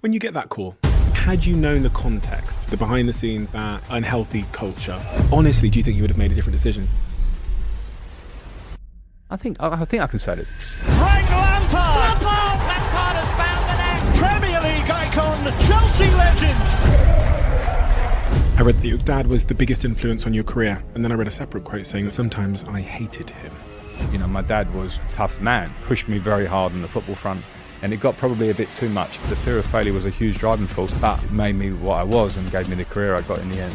When you get that call, had you known the context, the behind the scenes, that unhealthy culture, honestly, do you think you would have made a different decision? I think I can say this. Frank Lampard! Lampard has found the net! Premier League icon, Chelsea legend! I read that your dad was the biggest influence on your career, and then I read a separate quote saying that sometimes I hated him. You know, my dad was a tough man, pushed me very hard on the football front, and it got probably a bit too much. The fear of failure was a huge driving force, but it made me what I was and gave me the career I got in the end.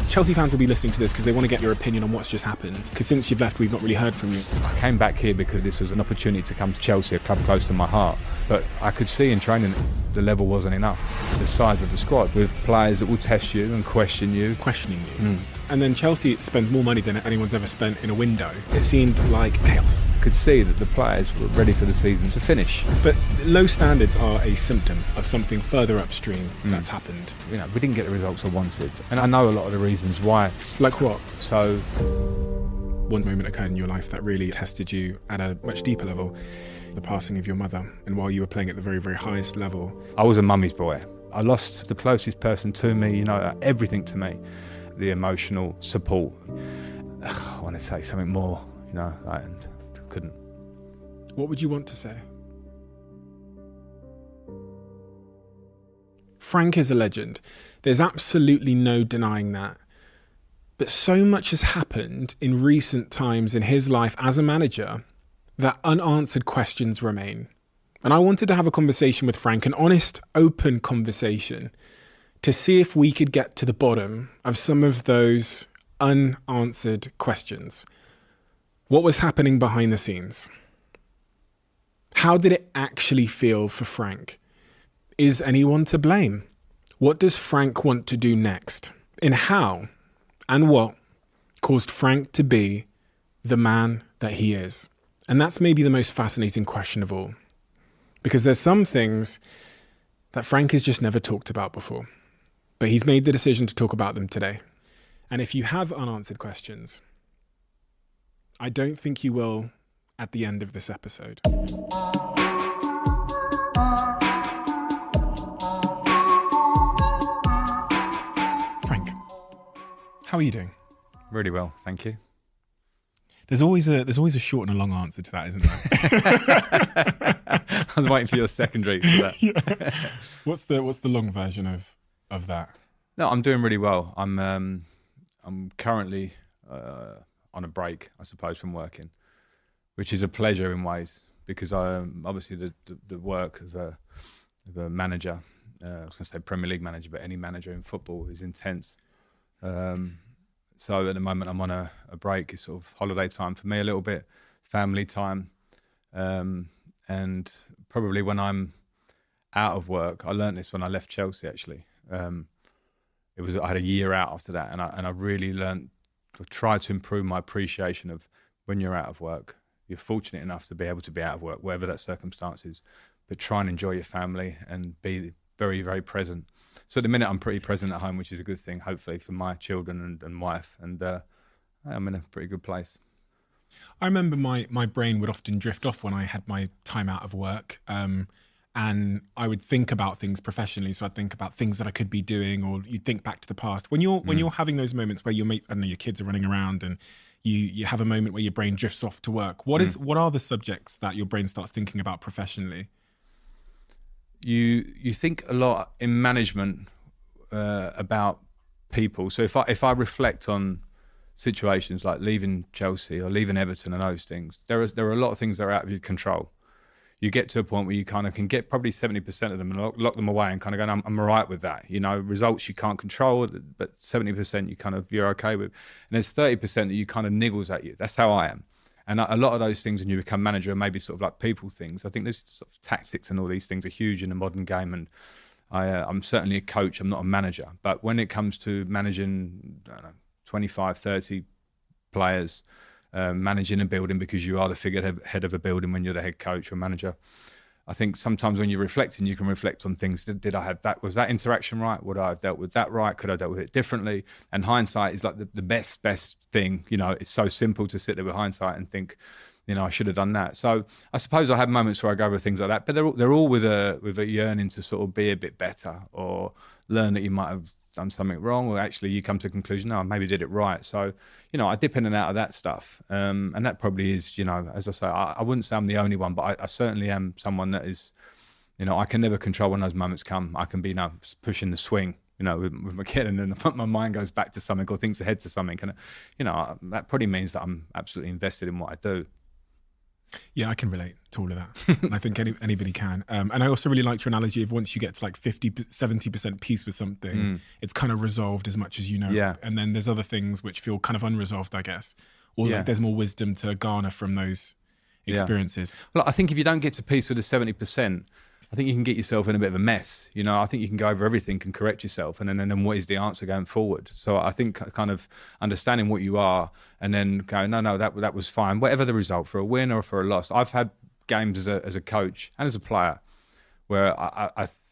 Chelsea fans will be listening to this because they want to get your opinion on what's just happened, because since you've left, we've not really heard from you. I came back here because this was an opportunity to come to Chelsea, a club close to my heart. But I could see in training the level wasn't enough. The size of the squad, with players that will test you and question you. Questioning you. And then Chelsea spends more money than anyone's ever spent in a window. It seemed like chaos. I could see that the players were ready for the season to finish. But low standards are a symptom of something further upstream that's happened. You know, we didn't get the results I wanted. And I know a lot of the reasons why. Like what? So, one moment occurred in your life that really tested you at a much deeper level. The passing of your mother. And while you were playing at the very, very highest level. I was a mummy's boy. I lost the closest person to me, you know, everything to me. The emotional support. I want to say something more, you know, and couldn't. What would you want to say? Frank is a legend. There's absolutely no denying that. But so much has happened in recent times in his life as a manager that unanswered questions remain. And I wanted to have a conversation with Frank, an honest, open conversation, to see if we could get to the bottom of some of those unanswered questions. What was happening behind the scenes? How did it actually feel for Frank? Is anyone to blame? What does Frank want to do next? And how and what caused Frank to be the man that he is? And that's maybe the most fascinating question of all. Because there's some things that Frank has just never talked about before. But he's made the decision to talk about them today. And if you have unanswered questions, I don't think you will at the end of this episode. Frank, how are you doing? Really well, thank you. There's always a short and a long answer to that, isn't there? I was waiting for your secondary for that. Yeah. What's the long version of that? No, I'm doing really well. I'm currently on a break, I suppose, from working, which is a pleasure in ways because obviously the work of a manager, I was going to say Premier League manager, but any manager in football is intense. So at the moment I'm on a break. It's sort of holiday time for me a little bit, family time, and probably when I'm out of work, I learned this when I left Chelsea actually. I had a year out after that, and I really learned to try to improve my appreciation of when you're out of work. You're fortunate enough to be able to be out of work, whatever that circumstance is, but try and enjoy your family and be very, very present. So at the minute, I'm pretty present at home, which is a good thing, hopefully, for my children and wife. And I'm in a pretty good place. I remember my brain would often drift off when I had my time out of work. And I would think about things professionally. So I'd think about things that I could be doing, or you'd think back to the past. When you're having those moments where your kids are running around and you have a moment where your brain drifts off to work, what are the subjects that your brain starts thinking about professionally? You think a lot in management about people. So if I reflect on situations like leaving Chelsea or leaving Everton and those things, there are a lot of things that are out of your control. You get to a point where you kind of can get probably 70% of them and lock them away and kind of go, I'm all right with that. You know, results you can't control, but 70% you're okay with. And there's 30% that you kind of niggles at you. That's how I am. And a lot of those things when you become manager are maybe sort of like people things. I think there's sort of tactics and all these things are huge in the modern game. And I'm certainly a coach, I'm not a manager. But when it comes to managing, I don't know, 25, 30 players, managing a building, because you are the figurehead of a building when you're the head coach or manager, I think sometimes when you're reflecting, you can reflect on things. Did I have that? Was that interaction right? Would I have dealt with that right? Could I have dealt with it differently? And hindsight is like the best thing. You know, it's so simple to sit there with hindsight and think, I should have done that. So I suppose I have moments where I go over things like that, but they're all with a yearning to sort of be a bit better or learn that you might have done something wrong, or actually you come to the conclusion, no, I maybe did it right. So, I dip in and out of that stuff. And that probably is, as I say, I wouldn't say I'm the only one, but I certainly am someone that is, I can never control when those moments come. I can be pushing the swing, with my kid, and then my mind goes back to something or thinks ahead to something. And, that probably means that I'm absolutely invested in what I do. Yeah, I can relate to all of that. And I think anybody can. And I also really liked your analogy of once you get to like 50, 70% peace with something, it's kind of resolved as much as you know. Yeah. And then there's other things which feel kind of unresolved, I guess. Or like there's more wisdom to garner from those experiences. Well, I think if you don't get to peace with the 70%, I think you can get yourself in a bit of a mess. I think you can go over everything and correct yourself, and then what is the answer going forward? So I think kind of understanding what you are, and then going, no, that was fine, whatever the result, for a win or for a loss. I've had games as a coach and as a player where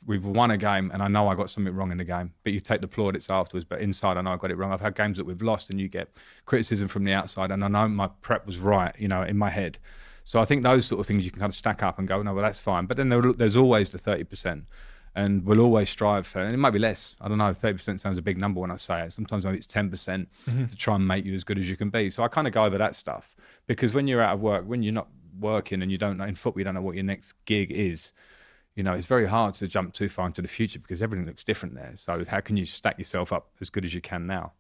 we've won a game and I know I got something wrong in the game, but you take the plaudits afterwards, but inside I know I got it wrong. I've had games that we've lost and you get criticism from the outside, and I know my prep was right, in my head. So I think those sort of things you can kind of stack up and go, no, well, that's fine. But then there's always the 30%, and we'll always strive for, and it might be less. I don't know, 30% sounds a big number when I say it. Sometimes maybe it's 10% to try and make you as good as you can be. So I kind of go over that stuff, because when you're out of work, when you're not working and you don't know, in football, you don't know what your next gig is, it's very hard to jump too far into the future because everything looks different there. So how can you stack yourself up as good as you can now?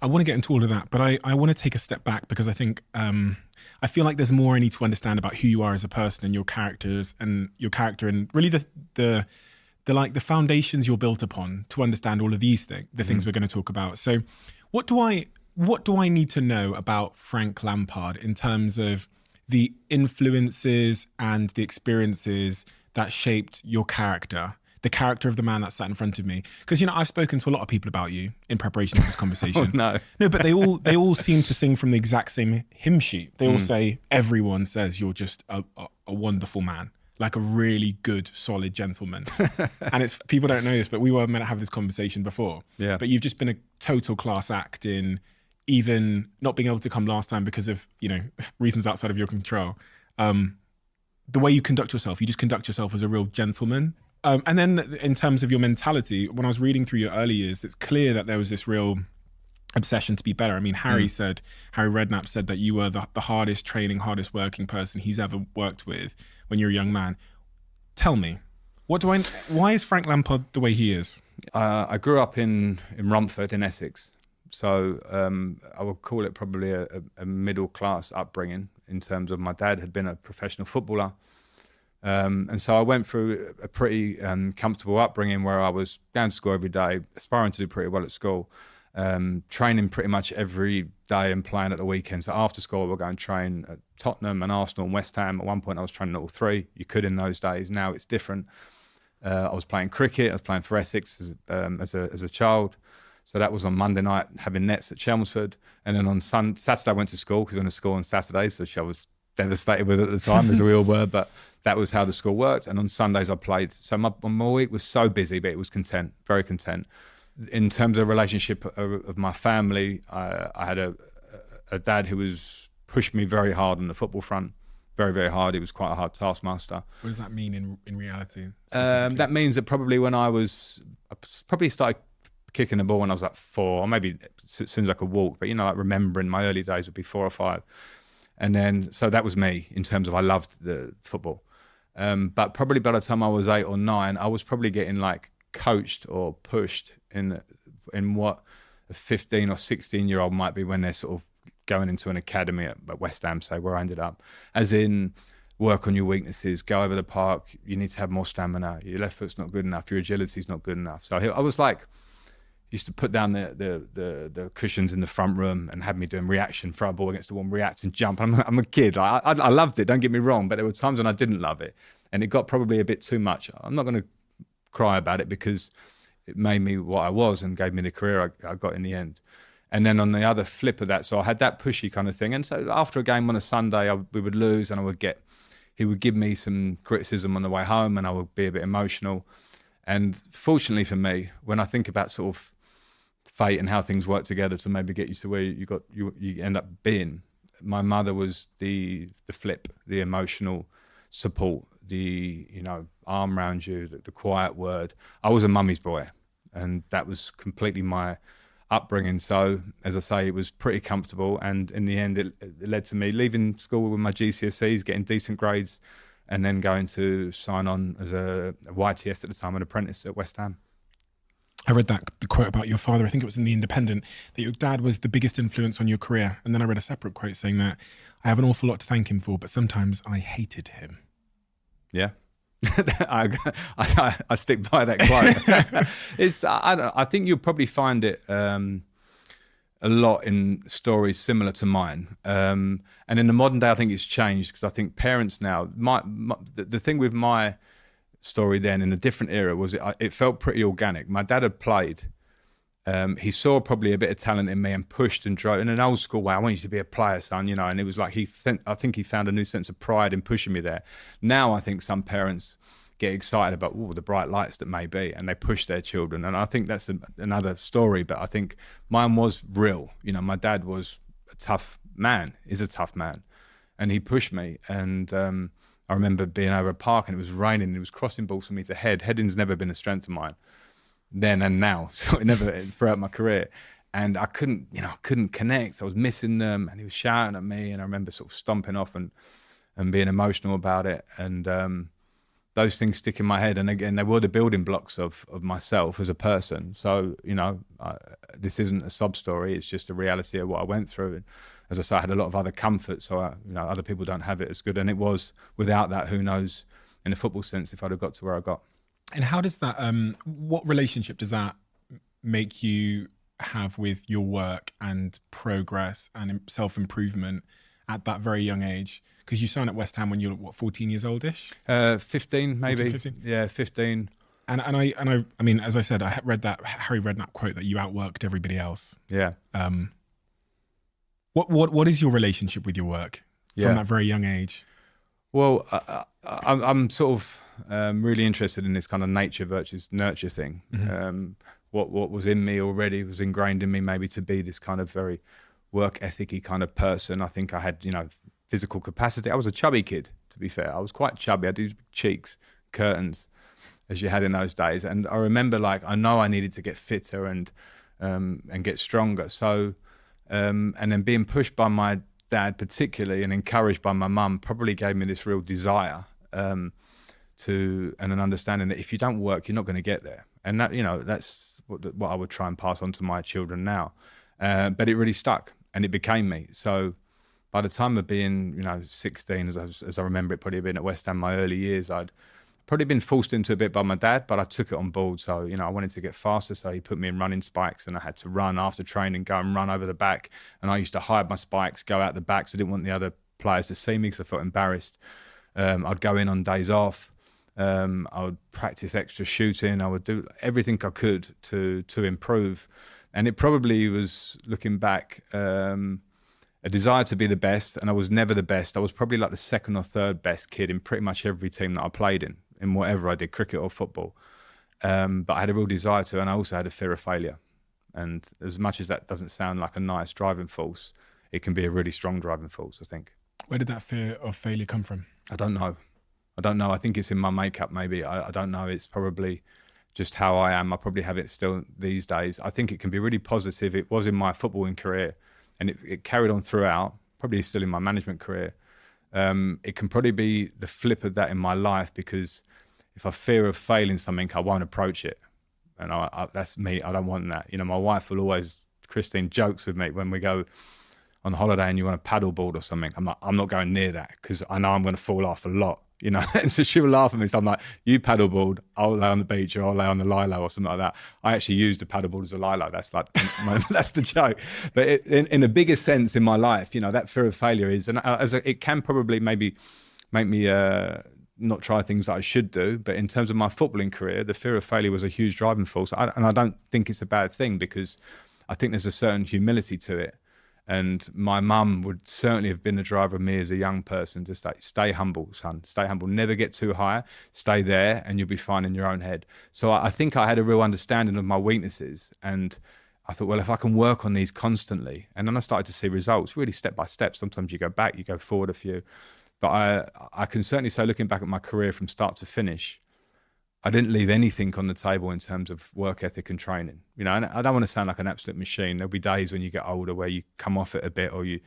I want to get into all of that, but I want to take a step back, because I think I feel like there's more I need to understand about who you are as a person and your character, and really the foundations you're built upon to understand all of these things, the things we're going to talk about. So what do I need to know about Frank Lampard in terms of the influences and the experiences that shaped your character? The character of the man that sat in front of me, because I've spoken to a lot of people about you in preparation for this conversation. No, but they all seem to sing from the exact same hymn sheet. They all say, everyone says you're just a wonderful man, like a really good, solid gentleman. And it's, people don't know this, but we were meant to have this conversation before. Yeah. But you've just been a total class act in even not being able to come last time because of reasons outside of your control. The way you conduct yourself, you just conduct yourself as a real gentleman. And then in terms of your mentality, when I was reading through your early years, it's clear that there was this real obsession to be better. I mean, Harry Redknapp said that you were the hardest training, hardest working person he's ever worked with when you're a young man. Tell me, why is Frank Lampard the way he is? I grew up in Romford in Essex. So I would call it probably a middle class upbringing, in terms of my dad had been a professional footballer. And so I went through a pretty comfortable upbringing where I was going to school every day, aspiring to do pretty well at school, training pretty much every day and playing at the weekends. So after school, I would go and train at Tottenham and Arsenal and West Ham. At one point, I was training at all three. You could in those days. Now it's different. I was playing cricket. I was playing for Essex as a child. So that was on Monday night, having nets at Chelmsford. And then on Saturday, I went to school, because I went to school on Saturdays, which I was devastated with at the time, as we all were. But that was how the school worked. And on Sundays I played. So my week was so busy, but it was content, very content. In terms of relationship of my family, I had a dad who was pushed me very hard on the football front, very, very hard. He was quite a hard taskmaster. What does that mean in reality? That means that probably I probably started kicking the ball when I was like 4, or maybe as soon as I could walk, but like remembering my early days would be 4 or 5. And then, so that was me in terms of I loved the football. But probably by the time I was 8 or 9, I was probably getting like coached or pushed in what a 15 or 16-year-old might be when they're sort of going into an academy at West Ham, say, where I ended up. As in, work on your weaknesses, go over the park, you need to have more stamina, your left foot's not good enough, your agility's not good enough. So I was like, used to put down the cushions in the front room and have me doing reaction, throw a ball against the wall, react and jump. I'm a kid. I loved it, don't get me wrong, but there were times when I didn't love it. And it got probably a bit too much. I'm not going to cry about it, because it made me what I was and gave me the career I got in the end. And then on the other flip of that, so I had that pushy kind of thing. And so after a game on a Sunday, we would lose, and he would give me some criticism on the way home, and I would be a bit emotional. And fortunately for me, when I think about sort of fate and how things work together to maybe get you to where you end up being, my mother was the flip, the emotional support, the, you know, arm around you, the quiet word. I was a mummy's boy, and that was completely my upbringing. So, as I say, it was pretty comfortable, and in the end, it led to me leaving school with my GCSEs, getting decent grades, and then going to sign on as a YTS at the time, an apprentice at West Ham. I read the quote about your father, I think it was in The Independent, that your dad was the biggest influence on your career. And then I read a separate quote saying that I have an awful lot to thank him for, but sometimes I hated him. Yeah. I stick by that quote. I think you'll probably find it a lot in stories similar to mine. And in the modern day, I think it's changed, because I think parents now, the thing with my story then in a different era was it felt pretty organic. My dad had played. He saw probably a bit of talent in me and pushed and drove in an old school way. I want you to be a player, son, you know. And it was like I think he found a new sense of pride in pushing me there. Now I think some parents get excited about the bright lights that may be, and they push their children. And I think that's another story. But I think mine was real. You know, my dad was a tough man, is a tough man, and he pushed me. And I remember being over a park and it was raining and he was crossing balls for me to head. Heading's never been a strength of mine then and now, so it never throughout my career. And I couldn't connect. I was missing them, and he was shouting at me, and I remember sort of stomping off and being emotional about it. And those things stick in my head. And again, they were the building blocks of myself as a person. So, you know, this isn't a sob story. It's just a reality of what I went through. And as I say, I had a lot of other comfort, so other people don't have it as good. And it was, without that, who knows, in a football sense, if I'd have got to where I got. And how does that, what relationship does that make you have with your work and progress and self-improvement at that very young age? Because you signed at West Ham when you were, 14 years oldish? 15 maybe. 14, 15? Yeah, 15. And I mean, as I said, I read that Harry Redknapp quote that you outworked everybody else. Yeah. What is your relationship with your work from that very young age? Well, I'm sort of really interested in this kind of nature versus nurture thing. Mm-hmm. What was in me already was ingrained in me, maybe to be this kind of very work ethic-y kind of person. I think I had, physical capacity. I was a chubby kid, to be fair. I was quite chubby. I had these big cheeks, curtains, as you had in those days. And I remember, I know I needed to get fitter and get stronger. So, and then being pushed by my dad particularly and encouraged by my mum probably gave me this real desire and an understanding that if you don't work, you're not going to get there. And that, that's what I would try and pass on to my children now. But it really stuck and it became me. So by the time of being, 16, as I remember it probably being at West Ham, my early years, I'd probably been forced into a bit by my dad, but I took it on board. So, I wanted to get faster. So he put me in running spikes and I had to run after training, go and run over the back. And I used to hide my spikes, go out the back. So I didn't want the other players to see me because I felt embarrassed. I'd go in on days off. I would practice extra shooting. I would do everything I could to improve. And it probably was, looking back, a desire to be the best. And I was never the best. I was probably like the second or third best kid in pretty much every team that I played in whatever I did, cricket or football. But I had a real desire to, and I also had a fear of failure. And as much as that doesn't sound like a nice driving force, it can be a really strong driving force, I think. Where did that fear of failure come from? I don't know. I think it's in my makeup, maybe. I don't know. It's probably just how I am. I probably have it still these days. I think it can be really positive. It was in my footballing career and it carried on throughout, probably still in my management career. It can probably be the flip of that in my life, because if I fear of failing something, I won't approach it. And that's me. I don't want that. My wife will always, Christine jokes with me when we go on holiday and you want a paddleboard or something. I'm not going near that because I know I'm going to fall off a lot, And so she will laugh at me. So I'm like, you paddleboard, I'll lay on the beach or I'll lay on the lilo or something like that. I actually use the paddleboard as a lilo. That's like, that's the joke. But in a bigger sense in my life, that fear of failure is, and it can probably maybe make me not try things that I should do. But in terms of my footballing career, the fear of failure was a huge driving force. And I don't think it's a bad thing, because I think there's a certain humility to it. And my mum would certainly have been the driver of me as a young person to stay humble, son. Stay humble. Never get too high. Stay there and you'll be fine in your own head. So I think I had a real understanding of my weaknesses. And I thought, well, if I can work on these constantly, and then I started to see results, really step by step. Sometimes you go back, you go forward a few. But I can certainly say, looking back at my career from start to finish, I didn't leave anything on the table in terms of work ethic and training. You know, and I don't want to sound like an absolute machine. There'll be days when you get older where you come off it a bit, or you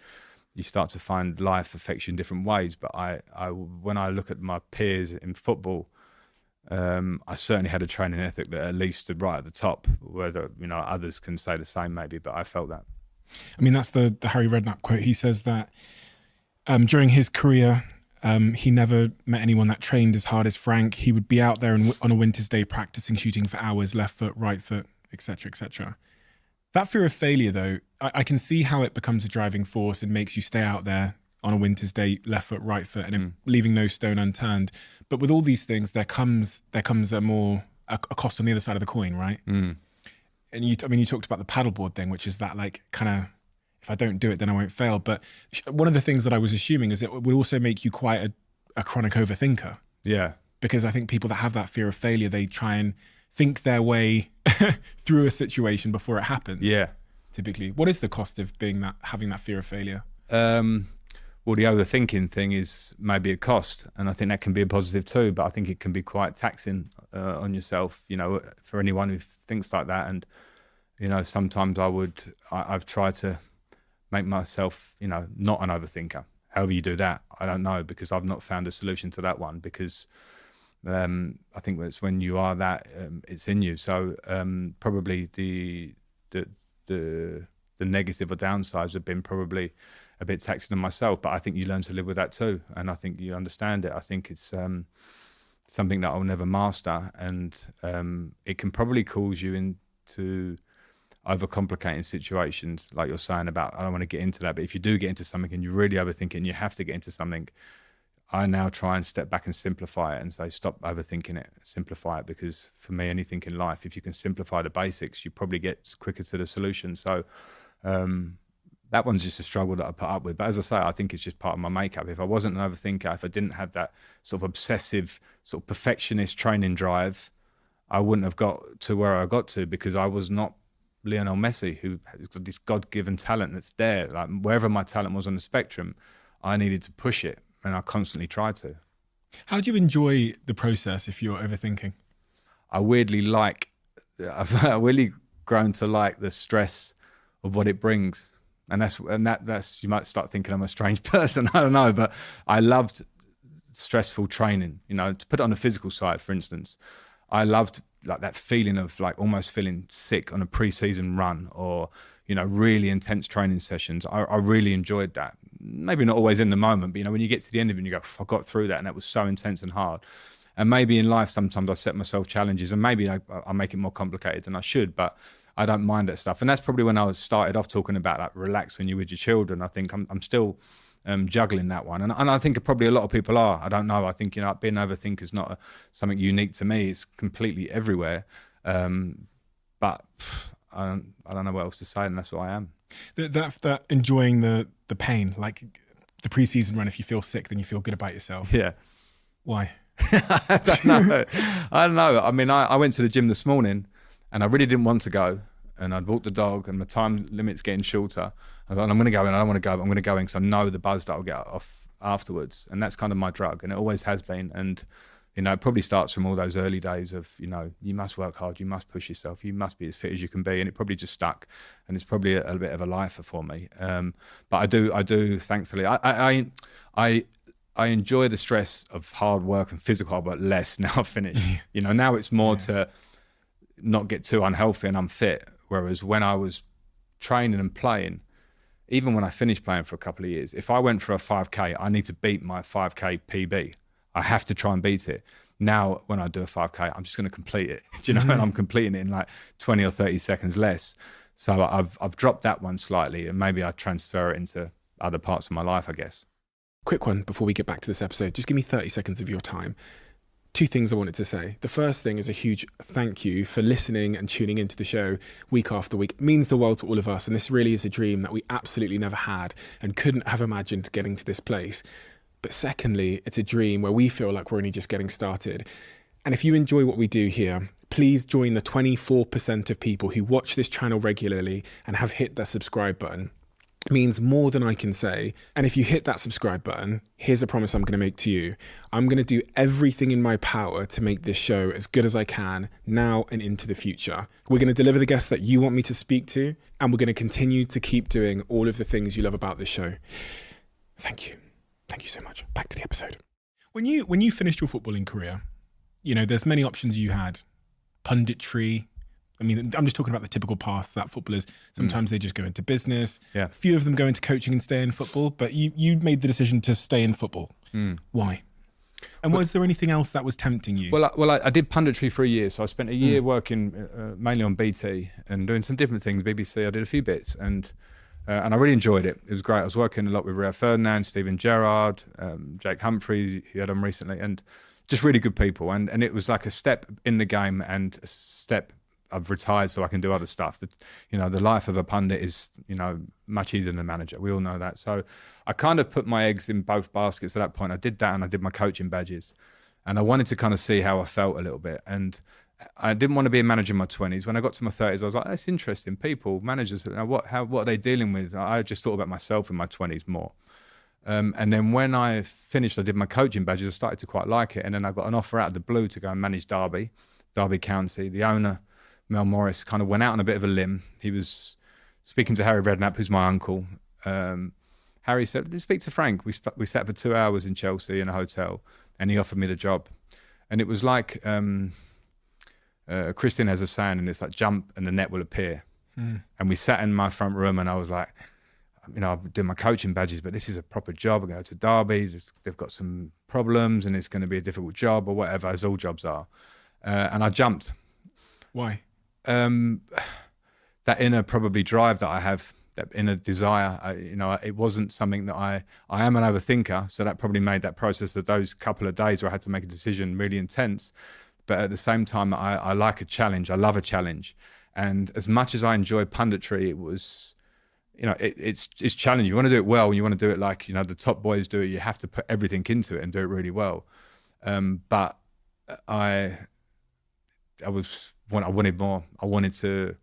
start to find life affects you in different ways. But when I look at my peers in football, I certainly had a training ethic that at least stood right at the top. Whether, you know, others can say the same maybe, but I felt that. I mean, that's the Harry Redknapp quote. He says that during his career, he never met anyone that trained as hard as Frank. He would be out there on a winter's day practicing shooting for hours, left foot, right foot, etc., etc. That fear of failure, though, I can see how it becomes a driving force and makes you stay out there on a winter's day, left foot, right foot, and leaving no stone unturned. But with all these things, there comes a cost on the other side of the coin, right? And you talked about the paddleboard thing, which is that like kind of, if I don't do it, then I won't fail. But one of the things that I was assuming is it would also make you quite a chronic overthinker. Yeah. Because I think people that have that fear of failure, they try and think their way through a situation before it happens. Yeah. Typically. What is the cost of having that fear of failure? Well, the overthinking thing is maybe a cost, and I think that can be a positive too, but I think it can be quite taxing on yourself, you know, for anyone who thinks like that. And, you know, sometimes I've tried to make myself, you know, not an overthinker. However you do that, I don't know, because I've not found a solution to that one, because I think it's when you are that, it's in you. So probably the negative or downsides have been probably a bit taxing on myself, but I think you learn to live with that too, and I think you understand it. I think it's something that I'll never master, and it can probably cause you into overcomplicating situations, like you're saying about, I don't want to get into that, but if you do get into something and you really overthink it and you have to get into something, I now try and step back and simplify it and say, stop overthinking it, simplify it, because for me, anything in life, if you can simplify the basics, you probably get quicker to the solution. So that one's just a struggle that I put up with. But as I say, I think it's just part of my makeup. If I wasn't an overthinker, if I didn't have that sort of obsessive, sort of perfectionist training drive, I wouldn't have got to where I got to, because I was not Lionel Messi, who has got this God-given talent that's there. Like, wherever my talent was on the spectrum, I needed to push it, and I constantly tried to. How do you enjoy the process if you're overthinking? I've really grown to like the stress of what it brings. And that's you might start thinking I'm a strange person, I don't know, but I loved stressful training, you know, to put it on the physical side, for instance. I loved like that feeling of like almost feeling sick on a pre-season run, or, you know, really intense training sessions. I really enjoyed that. Maybe not always in the moment, but, you know, when you get to the end of it and you go, I got through that, and that was so intense and hard. And maybe in life, sometimes I set myself challenges, and maybe I make it more complicated than I should, but I don't mind that stuff. And that's probably when I started off talking about like relax when you're with your children. I think I'm still juggling that one. And I think probably a lot of people are. I don't know. I think, you know, being overthinker is not something unique to me. It's completely everywhere. But I don't know what else to say, and that's what I am. That enjoying the pain, like the pre-season run, if you feel sick, then you feel good about yourself. Yeah. Why? I don't know. I mean, I went to the gym this morning, and I really didn't want to go, and I'd walked the dog, and my time limit's getting shorter. I thought, I'm going to go in. I don't want to go, but I'm going to go in because I know the buzz that I'll get off afterwards, and that's kind of my drug, and it always has been. And, you know, it probably starts from all those early days of, you know, you must work hard, you must push yourself, you must be as fit as you can be, and it probably just stuck, and it's probably a bit of a lifer for me. But I do, thankfully, I enjoy the stress of hard work and physical hard work less now I've finished. You know, now it's more to not get too unhealthy and unfit. Whereas when I was training and playing, even when I finished playing for a couple of years, if I went for a 5K, I need to beat my 5K PB. I have to try and beat it. Now, when I do a 5K, I'm just going to complete it, do you know, and I'm completing it in like 20 or 30 seconds less. So I've dropped that one slightly, and maybe I transfer it into other parts of my life, I guess. Quick one before we get back to this episode. Just give me 30 seconds of your time. Two things I wanted to say. The first thing is a huge thank you for listening and tuning into the show week after week. It means the world to all of us, and this really is a dream that we absolutely never had and couldn't have imagined getting to this place. But secondly, it's a dream where we feel like we're only just getting started. And if you enjoy what we do here, please join the 24% of people who watch this channel regularly and have hit that subscribe button. It means more than I can say. And if you hit that subscribe button, here's a promise I'm going to make to you. I'm going to do everything in my power to make this show as good as I can now and into the future. We're going to deliver the guests that you want me to speak to, and we're going to continue to keep doing all of the things you love about this show. Thank you. Thank you so much. Back to the episode. When you finished your footballing career, you know, there's many options you had. Punditry. I mean, I'm just talking about the typical paths that footballers, sometimes they just go into business. Yeah. A few of them go into coaching and stay in football, but you made the decision to stay in football. Why? And was there anything else that was tempting you? Well, I did punditry for a year. So I spent a year working mainly on BT and doing some different things. BBC, I did a few bits and I really enjoyed it. It was great. I was working a lot with Rio Ferdinand, Stephen Gerrard, Jake Humphries, who had on recently, and just really good people. And it was like a step in the game and a step. I've retired so I can do other stuff. That, you know, the life of a pundit is, you know, much easier than a manager. We all know that. So I kind of put my eggs in both baskets at that point. I did that and I did my coaching badges. And I wanted to kind of see how I felt a little bit. And I didn't want to be a manager in my 20s. When I got to my 30s, I was like, that's interesting. People, managers, what are they dealing with? I just thought about myself in my 20s more. And then when I finished, I did my coaching badges. I started to quite like it. And then I got an offer out of the blue to go and manage Derby County. The owner, Mel Morris, kind of went out on a bit of a limb. He was speaking to Harry Redknapp, who's my uncle. Harry said, speak to Frank. We sat for 2 hours in Chelsea in a hotel and he offered me the job. And it was like, Christian has a saying and it's like, jump and the net will appear. And we sat in my front room and I was like, you know, I'm doing my coaching badges, but this is a proper job. I go to Derby, they've got some problems and it's going to be a difficult job or whatever, as all jobs are. And I jumped. Why? That inner probably drive that I have, that inner desire, it wasn't something that I am an overthinker. So that probably made that process of those couple of days where I had to make a decision really intense. But at the same time, I like a challenge. I love a challenge. And as much as I enjoy punditry, it was, you know, it's challenging. You want to do it well. You want to do it like, you know, the top boys do it. You have to put everything into it and do it really well. But I wanted more. I wanted to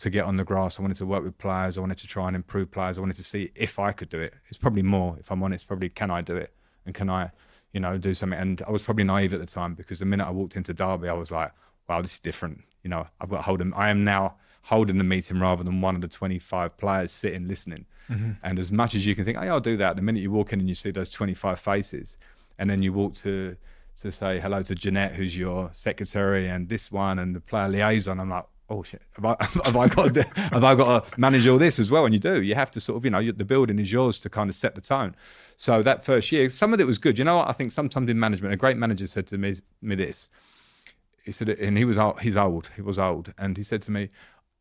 get on the grass. I wanted to work with players. I wanted to try and improve players. I wanted to see if I could do it. It's probably more, if I'm honest, probably can I do it? And can I, you know, do something? And I was probably naive at the time because the minute I walked into Derby, I was like, wow, this is different. You know, I've got to hold them. I am now holding the meeting rather than one of the 25 players sitting listening. And as much as you can think, oh, yeah, I'll do that. The minute you walk in and you see those 25 faces and then you walk to say hello to Jeanette, who's your secretary, and this one, and the player liaison. I'm like, oh shit, have I got to manage all this as well? And you do. You have to sort of, you know, the building is yours to kind of set the tone. So that first year, some of it was good. You know what? I think sometimes in management, a great manager said to me this. He said, and he was old, and he said to me,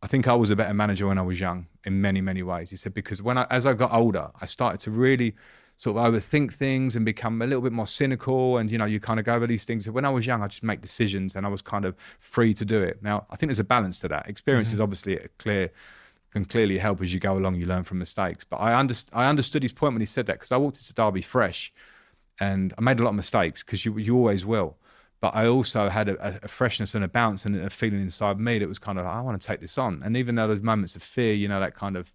I think I was a better manager when I was young in many, many ways. He said, because as I got older, I started to really sort of overthink things and become a little bit more cynical. And, you know, you kind of go over these things. When I was young, I just make decisions and I was kind of free to do it. Now, I think there's a balance to that. Experience is obviously can clearly help as you go along. You learn from mistakes. But I understood his point when he said that, because I walked into Derby fresh and I made a lot of mistakes, because you always will. But I also had a freshness and a bounce and a feeling inside me that was kind of like, I want to take this on. And even though there's moments of fear, you know, that kind of,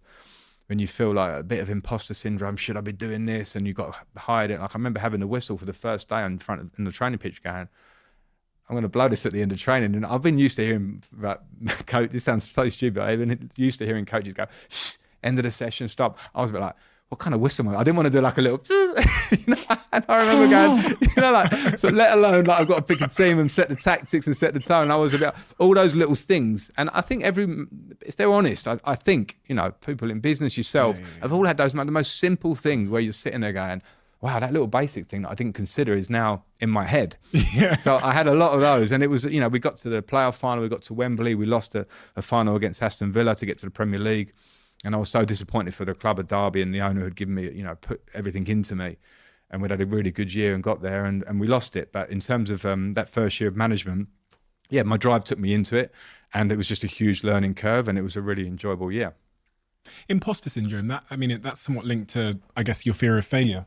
when you feel like a bit of imposter syndrome, should I be doing this? And you've got to hide it. Like I remember having the whistle for the first day in the training pitch going, I'm going to blow this at the end of training. And I've been used to hearing about coach. This sounds so stupid. I've been used to hearing coaches go, shh, end of the session, stop. I was a bit like, what kind of whistle am I? I didn't want to do like a little, you know, and I remember going, you know, like, so let alone like I've got to pick a team and set the tactics and set the tone. I was about all those little things. And I think if they're honest, I think, you know, people in business, yourself, have all had those the most simple things where you're sitting there going, wow, that little basic thing that I didn't consider is now in my head. Yeah. So I had a lot of those. And it was, you know, we got to the playoff final, we got to Wembley, we lost a final against Aston Villa to get to the Premier League. And I was so disappointed for the club at Derby, and the owner had given me, you know, put everything into me. And we'd had a really good year and got there and we lost it. But in terms of that first year of management, yeah, my drive took me into it. And it was just a huge learning curve, and it was a really enjoyable year. Imposter syndrome, that's somewhat linked to, I guess, your fear of failure.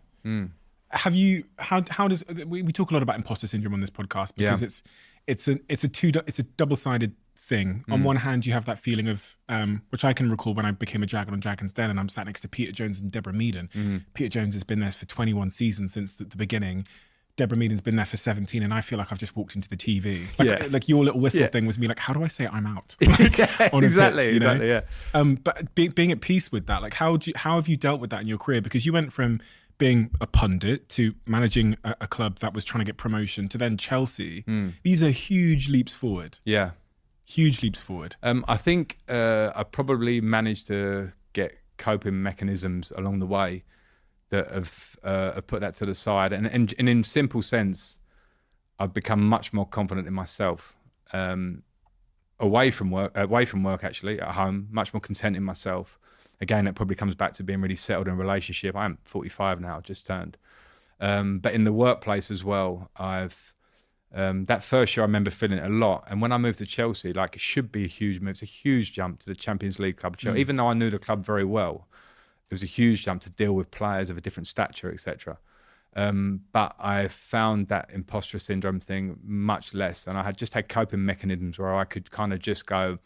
Have you, how does, we talk a lot about imposter syndrome on this podcast because it's a double-sided thing. On one hand, you have that feeling of, which I can recall when I became a Dragon on Dragon's Den and I'm sat next to Peter Jones and Deborah Meaden. Peter Jones has been there for 21 seasons since the beginning. Deborah Meaden's been there for 17, and I feel like I've just walked into the TV. Like your little whistle thing was me like, how do I say I'm out? Like, on exactly, pitch, you know? exactly, yeah. But being at peace with that, like how have you dealt with that in your career? Because you went from being a pundit to managing a club that was trying to get promotion to then Chelsea. These are huge leaps forward. Yeah. Huge leaps forward. I think I probably managed to get coping mechanisms along the way that have put that to the side. And in simple sense, I've become much more confident in myself. Away from work actually, at home, much more content in myself. Again, that probably comes back to being really settled in a relationship. I'm 45 now, just turned. But in the workplace as well, I've that first year I remember feeling it a lot. And when I moved to Chelsea, like it should be a huge move. It's a huge jump to the Champions League club. Even though I knew the club very well, it was a huge jump to deal with players of a different stature, etc. But I found that imposter syndrome thing much less. And I had coping mechanisms where I could kind of just go,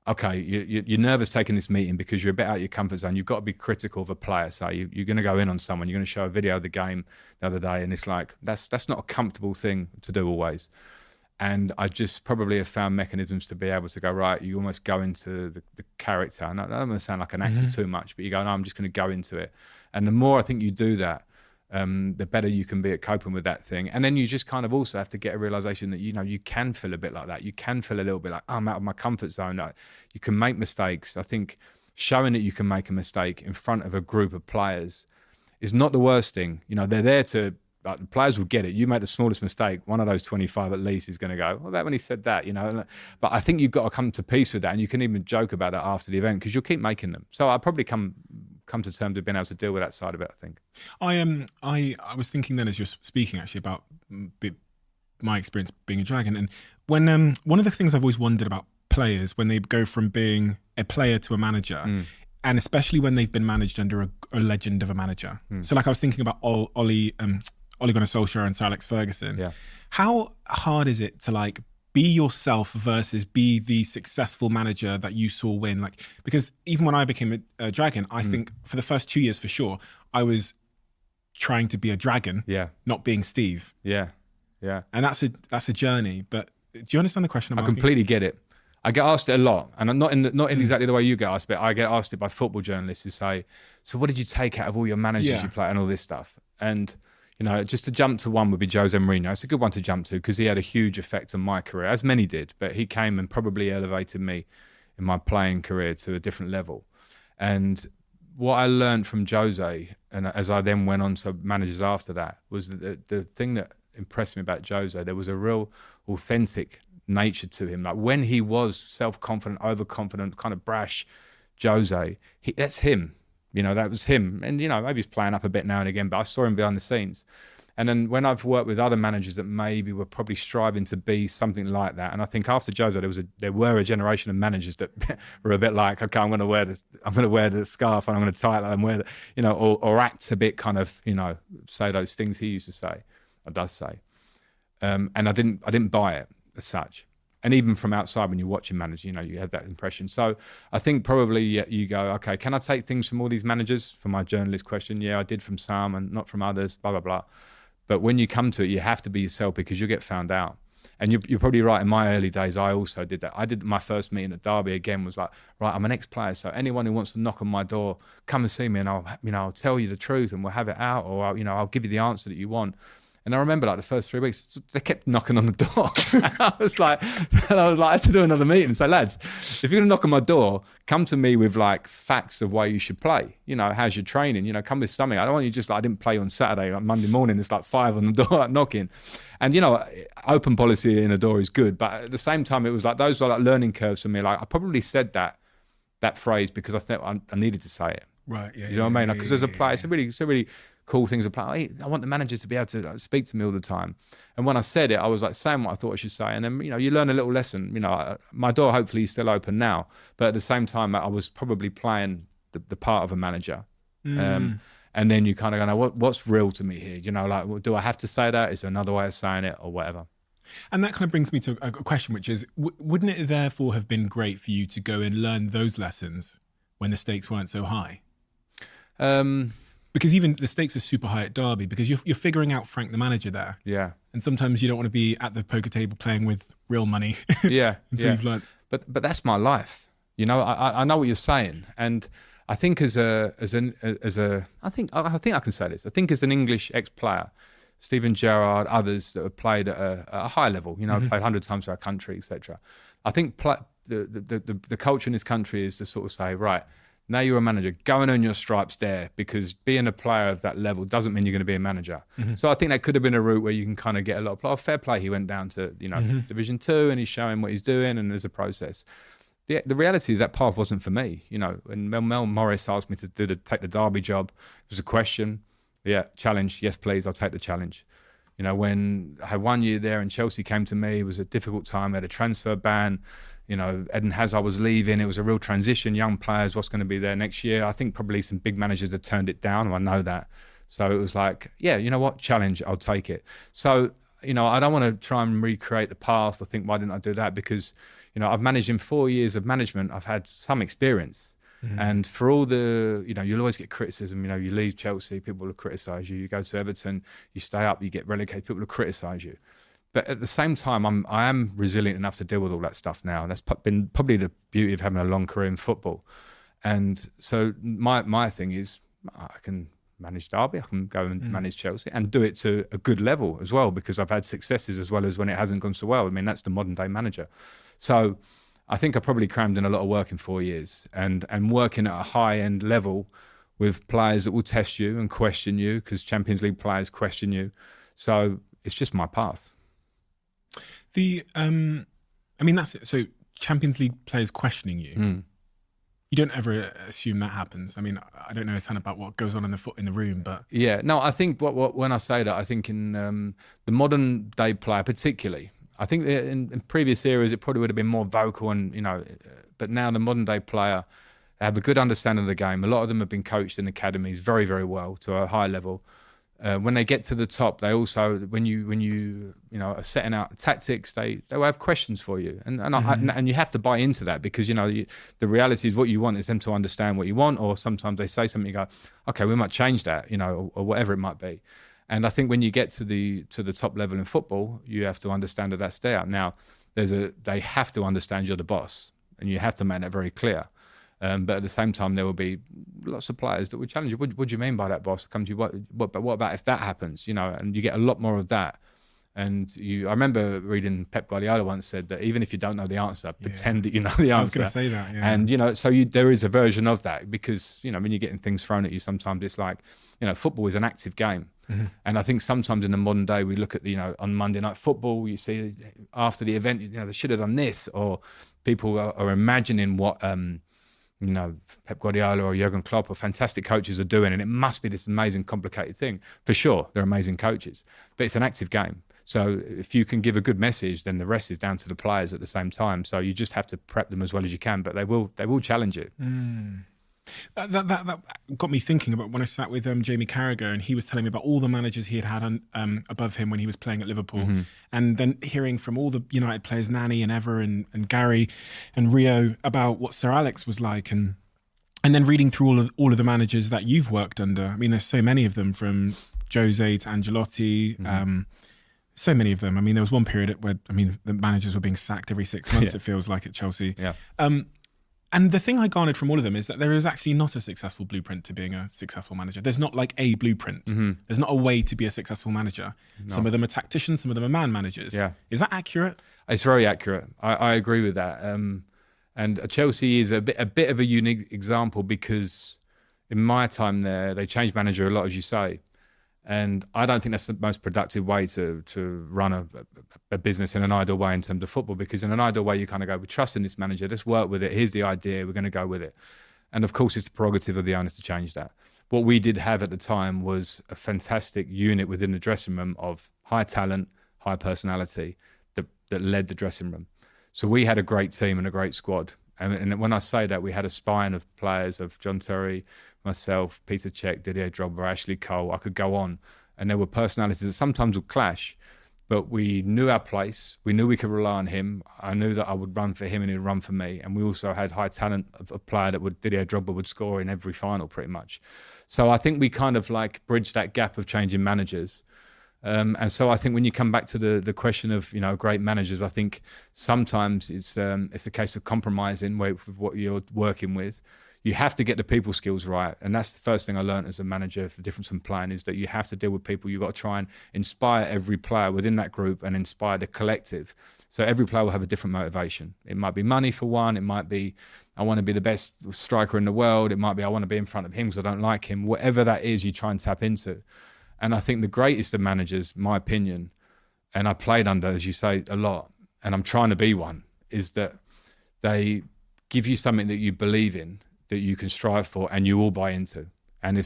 okay, you're nervous taking this meeting because you're a bit out of your comfort zone. You've got to be critical of a player. So you're going to go in on someone. You're going to show a video of the game the other day. And it's like, that's not a comfortable thing to do always. And I just probably have found mechanisms to be able to go, right, you almost go into the character. And I don't want to sound like an actor too much, but you go, no, I'm just going to go into it. And the more I think you do that, the better you can be at coping with that thing. And then you just kind of also have to get a realization that, you know, you can feel a bit like that. You can feel a little bit like, I'm out of my comfort zone. You can make mistakes. I think showing that you can make a mistake in front of a group of players is not the worst thing. You know, they're there to, like, the players will get it. You make the smallest mistake, one of those 25 at least is going to go, what about when he said that, you know? But I think you've got to come to peace with that, and you can even joke about it after the event because you'll keep making them. So I'll probably come to terms with being able to deal with that side of it, I think. I was thinking then as you're speaking actually about my experience being a Dragon, and when one of the things I've always wondered about players when they go from being a player to a manager, and especially when they've been managed under a legend of a manager. So like I was thinking about Ole Gunnar Solskjaer and Sir Alex Ferguson. Yeah. How hard is it to like be yourself versus be the successful manager that you saw win? Like, because even when I became a Dragon, I think for the first 2 years for sure, I was trying to be a Dragon, not being Steve. Yeah. And that's a journey. But do you understand the question I'm asking? I completely get it. I get asked it a lot, and I'm not in exactly the way you get asked, but I get asked it by football journalists who say, so what did you take out of all your managers you play and all this stuff? And you know, just to jump to one would be Jose Mourinho. It's a good one to jump to because he had a huge effect on my career, as many did, but he came and probably elevated me in my playing career to a different level. And what I learned from Jose, and as I then went on to managers after that, was that the thing that impressed me about Jose, there was a real authentic nature to him. Like when he was self-confident, overconfident, kind of brash Jose, that's him. You know, that was him. And, you know, maybe he's playing up a bit now and again, but I saw him behind the scenes. And then when I've worked with other managers that maybe were probably striving to be something like that, and I think after Jose, there were a generation of managers that were a bit like, okay, I'm going to wear the scarf and I'm going to tie it and wear the, you know, or act a bit kind of, you know, say those things he used to say, or does say. And I didn't buy it as such. And even from outside, when you're watching managers, you know, you have that impression. So I think probably you go, okay, can I take things from all these managers? For my journalist question, yeah, I did from some and not from others, blah, blah, blah. But when you come to it, you have to be yourself because you'll get found out. And you're probably right. In my early days, I also did that. I did my first meeting at Derby again was like, right, I'm an ex-player. So anyone who wants to knock on my door, come and see me and I'll tell you the truth and we'll have it out, or I'll give you the answer that you want. And I remember like the first 3 weeks, they kept knocking on the door. I was like, I had to do another meeting. So lads, if you're gonna knock on my door, come to me with like facts of why you should play. You know, how's your training? You know, come with something. I don't want you just like, I didn't play on Saturday, like Monday morning, there's like 5 on the door like, knocking. And you know, open policy in a door is good. But at the same time, it was like, those were like learning curves for me. Like I probably said that phrase because I thought I needed to say it. Right, yeah. You know what I mean? Because as a player, it's a really cool thing to play. I want the manager to be able to speak to me all the time. And when I said it, I was like saying what I thought I should say. And then, you know, you learn a little lesson. You know, my door hopefully is still open now. But at the same time, I was probably playing the part of a manager. And then you kind of go, what's real to me here? You know, like, well, do I have to say that? Is there another way of saying it or whatever? And that kind of brings me to a question, which is, wouldn't it therefore have been great for you to go and learn those lessons when the stakes weren't so high? Because even the stakes are super high at Derby, because you're figuring out Frank the manager there. Yeah. And sometimes you don't want to be at the poker table playing with real money. Yeah. until you've learned. But that's my life. You know, I know what you're saying, and I think I think I can say this. I think as an English ex-player, Steven Gerrard, others that have played at a high level, you know, played 100 times for our country, etc. I think the culture in this country is to sort of say, right, now you're a manager, go and earn your stripes there, because being a player of that level doesn't mean you're going to be a manager. So I think that could have been a route where you can kind of get a lot of play. Fair play, he went down to, you know, Division 2 and he's showing what he's doing, and there's a process. The reality is that path wasn't for me. You know, when Mel Morris asked me to take the Derby job, it was a question. Yeah, challenge. Yes, please, I'll take the challenge. You know, when I had 1 year there and Chelsea came to me, it was a difficult time. I had a transfer ban. You know, Eden Hazard was leaving. It was a real transition. Young players, what's going to be there next year? I think probably some big managers have turned it down, and I know that. So it was like, yeah, you know what? Challenge, I'll take it. So, you know, I don't want to try and recreate the past or think, why didn't I do that? Because, you know, I've managed in 4 years of management. I've had some experience. And for all the, you know, you'll always get criticism. You know, you leave Chelsea, people will criticise you. You go to Everton, you stay up, you get relegated, people will criticise you. But at the same time, I am resilient enough to deal with all that stuff now. And that's been probably the beauty of having a long career in football. And so my thing is, I can manage Derby, I can go and manage Chelsea and do it to a good level as well, because I've had successes as well as when it hasn't gone so well. I mean, that's the modern day manager. So I think I probably crammed in a lot of work in 4 years, and working at a high end level with players that will test you and question you, because Champions League players question you. So it's just my path. I mean, that's it. So Champions League players questioning you. You don't ever assume that happens. I mean, I don't know a ton about what goes on in the room, but yeah, no, I think when I say that, I think in the modern day player particularly, I think in previous eras it probably would have been more vocal, and you know, but now the modern day player have a good understanding of the game. A lot of them have been coached in academies very, very well to a high level. When they get to the top, they also, when you know, are setting out tactics, they will have questions for you, and you have to buy into that, because you know the reality is what you want is them to understand what you want, or sometimes they say something, you go, okay, we might change that, you know, or whatever it might be. And I think when you get to the top level in football, you have to understand that that's there. Now, they have to understand you're the boss, and you have to make that very clear. But at the same time, there will be lots of players that will challenge you. What do you mean by that, boss? Come to you. What about if that happens? You know, and you get a lot more of that. And I remember reading Pep Guardiola once said that even if you don't know the answer, pretend that you know the answer. I was going to say that. Yeah. And you know, so there is a version of that, because you know when you're getting things thrown at you, sometimes it's like, you know, football is an active game. And I think sometimes in the modern day, we look at, you know, on Monday Night Football, you see after the event, you know, they should have done this, or people are imagining what. You know, Pep Guardiola or Jurgen Klopp or fantastic coaches are doing, and it must be this amazing, complicated thing. For sure, they're amazing coaches, but it's an active game. So if you can give a good message, then the rest is down to the players at the same time. So you just have to prep them as well as you can, but they will challenge you. That got me thinking about when I sat with Jamie Carragher, and he was telling me about all the managers he had had above him when he was playing at Liverpool, and then hearing from all the United players, Nani and Ever and Gary and Rio, about what Sir Alex was like, and then reading through all of the managers that you've worked under. I mean, there's so many of them, from Jose to Ancelotti. So many of them. I mean, there was one period where the managers were being sacked every 6 months. It feels like at Chelsea. Yeah. And the thing I garnered from all of them is that there is actually not a successful blueprint to being a successful manager. There's not like a blueprint. There's not a way to be a successful manager. No. Some of them are tacticians, some of them are man managers. Yeah. Is that accurate? It's very accurate. I agree with that. And Chelsea is a bit of a unique example, because in my time there, they changed manager a lot, as you say. And I don't think that's the most productive way to run a business in an ideal way in terms of football, because in an ideal way, you kind of go, we trust in this manager, let's work with it. Here's the idea, we're going to go with it. And of course, it's the prerogative of the owners to change that. What we did have at the time was a fantastic unit within the dressing room of high talent, high personality that led the dressing room. So we had a great team and a great squad. And when I say that, we had a spine of players of John Terry, myself, Peter Cech, Didier Drogba, Ashley Cole. I could go on. And there were personalities that sometimes would clash. but we knew our place. We knew we could rely on him. I knew that I would run for him and he'd run for me. And we also had high talent of a player that Didier Drogba would score in every final pretty much. So I think we kind of like bridged that gap of changing managers. And so I think when you come back to the question of, great managers, I think sometimes it's a case of compromising with what you're working with. You have to get the people skills right. And that's the first thing I learned as a manager. The difference from playing is that you have to deal with people. You've got to try and inspire every player within that group and inspire the collective. So every player will have a different motivation. It might be money for one. It might be, I want to be the best striker in the world. It might be, I want to be in front of him because I don't like him. Whatever that is, you try and tap into. And I think the greatest of managers, my opinion, and I played under, as you say, a lot, and I'm trying to be one, is that they give you something that you believe in, that you can strive for, and you all buy into. And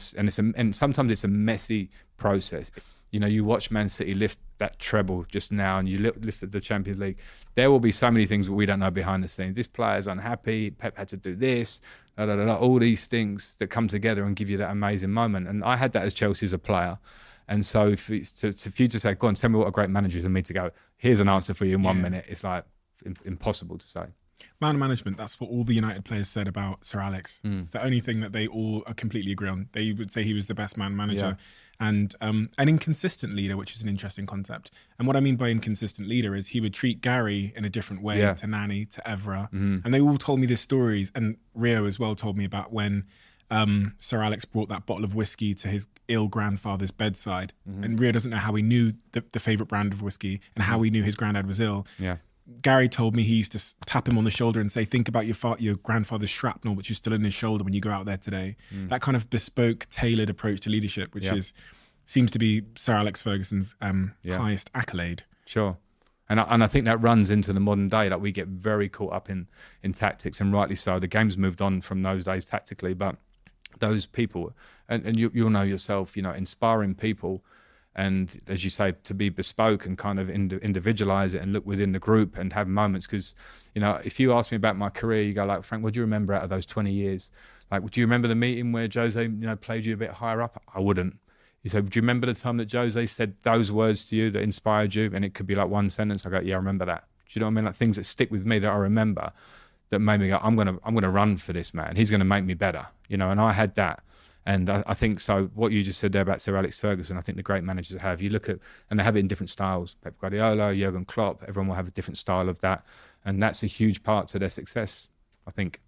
sometimes it's a messy process. You watch Man City lift that treble just now, and you lifted the Champions League. There will be so many things that we don't know behind the scenes. This player's unhappy. Pep had to do this. All these things that come together and give you that amazing moment. And I had that as Chelsea as a player. And so for you to say, go on, tell me what a great manager is, and me to go, here's an answer for you in 1 minute, it's like impossible to say. Man management, that's what all the United players said about Sir Alex. It's the only thing that they all completely agree on. They would say he was the best man manager and an inconsistent leader, which is an interesting concept. And what I mean by inconsistent leader is he would treat Gary in a different way to Nani, to Evra. And they all told me these stories, and Rio as well told me about when Sir Alex brought that bottle of whiskey to his ill grandfather's bedside. And Rio doesn't know how he knew the favourite brand of whiskey and how he knew his granddad was ill. Gary told me he used to tap him on the shoulder and say, think about your grandfather's shrapnel, which is still in his shoulder when you go out there today. That kind of bespoke, tailored approach to leadership, which seems to be Sir Alex Ferguson's highest accolade. Sure. And I think that runs into the modern day. Like, we get very caught up in tactics, and rightly so. The game's moved on from those days tactically, but those people, and you'll know yourself, inspiring people, and as you say, to be bespoke and kind of individualize it and look within the group and have moments. Because, if you ask me about my career, you go like, Frank, what do you remember out of those 20 years? Like, do you remember the meeting where Jose, played you a bit higher up? I wouldn't. You said, do you remember the time that Jose said those words to you that inspired you? And it could be like one sentence. I go, yeah, I remember that. Do you know what I mean? Like, things that stick with me that I remember that made me go, I'm gonna run for this man. He's gonna make me better. And I had that. And I think so. What you just said there about Sir Alex Ferguson, I think the great managers have. You look at, and they have it in different styles. Pep Guardiola, Jurgen Klopp, everyone will have a different style of that, and that's a huge part to their success, I think.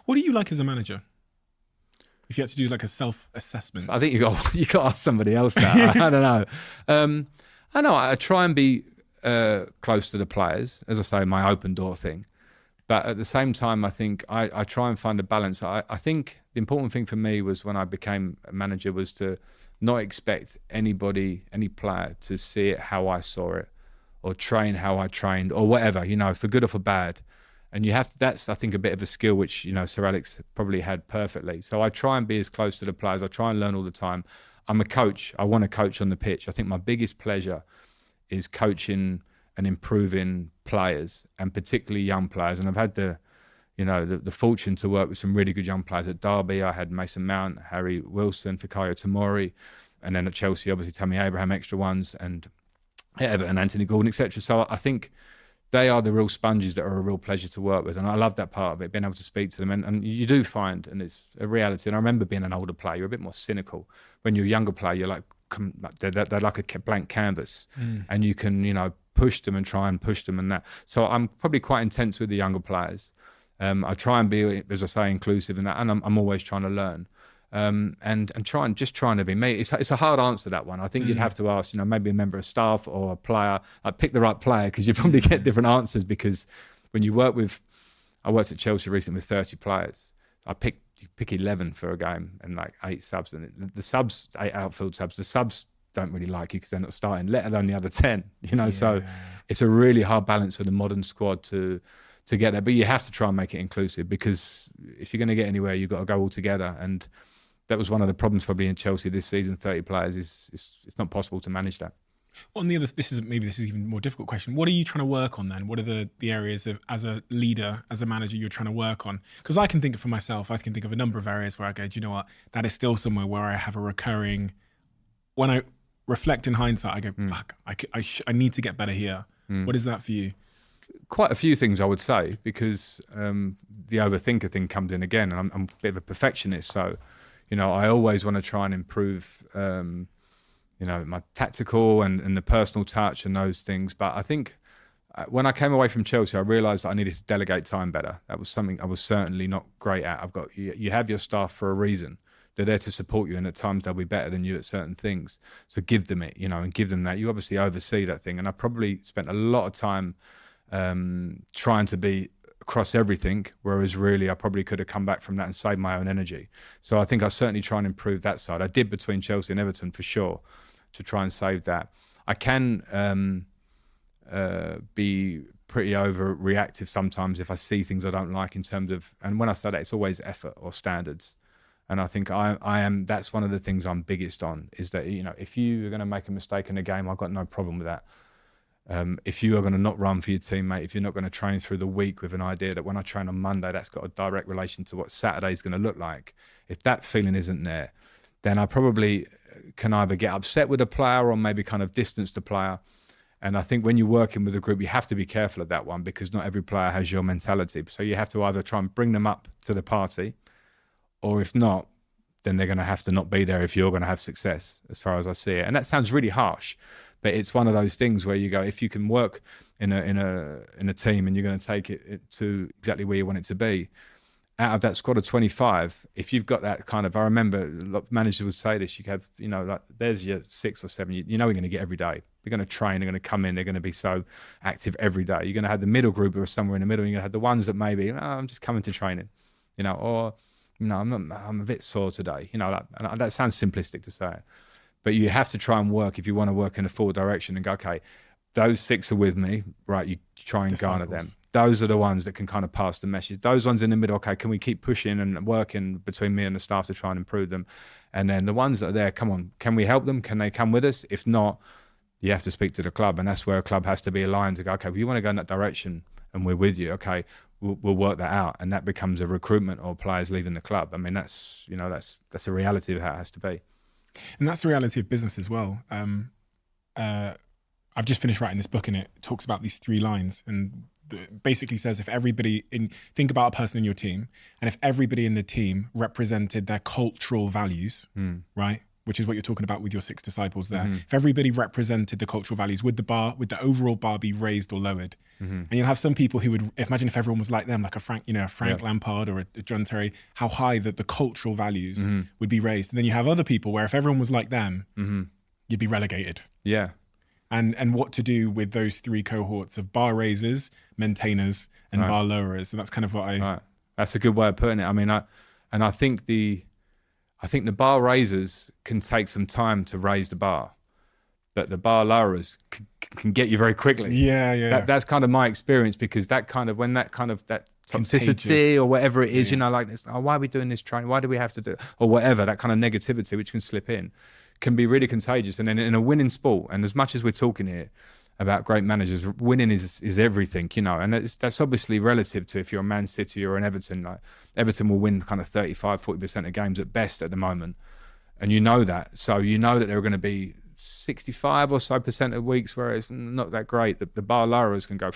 What do you like as a manager? If you had to do like a self-assessment, I think you got to ask somebody else that. I don't know. I try and be close to the players, as I say, my open door thing. But at the same time, I think I try and find a balance. I think the important thing for me was when I became a manager was to not expect any player to see it how I saw it, or train how I trained, or whatever, for good or for bad. And you have to, that's, I think, a bit of a skill which, Sir Alex probably had perfectly. So I try and be as close to the players. I try and learn all the time. I'm a coach. I want to coach on the pitch. I think my biggest pleasure is coaching and improving players, and particularly young players. And I've had the fortune to work with some really good young players. At Derby, I had Mason Mount, Harry Wilson, Fikayo Tomori, and then at Chelsea, obviously Tammy Abraham, extra ones, and Everton, Anthony Gordon, etc. So I think they are the real sponges that are a real pleasure to work with, and I love that part of it, being able to speak to them. And you do find, and it's a reality, and I remember being an older player, you're a bit more cynical. When you're a younger player, you're like, they're like a blank canvas, and you can, push them and try and push them and that. So I'm probably quite intense with the younger players. I try and be, as I say, inclusive in that, and I'm always trying to learn. And trying to be me. It's a hard answer, that one. I think you'd have to ask, maybe a member of staff or a player. I'd pick the right player, because you probably get different answers. Because when you work with, I worked at Chelsea recently with 30 players. You pick 11 for a game and like 8 subs, and the subs, 8 outfield subs. The subs don't really like you because they're not starting, let alone the other 10. So it's a really hard balance for the modern squad to get there. But you have to try and make it inclusive, because if you're going to get anywhere, you've got to go all together. And that was one of the problems probably in Chelsea this season. 30 players it's not possible to manage that. On the other, this is even a more difficult question. What are you trying to work on then? What are the areas of, as a leader, as a manager, you're trying to work on? Because I can think for myself, I can think of a number of areas where I go, do you know what? That is still somewhere where I have a recurring, when I reflect in hindsight, I go, fuck, I need to get better here. What is that for you? Quite a few things, I would say, because the overthinker thing comes in again, and I'm a bit of a perfectionist, so I always want to try and improve my tactical and the personal touch and those things. But I think when I came away from Chelsea, I realised that I needed to delegate time better. That was something I was certainly not great at. You have your staff for a reason. They're there to support you, and at times they'll be better than you at certain things. So give them it, and give them that. You obviously oversee that thing. And I probably spent a lot of time trying to be across everything, whereas really I probably could have come back from that and saved my own energy. So I think I certainly try and improve that side. I did between Chelsea and Everton for sure, to try and save that. I can be pretty overreactive sometimes if I see things I don't like in terms of, and when I say that, it's always effort or standards. And I think I am, that's one of the things I'm biggest on, is that, if you are going to make a mistake in a game, I've got no problem with that. If you are going to not run for your teammate, if you're not going to train through the week with an idea that when I train on Monday, that's got a direct relation to what Saturday is going to look like, if that feeling isn't there, then I probably can either get upset with a player or maybe kind of distance the player. And I think when you're working with a group, you have to be careful of that one, because not every player has your mentality. So you have to either try and bring them up to the party, or if not, then they're going to have to not be there if you're going to have success, as far as I see it. And that sounds really harsh, but it's one of those things where you go, if you can work in a team and you're going to take it to exactly where you want it to be, out of that squad of 25, if you've got that kind of, I remember managers would say this, you have, like there's your 6 or 7, you're going to get every day. They're going to train, they're going to come in, they're going to be so active every day. You're going to have the middle group who are somewhere in the middle, and you're going to have the ones that maybe, I'm just coming to training, or, I'm a bit sore today, and that sounds simplistic to say it. But you have to try and work, if you want to work in a forward direction, and go, okay, those 6 are with me, right? You try and garner them. Those are the ones that can kind of pass the message. Those ones in the middle, okay, can we keep pushing and working between me and the staff to try and improve them? And then the ones that are there, come on, can we help them? Can they come with us? If not, you have to speak to the club, and that's where a club has to be aligned to go, okay, well, you want to go in that direction and we're with you, okay, we'll work that out. And that becomes a recruitment or players leaving the club. I mean, that's a reality of how it has to be. And that's the reality of business as well. I've just finished writing this book, and it talks about these 3 lines, and basically says, if everybody think about a person in your team, and if everybody in the team represented their cultural values, right, which is what you're talking about with your 6 disciples there. If everybody represented the cultural values, would the overall bar be raised or lowered? And you'll have some people who would imagine, if everyone was like them, like a Frank Lampard or a John Terry, how high that the cultural values would be raised. And then you have other people where if everyone was like them, you'd be relegated. Yeah. And what to do with those 3 cohorts of bar raisers, maintainers, and bar lowerers. And that's kind of what I... Right. That's a good way of putting it. I mean, I think the bar raisers can take some time to raise the bar, but the bar lowerers can get you very quickly. Yeah. That's kind of my experience, because that toxicity Contagious. or whatever it is, like this, why are we doing this training? Why do we have to do it? Or whatever, that kind of negativity which can slip in, can be really contagious. And then in a winning sport, and as much as we're talking here about great managers, winning is everything, and that's obviously relative to if you're a Man City or an Everton. Like Everton will win kind of 35-40% of games at best at the moment, and you know that. So you know that there are going to be 65 or so % of weeks where it's not that great. The bar lowerers can go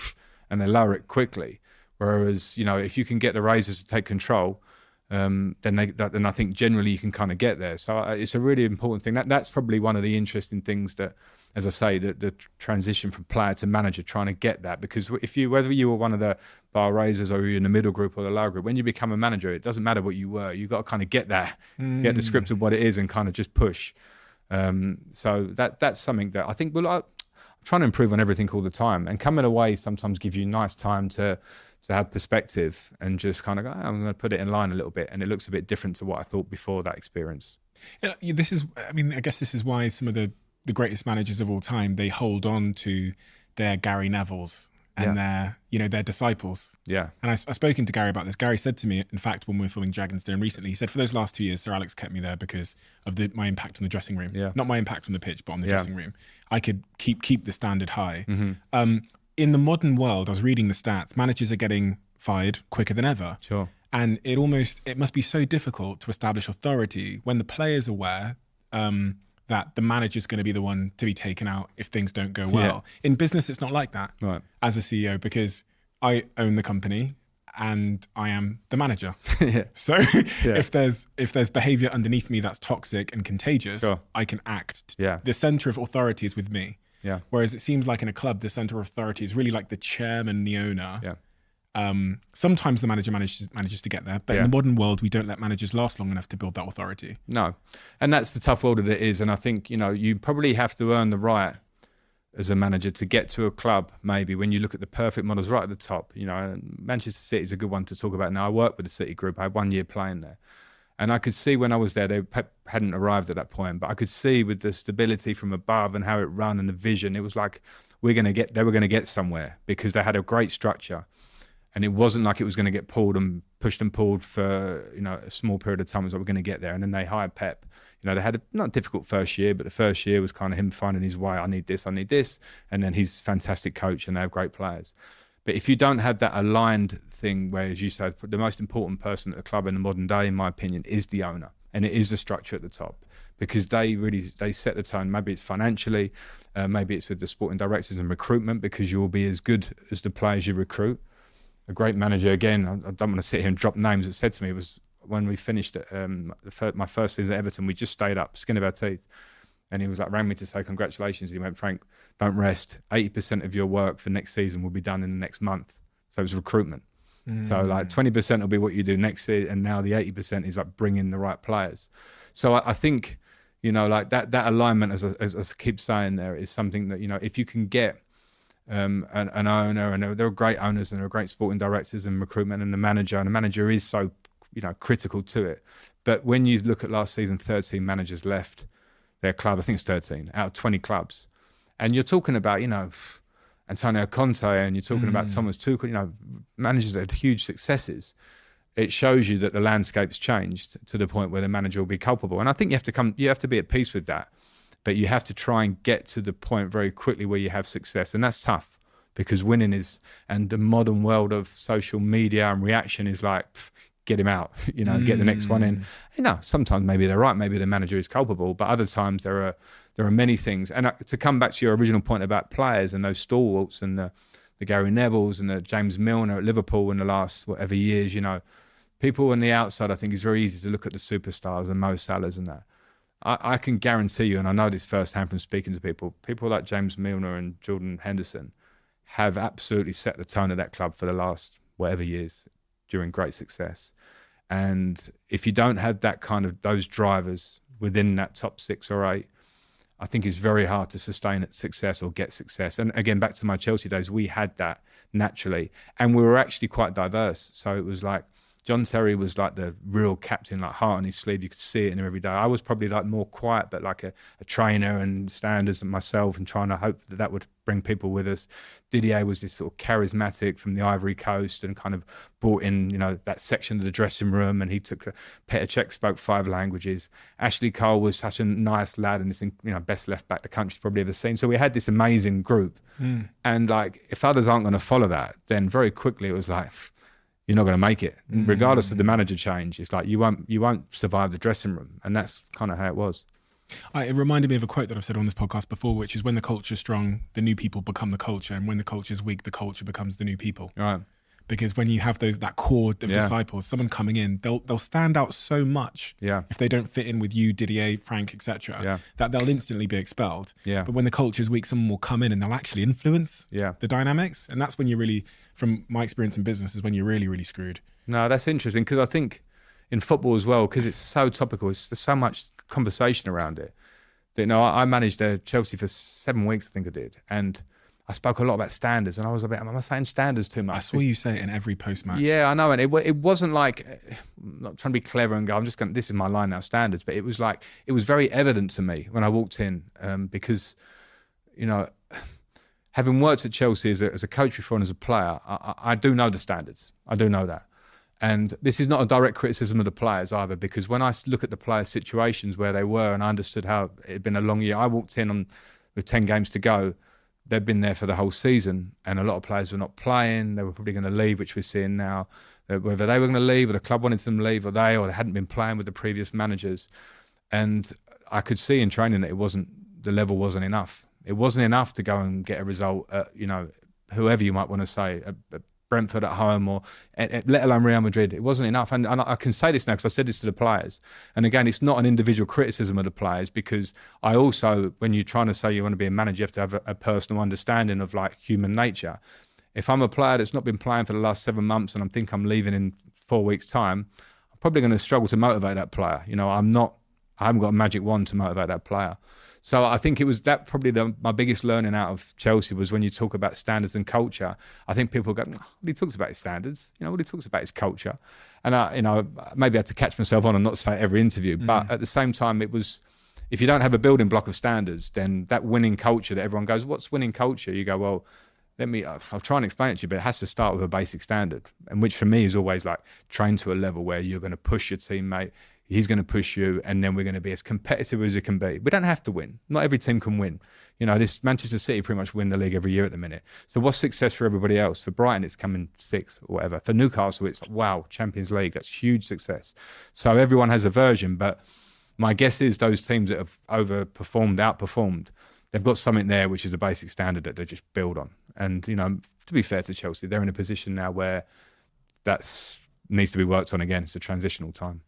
and they lower it quickly. Whereas if you can get the raisers to take control, then I think generally you can kind of get there. So it's a really important thing. That's probably one of the interesting things that, as I say, the transition from player to manager, trying to get that. Because whether you were one of the bar raisers or you're in the middle group or the lower group, when you become a manager, it doesn't matter what you were. You've got to kind of get that, get the script of what it is and kind of just push. So that's something that I think, I'm trying to improve on everything all the time. And coming away sometimes gives you nice time to have perspective and just kind of go, I'm going to put it in line a little bit, and it looks a bit different to what I thought before that experience. I guess this is why some of the greatest managers of all time, they hold on to their Gary Nevilles and their disciples. Yeah. And I've spoken to Gary about this. Gary said to me, in fact, when we were filming Dragon's Den recently, he said, for those last 2 years, Sir Alex kept me there because of my impact on the dressing room. Yeah. Not my impact on the pitch, but on the dressing room. I could keep the standard high. In the modern world, I was reading the stats, managers are getting fired quicker than ever. Sure. And it must be so difficult to establish authority when the players are aware that the manager's going to be the one to be taken out if things don't go well. In business, it's not like that as a CEO, because I own the company and I am the manager. So if there's behavior underneath me that's toxic and contagious, I can act. The center of authority is with me. Whereas it seems like in a club, the center of authority is really like the chairman, the owner. Sometimes the manager manages to get there, but in the modern world, we don't let managers last long enough to build that authority. No, and that's the tough world that it is. And I think, you probably have to earn the right as a manager to get to a club, maybe when you look at the perfect models right at the top. Manchester City is a good one to talk about now. I worked with the City group. I had 1 year playing there. And I could see when I was there, they hadn't arrived at that point, but I could see with the stability from above and how it ran and the vision, it was like they were going to get somewhere because they had a great structure. And it wasn't like it was going to get pulled and pushed and pulled for a small period of time. It was like, we're going to get there. And then they hired Pep. They had a not difficult first year, but the first year was kind of him finding his way. I need this. And then he's a fantastic coach and they have great players. But if you don't have that aligned thing where, as you said, the most important person at the club in the modern day, in my opinion, is the owner. And it is the structure at the top, because they set the tone. Maybe it's financially, maybe it's with the sporting directors and recruitment, because you will be as good as the players you recruit. A great manager, again, I don't want to sit here and drop names, that said to me was when we finished my first season at Everton, we just stayed up, skin of our teeth. And he was like, rang me to say congratulations. He went, Frank, don't rest. 80% of your work for next season will be done in the next month. So it was recruitment. So like 20% will be what you do next year. And now the 80% is like bringing the right players. So I think, like that alignment, as I keep saying there, is something that, if you can get an owner, and there are great owners and there are great sporting directors and recruitment, and the manager is so, critical to it. But when you look at last season, 13 managers left their club. I think it's 13 out of 20 clubs. And you're talking about, Antonio Conte, and you're talking about Thomas Tuchel, managers that had huge successes. It shows you that the landscape's changed to the point where the manager will be culpable. And I think you have to be at peace with that. But you have to try and get to the point very quickly where you have success. And that's tough, because winning is, and the modern world of social media and reaction is like, get him out, get the next one in. Sometimes maybe they're right, maybe the manager is culpable, but other times there are many things. And to come back to your original point about players and those stalwarts and the Gary Nevilles and the James Milner at Liverpool in the last whatever years, people on the outside, I think it's very easy to look at the superstars and Mo Salahs and that. I can guarantee you, and I know this firsthand from speaking to people like James Milner and Jordan Henderson have absolutely set the tone of that club for the last whatever years during great success. And if you don't have that kind of those drivers within that top 6 or 8, I think it's very hard to sustain success or get success. And again, back to my Chelsea days, we had that naturally, and we were actually quite diverse. So it was like John Terry was like the real captain, like heart on his sleeve. You could see it in him every day. I was probably like more quiet, but like a trainer and standards and myself, and trying to hope that would bring people with us. Didier was this sort of charismatic from the Ivory Coast and kind of brought in, that section of the dressing room, and he took Petr Cech spoke 5 languages. Ashley Cole was such a nice lad and this, best left back the country's probably ever seen. So we had this amazing group. And like, if others aren't going to follow that, then very quickly it was like, you're not going to make it, regardless of the manager change. It's like you won't survive the dressing room, and that's kind of how it was. It reminded me of a quote that I've said on this podcast before, which is, when the culture's strong, the new people become the culture, and when the culture's weak, the culture becomes the new people. Right. Because when you have that core of disciples, someone coming in, they'll stand out so much if they don't fit in with you, Didier, Frank, etc., that they'll instantly be expelled. But when the culture's weak, someone will come in and they'll actually influence the dynamics. And that's when you're really, from my experience in business, is when you're really, really screwed. No, that's interesting, because I think in football as well, because it's so topical, there's so much conversation around it. That, I managed Chelsea for 7 weeks, I think I did. And I spoke a lot about standards, and I was am I saying standards too much? I saw you say it in every post-match. Yeah, I know, and it wasn't like, I'm not trying to be clever and go, this is my line now, standards, but it was like, it was very evident to me when I walked in, because, having worked at Chelsea as a coach before and as a player, I do know the standards. I do know that. And this is not a direct criticism of the players either, because when I look at the players' situations where they were, and I understood how it had been a long year, I walked in with 10 games to go. They'd been there for the whole season, and a lot of players were not playing. They were probably going to leave, which we're seeing now. Whether they were going to leave, or the club wanted them to leave, or they hadn't been playing with the previous managers. And I could see in training that the level wasn't enough. It wasn't enough to go and get a result at, whoever you might want to say, at Brentford at home or let alone Real Madrid. It wasn't enough. And I can say this now because I said this to the players. And again, it's not an individual criticism of the players, because I also, when you're trying to say you want to be a manager, you have to have a personal understanding of like human nature. If I'm a player that's not been playing for the last 7 months and I think I'm leaving in 4 weeks' time, I'm probably going to struggle to motivate that player. I haven't got a magic wand to motivate that player. So I think it was that probably my biggest learning out of Chelsea was when you talk about standards and culture. I think people go, well, he talks about his standards, what he talks about his culture. And I maybe I had to catch myself on and not say it every interview. But at the same time, it was, if you don't have a building block of standards, then that winning culture that everyone goes, what's winning culture? You go, well, I'll try and explain it to you, but it has to start with a basic standard. And which for me is always like train to a level where you're going to push your teammate, he's going to push you, and then we're going to be as competitive as it can be. We don't have to win. Not every team can win. This Manchester City pretty much win the league every year at the minute. So what's success for everybody else? For Brighton, it's coming 6th or whatever. For Newcastle, it's like, wow, Champions League. That's huge success. So everyone has a version, but my guess is those teams that have outperformed, they've got something there which is a basic standard that they just build on. And, to be fair to Chelsea, they're in a position now where that needs to be worked on again. It's a transitional time.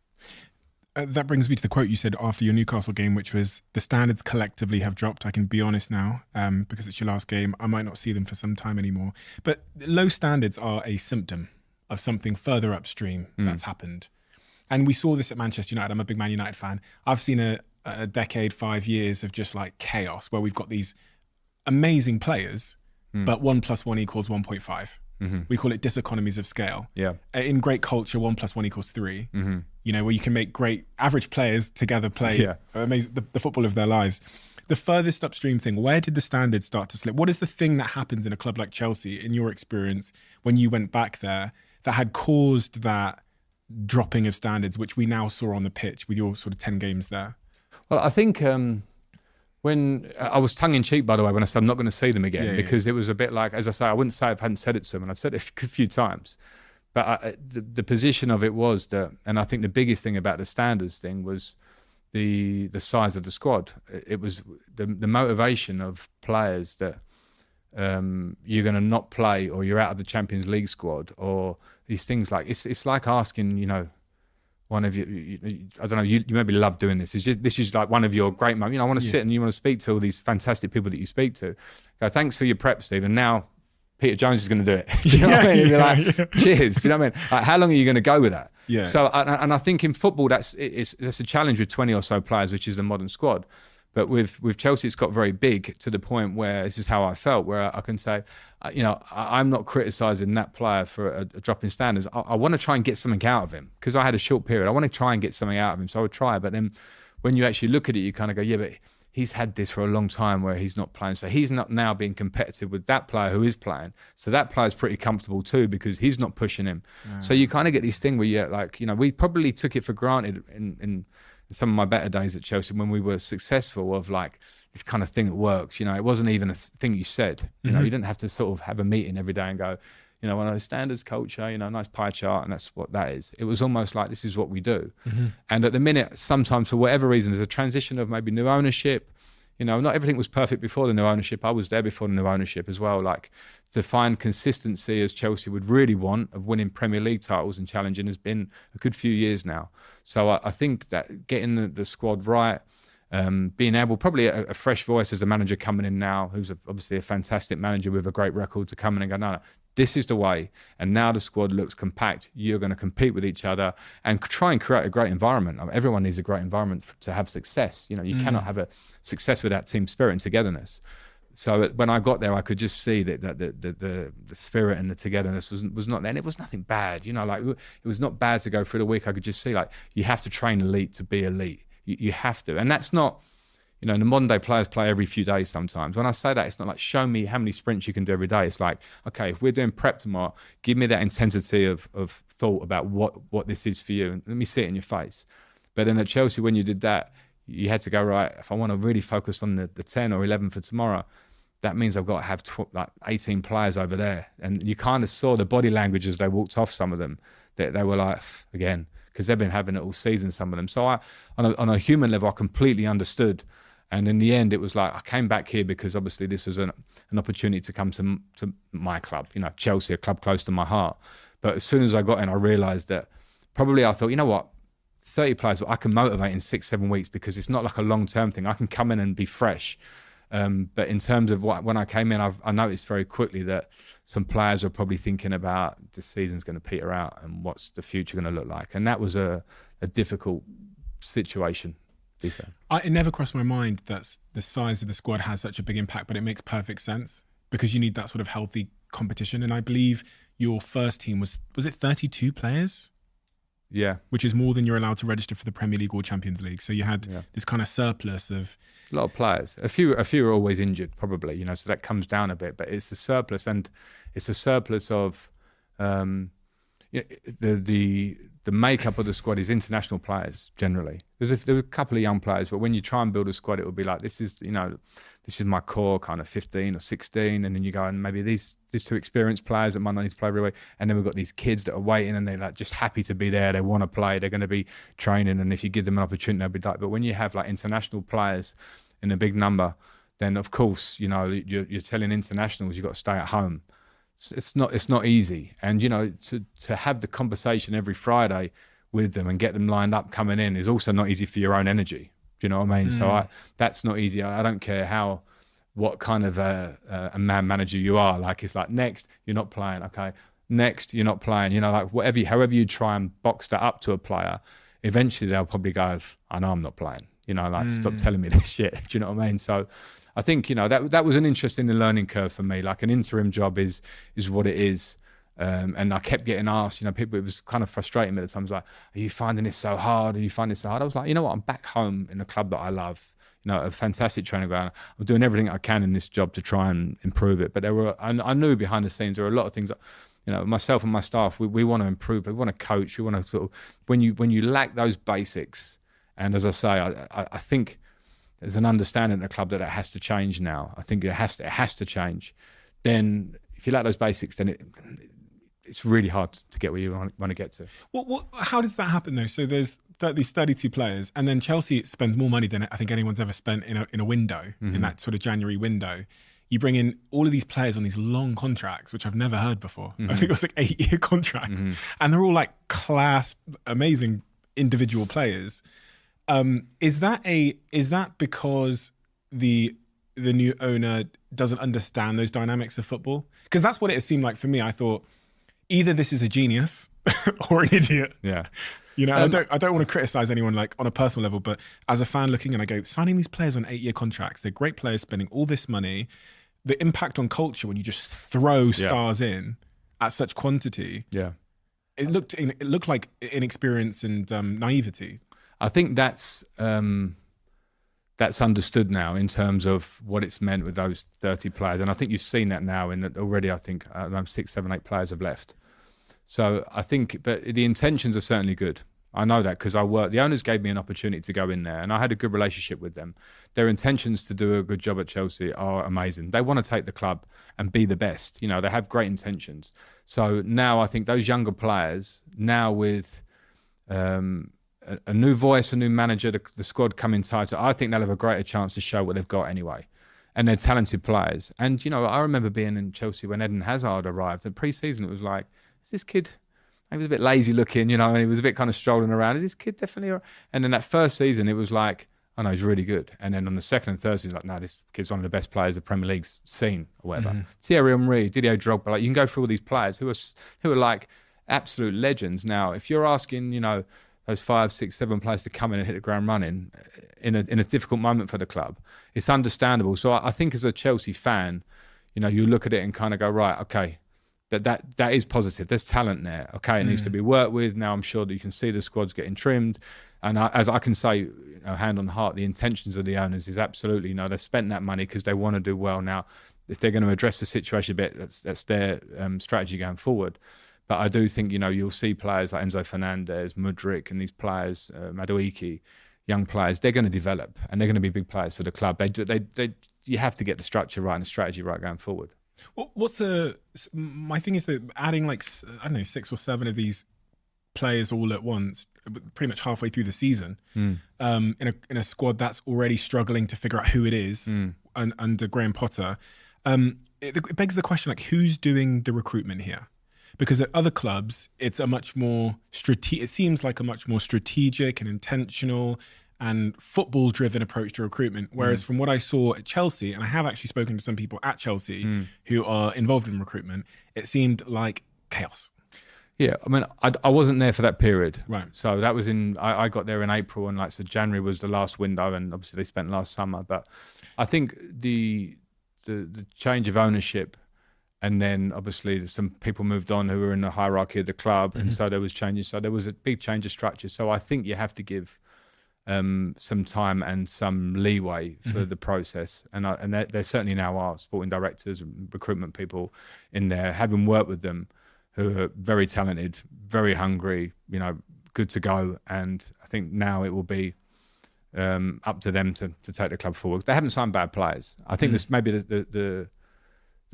That brings me to the quote you said after your Newcastle game, which was, the standards collectively have dropped. I can be honest now, because it's your last game. I might not see them for some time anymore. But low standards are a symptom of something further upstream that's happened. And we saw this at Manchester United. I'm a big Man United fan. I've seen a decade, 5 years of just like chaos where we've got these amazing players, but 1 + 1 = 1.5. We call it diseconomies of scale. Yeah. In great culture, 1 + 1 = 3. Where you can make great average players together play amazing, the football of their lives. The furthest upstream thing, where did the standards start to slip? What is the thing that happens in a club like Chelsea, in your experience, when you went back there, that had caused that dropping of standards, which we now saw on the pitch with your sort of 10 games there? Well, I think when I was tongue-in-cheek, by the way, when I said I'm not going to see them again, because it was a bit like, as I say, I wouldn't say I hadn't said it to them, and I've said it a few times. But the position of it was that, and I think the biggest thing about the standards thing was the size of the squad. It was the motivation of players that you're going to not play, or you're out of the Champions League squad, or these things like, it's like asking, one of you, I don't know, you maybe love doing this. This is like one of your great moments. I want to sit and you want to speak to all these fantastic people that you speak to. Go, thanks for your prep, Steve. And now Peter Jones is going to do it. You know what I mean? You're like, cheers. Do you know what I mean? Like, how long are you going to go with that? Yeah. So, and I think in football, that's a challenge with 20 or so players, which is the modern squad. But with Chelsea, it's got very big to the point where this is how I felt, where I can say, I'm not criticising that player for a drop in standards. I want to try and get something out of him, because I had a short period. I want to try and get something out of him, so I would try. But then when you actually look at it, you kind of go, yeah, but he's had this for a long time where he's not playing. So he's not now being competitive with that player who is playing. So that player's pretty comfortable too, because he's not pushing him. Yeah. So you kind of get this thing where you're like, we probably took it for granted in some of my better days at Chelsea when we were successful, of like this kind of thing that works. It wasn't even a thing you said. You didn't have to sort of have a meeting every day and go, one of the standards culture, nice pie chart, and that's what that is. It was almost like, this is what we do. And at the minute, sometimes for whatever reason, there's a transition of maybe new ownership. Not everything was perfect before the new ownership. I was there before the new ownership as well. Like, to find consistency, as Chelsea would really want, of winning Premier League titles and challenging, has been a good few years now. So I think that getting the squad right, being able, probably a fresh voice as a manager coming in now, who's obviously a fantastic manager with a great record, to come in and go, no, this is the way. And now the squad looks compact. You're going to compete with each other and try and create a great environment. Everyone needs a great environment to have success. You cannot have a success without team spirit and togetherness. So when I got there, I could just see that the spirit and the togetherness was not there. And it was nothing bad. It was not bad to go through the week. I could just see, like, you have to train elite to be elite. You have to. And that's not, the modern day players play every few days sometimes. When I say that, it's not like, show me how many sprints you can do every day. It's like, okay, if we're doing prep tomorrow, give me that intensity of thought about what this is for you, and let me see it in your face. But then at Chelsea, when you did that, you had to go, right, if I want to really focus on the 10 or 11 for tomorrow, that means I've got to have 18 players over there. And you kind of saw the body language as they walked off, some of them, that they were like, again, because they've been having it all season, some of them. So on a human level, I completely understood. And in the end, it was like I came back here because obviously this was an opportunity to come to my club, Chelsea, a club close to my heart. But as soon as I got in, I realised that probably I thought, you know what, 30 players, I can motivate in 6-7 weeks because it's not like a long-term thing. I can come in and be fresh. But in terms of when I came in, I noticed very quickly that some players were probably thinking about this season's going to peter out and what's the future going to look like. And that was a difficult situation. It never crossed my mind that the size of the squad has such a big impact, but it makes perfect sense because you need that sort of healthy competition. And I believe your first team was it 32 players? Yeah. Which is more than you're allowed to register for the Premier League or Champions League. So you had this kind of surplus of... A lot of players. A few are always injured, probably, so that comes down a bit. But it's a surplus, and it's a surplus of... the makeup of the squad is international players generally. There are a couple of young players, but when you try and build a squad, it would be like this is my core kind of 15 or 16, and then you go and maybe these two experienced players that might not need to play every week, and then we've got these kids that are waiting and they're like just happy to be there. They want to play. They're going to be training, and if you give them an opportunity, they'll be like. But when you have like international players in a big number, then of course you're telling internationals you've got to stay at home. It's not easy, and to have the conversation every Friday with them and get them lined up coming in is also not easy for your own energy. Do you know what I mean? So that's not easy. I don't care what kind of a man manager you are. Like it's like next you're not playing, okay. Next you're not playing. Like however you try and box that up to a player, eventually they'll probably go, I know I'm not playing. Stop telling me this shit. Do you know what I mean? So I think that was an interesting learning curve for me. Like an interim job is what it is, and I kept getting asked. People, it was kind of frustrating me at times. Like, are you finding this so hard? Are you finding this so hard? I was like, you know what? I'm back home in a club that I love. A fantastic training ground. I'm doing everything I can in this job to try and improve it. But I knew behind the scenes there were a lot of things that, myself and my staff, we want to improve. We want to coach. We want to sort of when you lack those basics. And as I say, I think. There's an understanding in the club that it has to change now. I think it has to change. Then, if you lack those basics, then it's really hard to get where you want to get to. How does that happen though? So there's these 32 players, and then Chelsea spends more money than I think anyone's ever spent in a window, in that sort of January window. You bring in all of these players on these long contracts, which I've never heard before. I think it was like 8-year contracts, and they're all like class, amazing individual players. Is that because the new owner doesn't understand those dynamics of football? Because that's what it seemed like for me. I thought either this is a genius or an idiot. Yeah. I don't want to criticize anyone like on a personal level, but as a fan looking and I go, signing these players on 8-year contracts, they're great players spending all this money. The impact on culture when you just throw stars in at such quantity. Yeah. It looked like inexperience and naivety. I think that's understood now in terms of what it's meant with those 30 players. And I think you've seen that now in that already. I think 6, 7, 8 players have left. So I think, but the intentions are certainly good. I know that because the owners gave me an opportunity to go in there and I had a good relationship with them. Their intentions to do a good job at Chelsea are amazing. They want to take the club and be the best. They have great intentions. So now I think those younger players, now with a new voice, a new manager, the squad coming tighter, I think they'll have a greater chance to show what they've got anyway. And they're talented players. And, I remember being in Chelsea when Eden Hazard arrived. And pre-season, it was like, is this kid, he was a bit lazy looking, and he was a bit kind of strolling around. Is this kid definitely... And then that first season, it was like, oh no, he's really good. And then on the second and third season, like, no, this kid's one of the best players the Premier League's seen, or whatever. Thierry Henry, Didier Drogba, like, you can go through all these players who are like absolute legends. Now, if you're asking, those 5, 6, 7 players to come in and hit the ground running in a difficult moment for the club, it's understandable. So I think as a Chelsea fan, you look at it and kind of go, right, okay, that is positive. There's talent there. Okay, it needs to be worked with. Now I'm sure that you can see the squad's getting trimmed. And as I can say, hand on heart, the intentions of the owners is absolutely, they've spent that money because they want to do well. Now, if they're going to address the situation a bit, that's their strategy going forward. But I do think, you'll see players like Enzo Fernandez, Mudryk, and these players, Madueke, young players, they're going to develop and they're going to be big players for the club. You have to get the structure right and the strategy right going forward. My thing is that adding 6 or 7 of these players all at once, pretty much halfway through the season, in a squad that's already struggling to figure out who it is under Graham Potter. It begs the question, like, who's doing the recruitment here? Because at other clubs, it's a much more it seems like a much more strategic and intentional and football-driven approach to recruitment. Whereas from what I saw at Chelsea, and I have actually spoken to some people at Chelsea who are involved in recruitment, it seemed like chaos. Yeah, I mean, I wasn't there for that period. Right. So that was I got there in April, and so January was the last window, and obviously they spent last summer. But I think the change of ownership, and then obviously some people moved on who were in the hierarchy of the club, and so there was changes. So there was a big change of structure. So I think you have to give some time and some leeway for the process. And there certainly now are sporting directors and recruitment people in there, having worked with them, who are very talented, very hungry, good to go. And I think now it will be up to them to take the club forward. They haven't signed bad players. I think this maybe the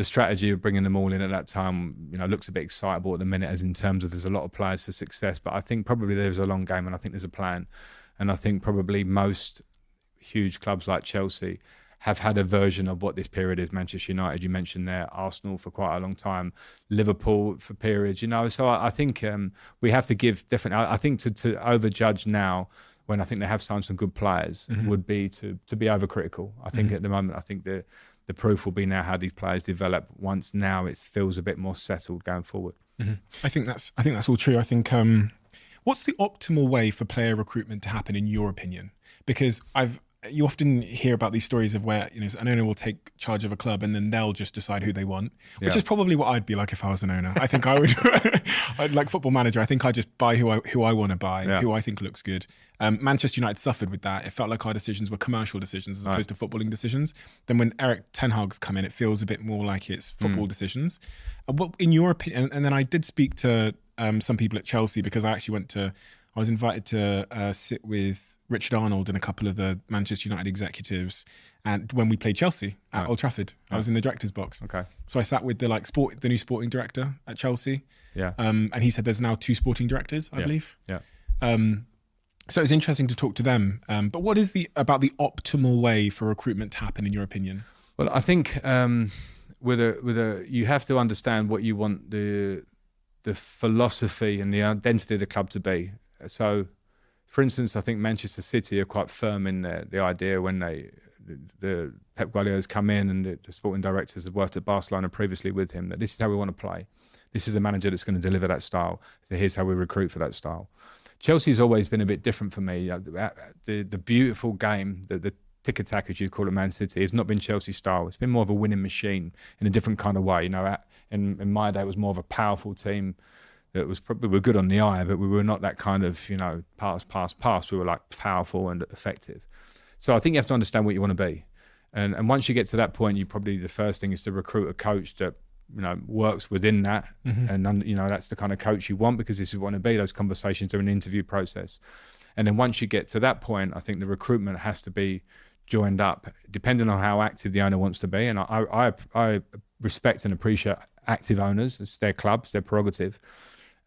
strategy of bringing them all in at that time, looks a bit excitable at the minute, as in terms of there's a lot of players for success. But I think probably there's a long game, and I think there's a plan. And I think probably most huge clubs like Chelsea have had a version of what this period is. Manchester United, you mentioned there, Arsenal for quite a long time, Liverpool for periods, So I think we have to give definitely. I think to overjudge now, when I think they have signed some good players, would be to be overcritical. I think at the moment, I think the proof will be now how these players develop once now it feels a bit more settled going forward. I think that's all true. I think what's the optimal way for player recruitment to happen in your opinion? Because you often hear about these stories of where an owner will take charge of a club and then they'll just decide who they want, which is probably what I'd be like if I was an owner. I think I would, I'd like Football Manager. I think I'd just buy who I want to buy, who I think looks good. Manchester United suffered with that. It felt like our decisions were commercial decisions as opposed to footballing decisions. Then when Eric Ten Hag's come in, it feels a bit more like it's football decisions. What, in your opinion? And then I did speak to some people at Chelsea, because I was invited to sit with Richard Arnold and a couple of the Manchester United executives, and when we played Chelsea at Old Trafford, I was in the director's box. Okay. So I sat with the new sporting director at Chelsea. Yeah. And he said there's now 2 sporting directors, I believe. Yeah. So it was interesting to talk to them. But what is about the optimal way for recruitment to happen in your opinion? Well, I think you have to understand what you want the philosophy and the identity of the club to be. So, for instance, I think Manchester City are quite firm in the idea when the Pep Guardiola's come in, and the sporting directors have worked at Barcelona previously with him, that this is how we want to play. This is a manager that's going to deliver that style. So here's how we recruit for that style. Chelsea's always been a bit different for me. The beautiful game, the tick-attack, as you call it, Man City, has not been Chelsea style. It's been more of a winning machine in a different kind of way. In my day, it was more of a powerful team that was probably, we were good on the eye, but we were not that kind of, pass. We were like powerful and effective. So I think you have to understand what you want to be. And once you get to that point, the first thing is to recruit a coach that, works within that. And, that's the kind of coach you want, because this is what you want to be. Those conversations are an interview process. And then once you get to that point, I think the recruitment has to be joined up, depending on how active the owner wants to be. And I respect and appreciate active owners. It's their clubs, their prerogative.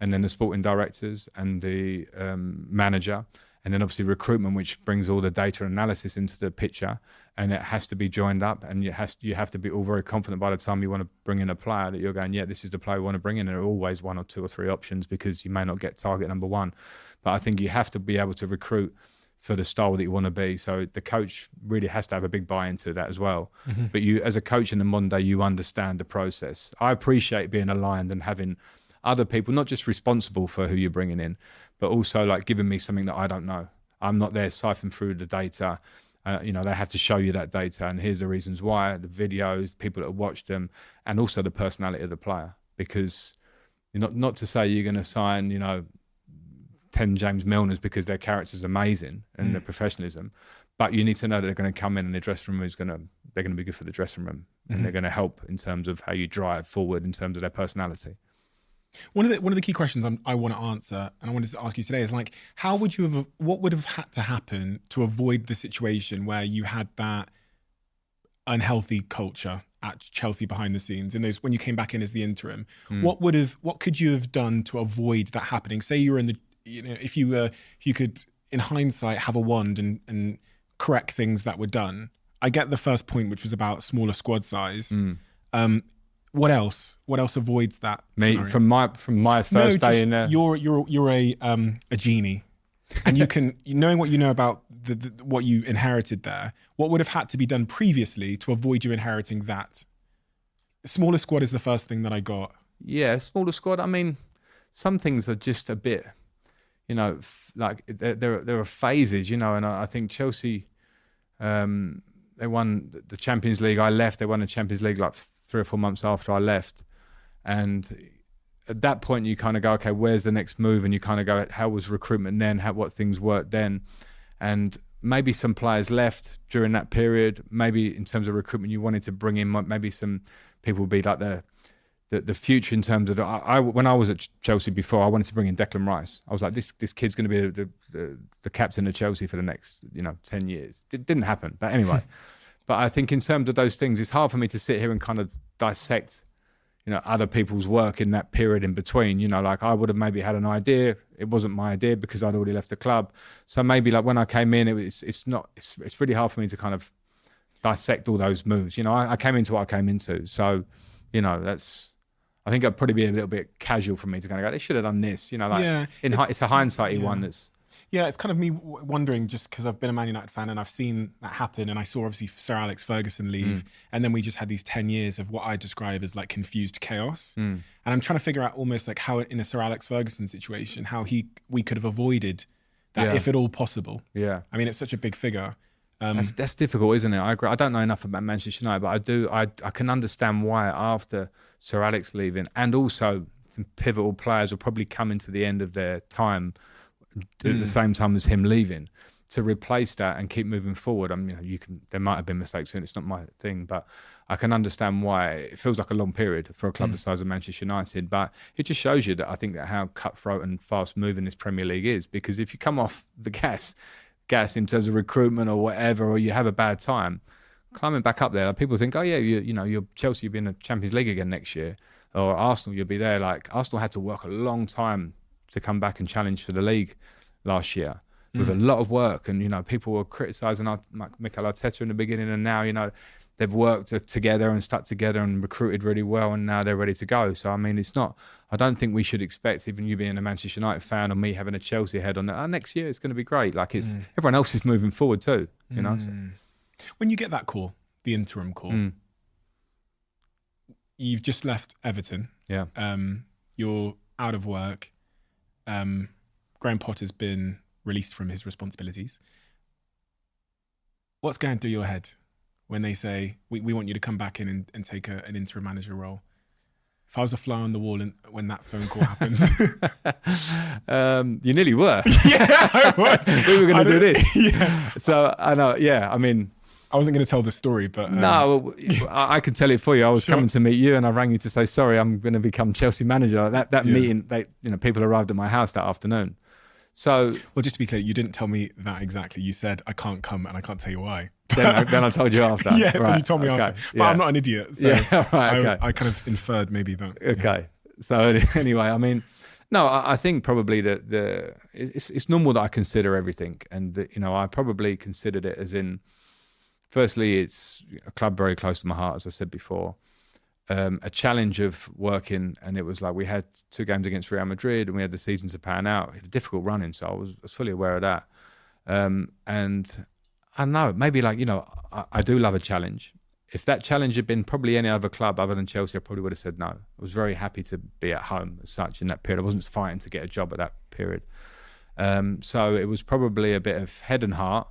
And then the sporting directors and the manager, and then obviously recruitment, which brings all the data analysis into the picture, and it has to be joined up, and you have to be all very confident by the time you want to bring in a player that you're going, this is the player we want to bring in. There are always 1 or 2 or 3 options, because you may not get target number 1, but I think you have to be able to recruit for the style that you want to be. So the coach really has to have a big buy into that as well. But you, as a coach in the modern day, you understand the process. I appreciate being aligned and having other people, not just responsible for who you're bringing in, but also like giving me something that I don't know. I'm not there siphon through the data. They have to show you that data, and here's the reasons why, the videos, people that have watched them, and also the personality of the player. Because not to say you're going to sign, 10 James Milners because their character's amazing and their professionalism, but you need to know that they're going to come in and the dressing room they're going to be good for the dressing room, and they're going to help in terms of how you drive forward in terms of their personality. One of the key questions I want to answer, and I wanted to ask you today, is like, what would have had to happen to avoid the situation where you had that unhealthy culture at Chelsea behind the scenes, and when you came back in as the interim? What could you have done to avoid that happening? Say you were if you could, in hindsight, have a wand and correct things that were done. I get the first point, which was about smaller squad size. What else? What else avoids that? Me scenario? from my first day in there. You're a genie, and you can, knowing what you know about what you inherited there. What would have had to be done previously to avoid you inheriting that? Smaller squad is the first thing that I got. Yeah, smaller squad. I mean, some things are just a bit, like there are phases, and I think Chelsea, they won the Champions League. I left. They won the Champions League like 3 or 4 months after I left, and at that point you kind of go, okay, where's the next move? And you kind of go, how was recruitment then? What things worked then? And maybe some players left during that period. Maybe in terms of recruitment, you wanted to bring in maybe some people would be like the future in terms of when I was at Chelsea before, I wanted to bring in Declan Rice. I was like, this kid's going to be the captain of Chelsea for the next 10 years. It didn't happen, but anyway. But I think in terms of those things, it's hard for me to sit here and kind of dissect other people's work in that period in between. Like I would have maybe had an idea. It wasn't my idea because I'd already left the club. So maybe like when I came in, it's really hard for me to kind of dissect all those moves. I came into what I came into. So, I think it'd probably be a little bit casual for me to kind of go, they should have done this. It's a hindsighty one that's. Yeah, it's kind of me wondering, just because I've been a Man United fan and I've seen that happen, and I saw obviously Sir Alex Ferguson leave, and then we just had these 10 years of what I describe as like confused chaos. And I'm trying to figure out almost like how in a Sir Alex Ferguson situation, how we could have avoided that if at all possible. Yeah. I mean, it's such a big figure. That's difficult, isn't it? I agree. I don't know enough about Manchester United, but I can understand why after Sir Alex leaving, and also some pivotal players will probably come into the end of their time at the same time as him leaving, to replace that and keep moving forward. I mean, there might have been mistakes and it's not my thing, but I can understand why it feels like a long period for a club the size of Manchester United. But it just shows you that I think that how cutthroat and fast moving this Premier League is, because if you come off the gas in terms of recruitment or whatever, or you have a bad time, climbing back up there, like people think, oh yeah, you're Chelsea, you'll be in the Champions League again next year, or Arsenal, you'll be there. Like Arsenal had to work a long time to come back and challenge for the league last year with a lot of work, and people were criticising Mikel Arteta in the beginning, and now they've worked together and stuck together and recruited really well, and now they're ready to go. So I mean, I don't think we should expect, even you being a Manchester United fan or me having a Chelsea head on that, next year it's going to be great. Like everyone else is moving forward too, So. When you get that call, the interim call, you've just left Everton. Yeah. You're out of work. Graham Potter's been released from his responsibilities. What's going through your head when they say, we want you to come back in and take an interim manager role? If I was a fly on the wall when that phone call happens. You nearly were. Yeah, I was. We were going to do this. Yeah. So I know, I mean. I wasn't going to tell the story, but... No, I can tell it for you. I was coming to meet you and I rang you to say, sorry, I'm going to become Chelsea manager. That meeting, people arrived at my house that afternoon. So... Well, just to be clear, you didn't tell me that exactly. You said, I can't come and I can't tell you why. Then I told you after. Yeah, right. Then you told me after. But I'm not an idiot. So right, okay. I kind of inferred maybe that. Okay. So anyway, I mean... No, I think probably that it's normal that I consider everything. And, I probably considered it as in... Firstly, it's a club very close to my heart, as I said before. A challenge of working, and it was like we had 2 games against Real Madrid, and we had the season to pan out. It was a difficult running, so I was fully aware of that. And I don't know, maybe I do love a challenge. If that challenge had been probably any other club other than Chelsea, I probably would have said no. I was very happy to be at home as such in that period. I wasn't fighting to get a job at that period. So it was probably a bit of head and heart.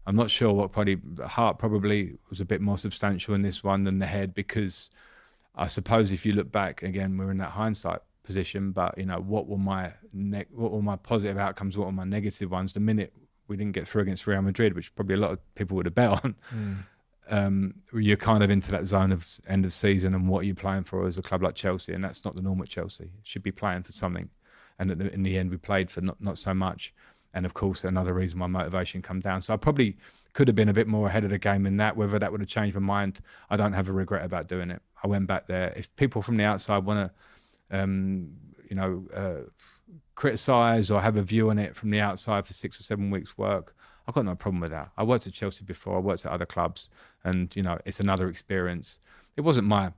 I'm not sure the heart probably was a bit more substantial in this one than the head, because I suppose if you look back, again, we're in that hindsight position, but what were my positive outcomes, what were my negative ones? The minute we didn't get through against Real Madrid, which probably a lot of people would have bet on, you're kind of into that zone of end of season and what are you playing for as a club like Chelsea, and that's not the norm at Chelsea. You should be playing for something, and in the end we played for not so much. And of course, another reason my motivation come down. So I probably could have been a bit more ahead of the game in that. Whether that would have changed my mind, I don't have a regret about doing it. I went back there. If people from the outside want to, criticise or have a view on it from the outside for 6 or 7 weeks' work, I've got no problem with that. I worked at Chelsea before. I worked at other clubs, and it's another experience. It wasn't my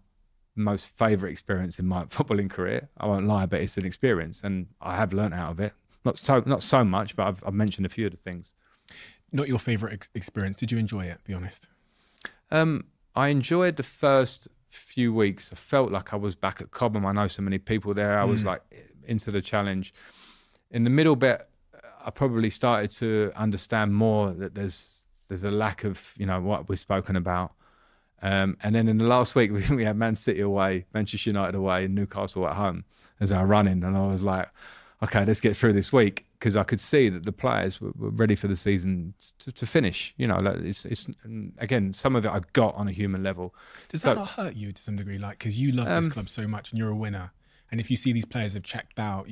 most favourite experience in my footballing career. I won't lie, but it's an experience, and I have learnt out of it. Not so much, but I've mentioned a few of the things. Not your favourite experience. Did you enjoy it? Be honest. I enjoyed the first few weeks. I felt like I was back at Cobham. I know so many people there. I was like into the challenge. In the middle bit, I probably started to understand more that there's a lack of what we've spoken about. And then in the last week, we had Man City away, Manchester United away, and Newcastle at home as our run-in. And I was like, okay, let's get through this week, because I could see that the players were ready for the season to finish. It's again, some of it I got on a human level. Does that not hurt you to some degree? Like, because you love this club so much and you're a winner. And if you see these players have checked out,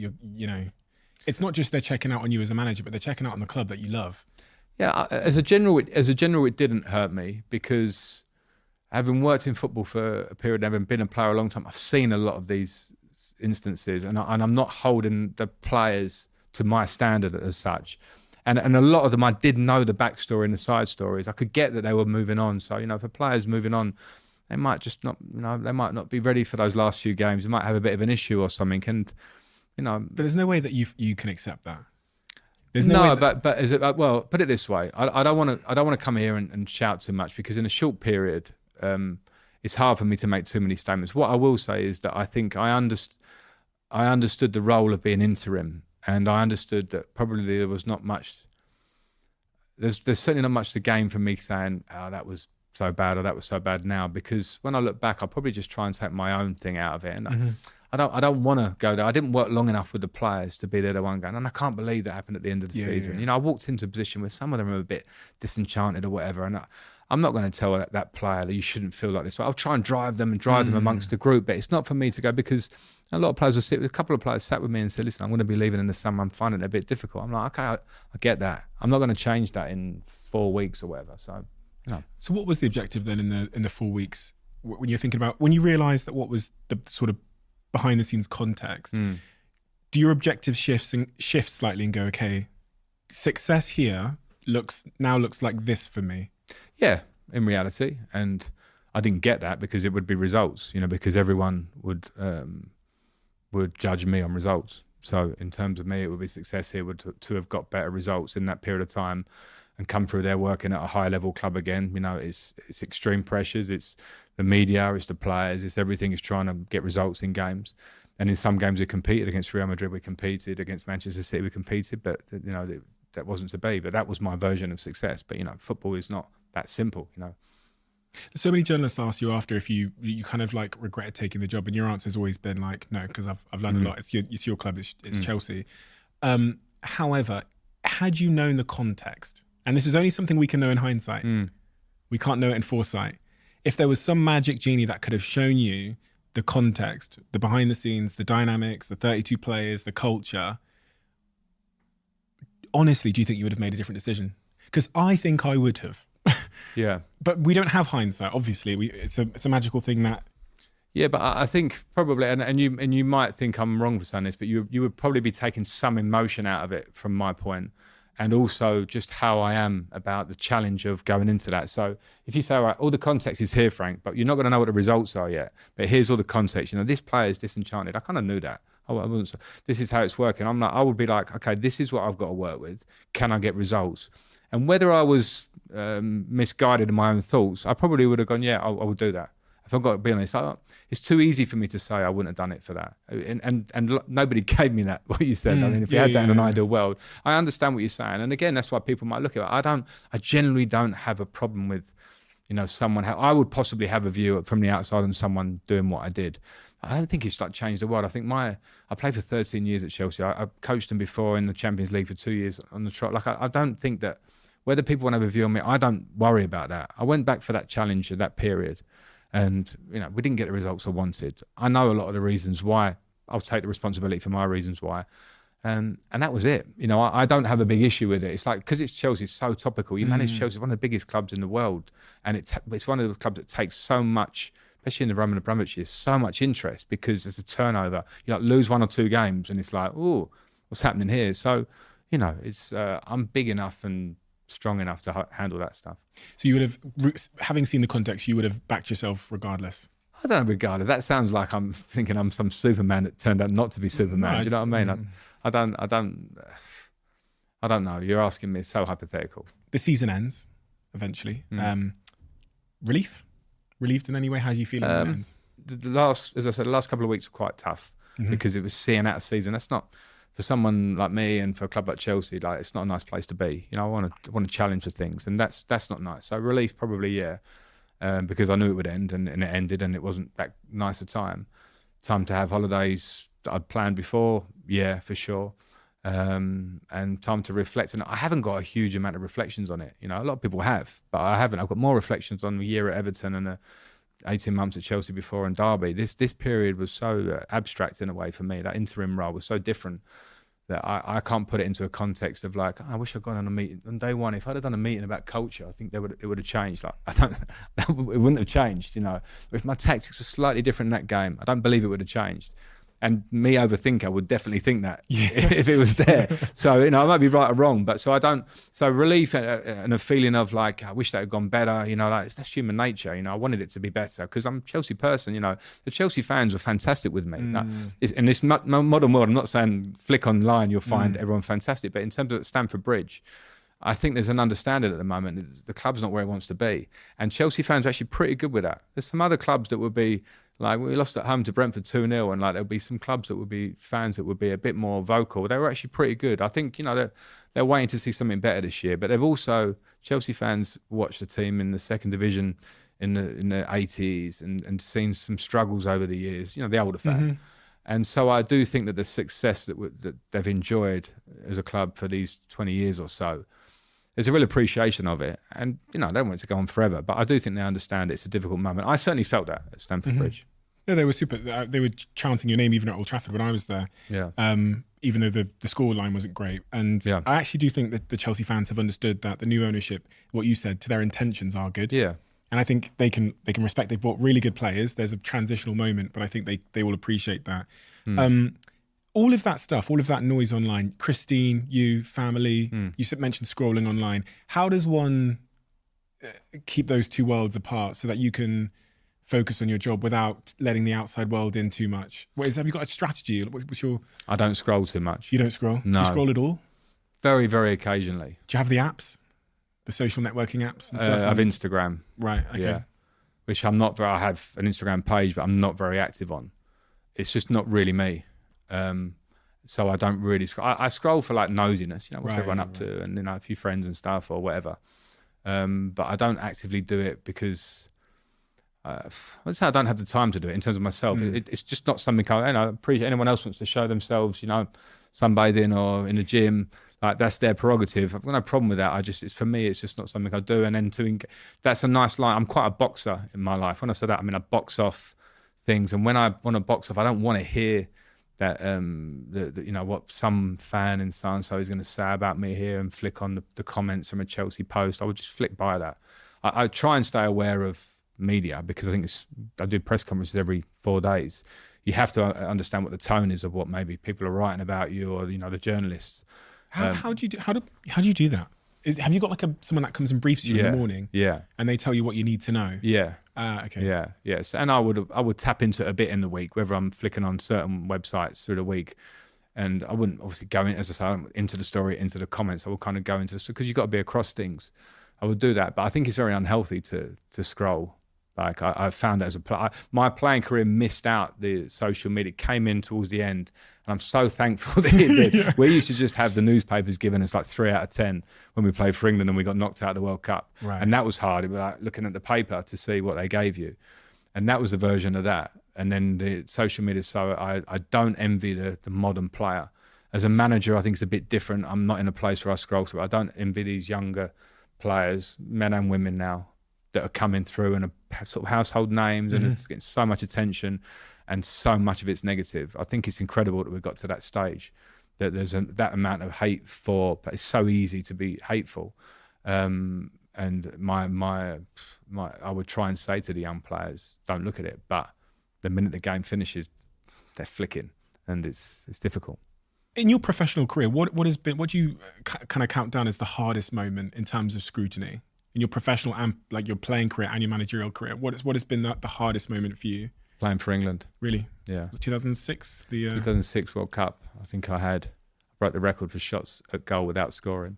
it's not just they're checking out on you as a manager, but they're checking out on the club that you love. Yeah, as a general, it didn't hurt me, because having worked in football for a period, having been a player a long time, I've seen a lot of these instances, and I'm not holding the players to my standard as such. And a lot of them, I did know the backstory and the side stories. I could get that they were moving on. So, if a player's moving on, they might just not, they might not be ready for those last few games. They might have a bit of an issue or something. And, But there's no way that you can accept that. There's but is it, well, put it this way. I don't want to come here and shout too much, because in a short period, it's hard for me to make too many statements. What I will say is that I think I understood the role of being interim, and I understood that probably there was not much. There's certainly not much to gain from me saying, "Oh, that was so bad," or "That was so bad." Now, because when I look back, I'll probably just try and take my own thing out of it, and I don't want to go there. I didn't work long enough with the players to be there the one going, and I can't believe that happened at the end of the season. Yeah. I walked into a position where some of them were a bit disenchanted or whatever, and I'm not going to tell that player that you shouldn't feel like this. I'll try and drive them amongst the group, but it's not for me to go, because a lot of players a couple of players sat with me and said, "Listen, I'm going to be leaving in the summer. I'm finding it a bit difficult." I'm like, okay, I get that. I'm not going to change that in 4 weeks or whatever. So, no. So what was the objective then in the 4 weeks when you're thinking about, when you realised that what was the sort of behind the scenes context? Do your objective shift slightly and go, okay, success here looks like this for me? Yeah, in reality, and I didn't get that because it would be results, because everyone would judge me on results. So in terms of me, it would be success here to have got better results in that period of time and come through there working at a high level club again. It's extreme pressures, it's the media, it's the players, it's everything is trying to get results in games. And in some games we competed against Real Madrid, we competed against Manchester City, we competed, but that wasn't to be. But that was my version of success. But football is not that simple. So many journalists ask you after if you kind of like regretted taking the job, and your answer's always been like, no, because I've learned a lot. It's your club, it's Chelsea. However, had you known the context, and this is only something we can know in hindsight, we can't know it in foresight. If there was some magic genie that could have shown you the context, the behind the scenes, the dynamics, the 32 players, the culture, honestly, do you think you would have made a different decision? Because I think I would have. Yeah. But we don't have hindsight, obviously. It's a magical thing that... Yeah, but I think probably, and you might think I'm wrong for saying this, but you would probably be taking some emotion out of it from my point, and also just how I am about the challenge of going into that. So if you say, all right, all the context is here, Frank, but you're not going to know what the results are yet, but here's all the context. This player is disenchanted. I kind of knew that. This is how it's working. I would be like, okay, this is what I've got to work with. Can I get results? And whether I was misguided in my own thoughts, I probably would have gone, yeah, I will do that. If I've got to be honest, it's too easy for me to say I wouldn't have done it for that. And nobody gave me that, what you said. If we had that in an ideal world, I understand what you're saying. And again, that's why people might look at it. I generally don't have a problem with, someone. I would possibly have a view from the outside on someone doing what I did. I don't think it's changed the world. I think I played for 13 years at Chelsea. I coached them before in the Champions League for 2 years on the trot. I don't think that whether people want to have a view on me, I don't worry about that. I went back for that challenge at that period, and we didn't get the results I wanted. I know a lot of the reasons why. I'll take the responsibility for my reasons why. And that was it. I don't have a big issue with it. It's like, because it's Chelsea, it's so topical. You manage Chelsea, one of the biggest clubs in the world, and it's one of the clubs that takes so much, especially in the Roman Abramovich years, so much interest, because there's a turnover. You lose 1 or 2 games, and it's like, oh, what's happening here. So, you know, it's I'm big enough and strong enough to handle that stuff. So you would have, having seen the context, you would have backed yourself regardless. I don't know, regardless. That sounds like I'm thinking I'm some Superman that turned out not to be Superman. No, Do you know what I mean? I don't know. You're asking me. It's so hypothetical. The season ends eventually. Relieved in any way? How do you feel when it ends? The last, as I said, the last couple of weeks were quite tough because it was seeing out a season. That's not for someone like me and for a club like Chelsea. Like, it's not a nice place to be. You know, I want to challenge the things, and that's not nice. So relief, probably, yeah, because I knew it would end, and it ended, and it wasn't that nice a time. Time to have holidays that I'd planned before, yeah, for sure. And time to reflect. And I haven't got a huge amount of reflections on it. You know, a lot of people have, but I haven't. I've got more reflections on the year at Everton and 18 months at Chelsea before and Derby. This period was so abstract in a way for me. That interim role was so different that I can't put it into a context of like, oh, I wish I'd gone on a meeting on day one. If I'd have done a meeting about culture, I think it would have changed. Like, it wouldn't have changed, you know. If my tactics were slightly different in that game, I don't believe it would have changed. And me, overthinker, would definitely think that if it was there. So, you know, I might be right or wrong, but so relief and a feeling of like, I wish that had gone better, you know, like that's human nature. You know, I wanted it to be better because I'm a Chelsea person, you know. The Chelsea fans were fantastic with me. Like, in this modern world, I'm not saying flick online, you'll find everyone fantastic, but in terms of Stamford Bridge, I think there's an understanding at the moment that the club's not where it wants to be. And Chelsea fans are actually pretty good with that. There's some other clubs that would be, like, we lost at home to Brentford 2-0, and like there'll be some clubs that would be fans that would be a bit more vocal. They were actually pretty good. I think, you know, they're waiting to see something better this year. But they've also, Chelsea fans watched the team in the second division in the 80s and seen some struggles over the years, you know, the older fan. And so I do think that the success that they've enjoyed as a club for these 20 years or so, there's a real appreciation of it. And, you know, they don't want it to go on forever, but I do think they understand it's a difficult moment. I certainly felt that at Stamford Bridge. No, they were super. They were chanting your name even at Old Trafford when I was there. Yeah. Even though the score line wasn't great. And I actually do think that the Chelsea fans have understood that the new ownership, what you said, to their intentions are good. Yeah. And I think they can respect. They've bought really good players. There's a transitional moment, but I think they will appreciate that. All of that stuff, all of that noise online, Christine, you, family, you mentioned scrolling online. How does one keep those two worlds apart so that you can focus on your job without letting the outside world in too much? Have you got a strategy? What's your... I don't scroll too much. You don't scroll? No. Do you scroll at all? Very, very occasionally. Do you have the apps? The social networking apps and stuff? I have Instagram. Right, okay. Yeah. Which I have an Instagram page, but I'm not very active on. It's just not really me. So I don't really scroll. I scroll for like nosiness, you know, what's everyone up to, and, you know, a few friends and stuff or whatever. But I don't actively do it because I'd say I don't have the time to do it in terms of myself. It's just not something I appreciate. Anyone else wants to show themselves, you know, sunbathing or in the gym, like that's their prerogative. I've got no problem with that. It's for me, it's just not something I do. And then that's a nice line. I'm quite a boxer in my life. When I say that, I mean I box off things, and when I want to box off, I don't want to hear that you know what some fan in so and so is going to say about me here and flick on the comments from a Chelsea post. I would just flick by that. I try and stay aware of media because I think I do press conferences every 4 days. You have to understand what the tone is of what maybe people are writing about you, or, you know, the journalists. How do you do that? Have you got like someone that comes and briefs you in the morning? Yeah. And they tell you what you need to know? Yeah. Okay. Yeah. Yes. And I would tap into it a bit in the week, whether I'm flicking on certain websites through the week. And I wouldn't obviously go in, as I say, into the story, into the comments. I would kind of go into, because you've got to be across things. I would do that. But I think it's very unhealthy to scroll. Like I found that as a player, my playing career missed out the social media. It came in towards the end, and I'm so thankful that it did. We used to just have the newspapers giving us like 3 out of 10 when we played for England and we got knocked out of the World Cup. Right. And that was hard. It was like looking at the paper to see what they gave you. And that was a version of that. And then the social media. So I don't envy the modern player. As a manager, I think it's a bit different. I'm not in a place where I scroll through. I don't envy these younger players, men and women now, that are coming through and are sort of household names, and it's getting so much attention, and so much of it's negative. I think it's incredible that we've got to that stage, that there's that amount of hate but it's so easy to be hateful. And I would try and say to the young players, don't look at it. But the minute the game finishes, they're flicking, and it's difficult. In your professional career, what do you kind of count down as the hardest moment in terms of scrutiny in your professional and like your playing career and your managerial career? What has been the hardest moment for you? Playing for England. Really? Yeah. 2006? 2006 World Cup. I think I broke the record for shots at goal without scoring.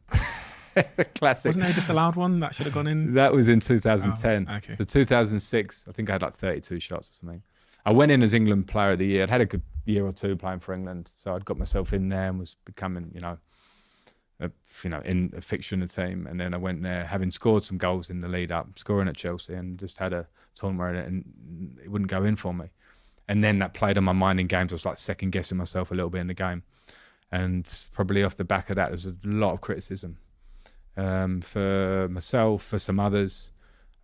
Classic. Wasn't there a disallowed one that should have gone in? That was in 2010. Oh, okay. So 2006, I think I had like 32 shots or something. I went in as England Player of the Year. I'd had a good year or two playing for England, so I'd got myself in there and was becoming, in a fixture in the team. And then I went there, having scored some goals in the lead up, scoring at Chelsea, and just had a tournament and it wouldn't go in for me. And then that played on my mind in games. I was like second guessing myself a little bit in the game, and probably off the back of that, there's a lot of criticism for myself, for some others.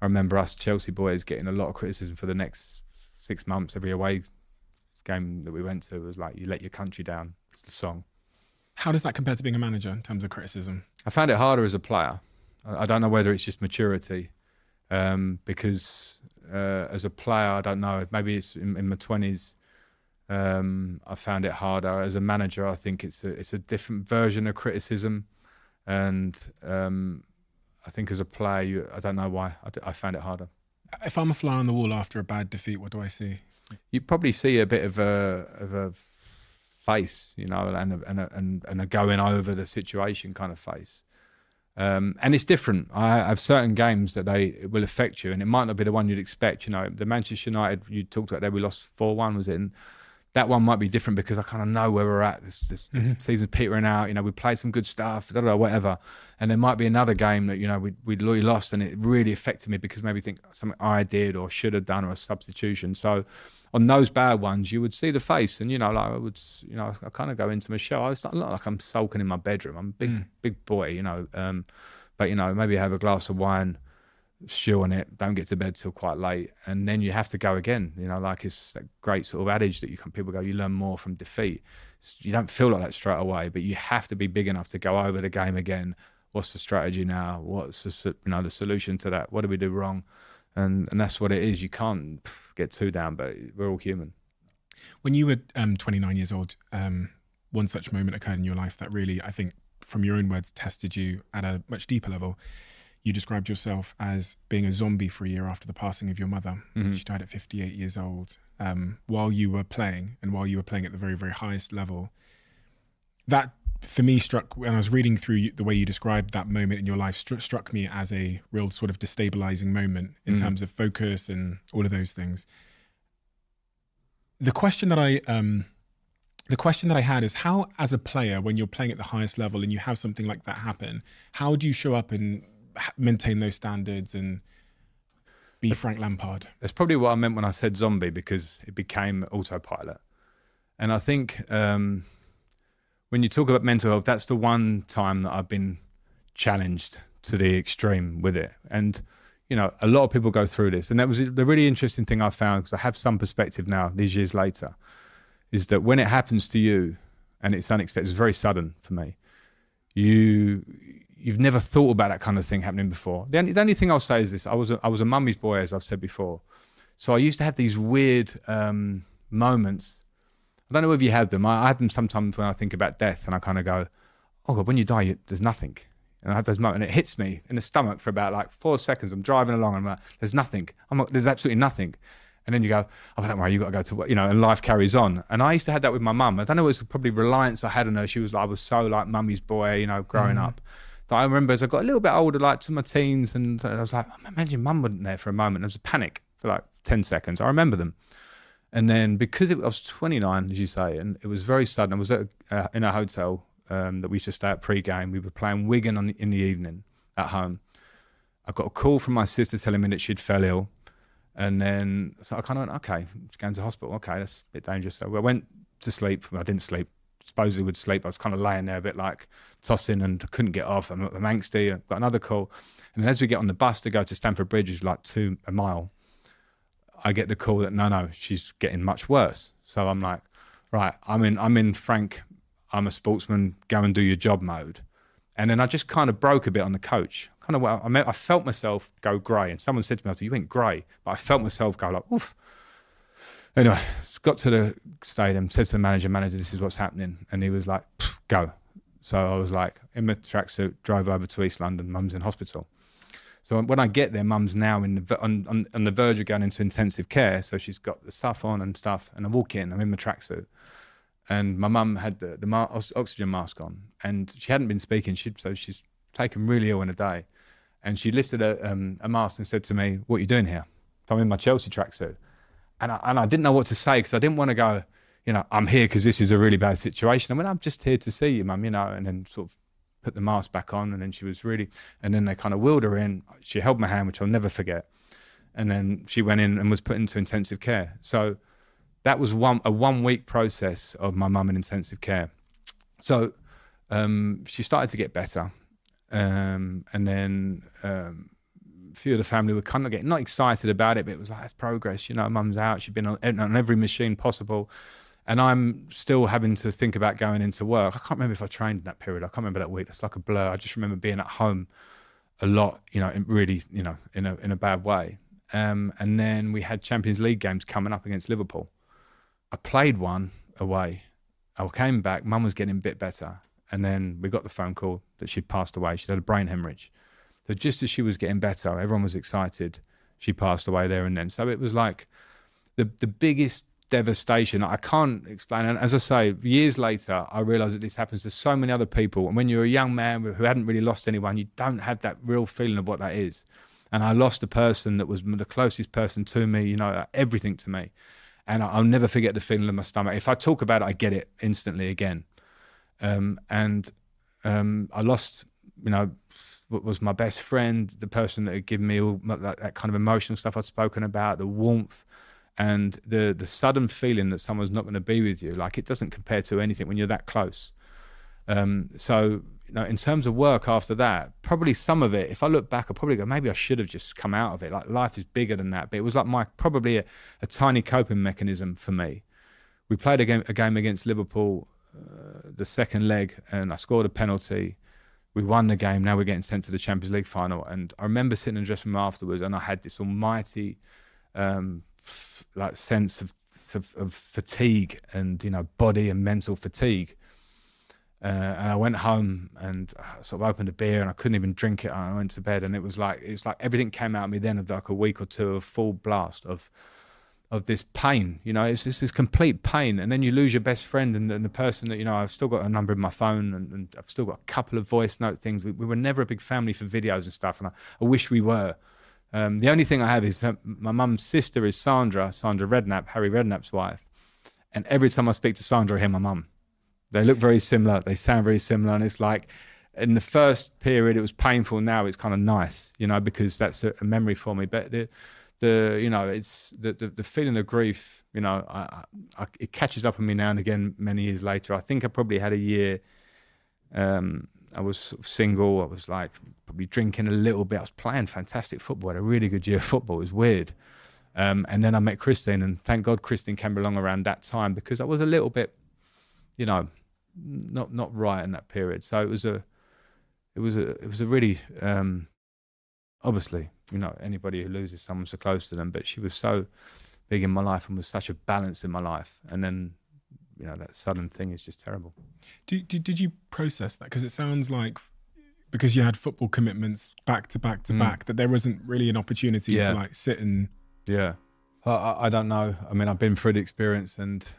I remember us Chelsea boys getting a lot of criticism for the next 6 months. Every away game that we went to was like, "You let your country down." It's the song. How does that compare to being a manager in terms of criticism? I found it harder as a player. I don't know whether it's just maturity, because as a player, I don't know. Maybe it's in my 20s. I found it harder. As a manager, I think it's a different version of criticism, and I think as a player, I don't know why. I found it harder. If I'm a fly on the wall after a bad defeat, what do I see? You probably see a bit of a face, and a going over the situation kind of face. And it's different. I have certain games that it will affect you, and it might not be the one you'd expect. The Manchester United you talked about there, we lost 4-1, was it? And that one might be different because I kind of know where we're at. This season's petering out. We played some good stuff, whatever. And there might be another game that we lost, and it really affected me because maybe think something I did or should have done or a substitution. So on those bad ones, you would see the face, and I kind of go into my show. It's not like I'm sulking in my bedroom. I'm a big boy, but maybe have a glass of wine, stew on it, don't get to bed till quite late, and then you have to go again. It's that great sort of adage that people go, you learn more from defeat. You don't feel like that straight away, but you have to be big enough to go over the game again. What's the strategy now? What's the solution to that? What do we do wrong? And that's what it is. You can't get too down, but we're all human. When you were 29 years old, one such moment occurred in your life that really, I think, from your own words, tested you at a much deeper level. You described yourself as being a zombie for a year after the passing of your mother. Mm-hmm. She died at 58 years old while you were playing, and while you were playing at the very, very highest level. That, for me, struck, when I was reading through the way you described that moment in your life, struck me as a real sort of destabilizing moment in terms of focus and all of those things. The question that I had is how, as a player, when you're playing at the highest level and you have something like that happen, how do you show up and maintain those standards and be Frank Lampard? That's probably what I meant when I said zombie, because it became autopilot. And I think when you talk about mental health, that's the one time that I've been challenged to the extreme with it. And, a lot of people go through this. And that was the really interesting thing I found, because I have some perspective now, these years later, is that when it happens to you and it's unexpected, it's very sudden for me. You've never thought about that kind of thing happening before. The only thing I'll say is this: I was a mummy's boy, as I've said before. So I used to have these weird moments. I don't know if you had them. I had them sometimes when I think about death, and I kind of go, "Oh God, when you die, there's nothing." And I have those moments, and it hits me in the stomach for about like 4 seconds. I'm driving along, and I'm like, "There's nothing." There's absolutely nothing. And then you go, "Oh, don't worry, you got to go to work," and life carries on. And I used to have that with my mum. I don't know, it was probably reliance I had on her. She was like, I was so like mummy's boy, growing up. That I remember as I got a little bit older, like to my teens, and I was like, imagine mum wasn't there for a moment. There was a panic for like 10 seconds. I remember them. And then because I was 29, as you say, and it was very sudden. I was in a hotel that we used to stay at pre-game. We were playing Wigan in the evening at home. I got a call from my sister telling me that she'd fell ill. And then so I kind of went, okay, she's going to hospital. Okay, that's a bit dangerous. So I went to sleep. I didn't sleep. Supposedly would sleep. I was kind of laying there a bit like tossing and couldn't get off. I'm angsty. I got another call. And then as we get on the bus to go to Stamford Bridge, which is like a mile, I get the call that no, she's getting much worse. So I'm like, right, I'm in Frank, I'm a sportsman, go and do your job mode. And then I just kind of broke a bit on the coach. I felt myself go grey. And someone said to me, I said, "You went grey." But I felt myself go like, oof. Anyway, got to the stadium, said to the manager, "This is what's happening." And he was like, go. So I was like, in my tracksuit, drove over to East London. Mum's in hospital. So when I get there, Mum's now on the verge of going into intensive care. So she's got the stuff on and stuff. And I walk in, I'm in my tracksuit. And my mum had the oxygen mask on. And she hadn't been speaking, so she's taken really ill in a day. And she lifted a mask and said to me, "What are you doing here?" So I'm in my Chelsea tracksuit. And I didn't know what to say because I didn't want to go, I'm here because this is a really bad situation. I went, "I'm just here to see you, Mum," and then sort of put the mask back on. And then she was really, and then they kind of wheeled her in. She held my hand, which I'll never forget. And then she went in and was put into intensive care. So that was a 1 week process of my mum in intensive care. So she started to get better. And then a few of the family were kind of getting, not excited about it, but it was like, that's progress. Mum's out. She'd been on every machine possible. And I'm still having to think about going into work. I can't remember if I trained in that period. I can't remember that week. That's like a blur. I just remember being at home a lot, really, in a bad way. And then we had Champions League games coming up against Liverpool. I played one away. I came back. Mum was getting a bit better. And then we got the phone call that she'd passed away. She'd had a brain hemorrhage. So just as she was getting better, everyone was excited. She passed away there and then. So it was like the biggest devastation. I can't explain. And as I say, years later, I realised that this happens to so many other people. And when you're a young man who hadn't really lost anyone, you don't have that real feeling of what that is. And I lost a person that was the closest person to me, everything to me. And I'll never forget the feeling in my stomach. If I talk about it, I get it instantly again. I lost, what was my best friend, the person that had given me all that kind of emotional stuff I'd spoken about, the warmth, and the sudden feeling that someone's not going to be with you. Like, it doesn't compare to anything when you're that close. So in terms of work after that, probably some of it, if I look back, I probably go, maybe I should have just come out of it. Like, life is bigger than that. But it was like probably a tiny coping mechanism for me. We played a game against Liverpool, the second leg, and I scored a penalty. We won the game. Now we're getting sent to the Champions League final. And I remember sitting in the dressing room afterwards, and I had this almighty sense of fatigue and body and mental fatigue. And I went home and sort of opened a beer, and I couldn't even drink it. And I went to bed, and it's like everything came out of me then of like a week or two of full blast of this pain. It's this complete pain. And then you lose your best friend and the person that I've still got a number in my phone, and I've still got a couple of voice note things. We were never a big family for videos and stuff, and I wish we were. The only thing I have is my mum's sister is Sandra Redknapp, Harry Redknapp's wife. And every time I speak to Sandra, I hear my mum. They look very similar. They sound very similar. And it's like, in the first period, it was painful. Now it's kind of nice, because that's a memory for me. But it's the feeling of grief, it catches up on me now and again many years later. I think I probably had a year, I was sort of single. I was like probably drinking a little bit. I was playing fantastic football. I had a really good year of football. It was weird. And then I met Christine, and thank God Christine came along around that time, because I was a little bit, not right in that period. So it was a really, obviously, anybody who loses someone so close to them, but she was so big in my life and was such a balance in my life. And then, that sudden thing is just terrible. Did you process that? Because it sounds like, because you had football commitments back to back to back, that there wasn't really an opportunity to like sit and... Yeah. I don't know. I mean, I've been through the experience, and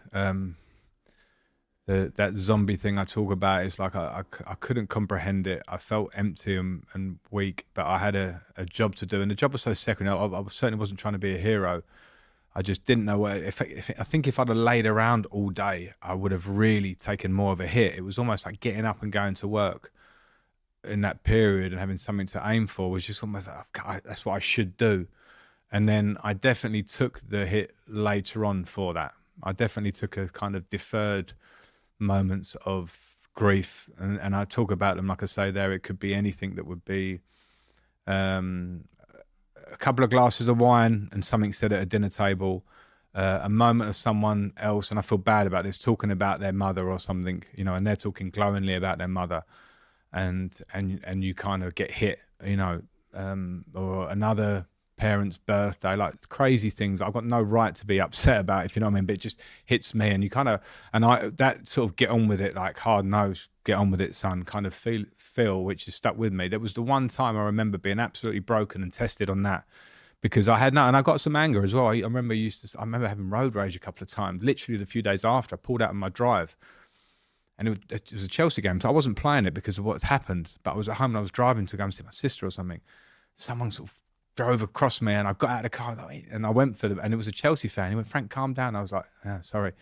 that zombie thing I talk about is like, I couldn't comprehend it. I felt empty and weak, but I had a job to do, and the job was so secondary. I certainly wasn't trying to be a hero. I just didn't know where. I think if I'd have laid around all day, I would have really taken more of a hit. It was almost like getting up and going to work in that period and having something to aim for was just almost like, that's what I should do. And then I definitely took the hit later on for that. I definitely took a kind of deferred moments of grief, and I talk about them, like I say there. It could be anything that would be a couple of glasses of wine and something said at a dinner table, a moment of someone else, and I feel bad about this, talking about their mother or something, and they're talking glowingly about their mother, and you kind of get hit, or another parents' birthday, like crazy things I've got no right to be upset about, if you know what I mean, but it just hits me, and you kind of, and I, that sort of get on with it, like hard nose, get on with it, son, kind of feel, which has stuck with me. There was the one time I remember being absolutely broken and tested on that, because I had no, and I got some anger as well. I remember having road rage a couple of times, literally the few days after I pulled out on my drive. And it was a Chelsea game, so I wasn't playing it because of what's happened, but I was at home and I was driving to go and see my sister or something. Someone sort of drove across me, and I got out of the car, and I went for them, and it was a Chelsea fan. He went, "Frank, calm down." I was like, "Yeah, sorry."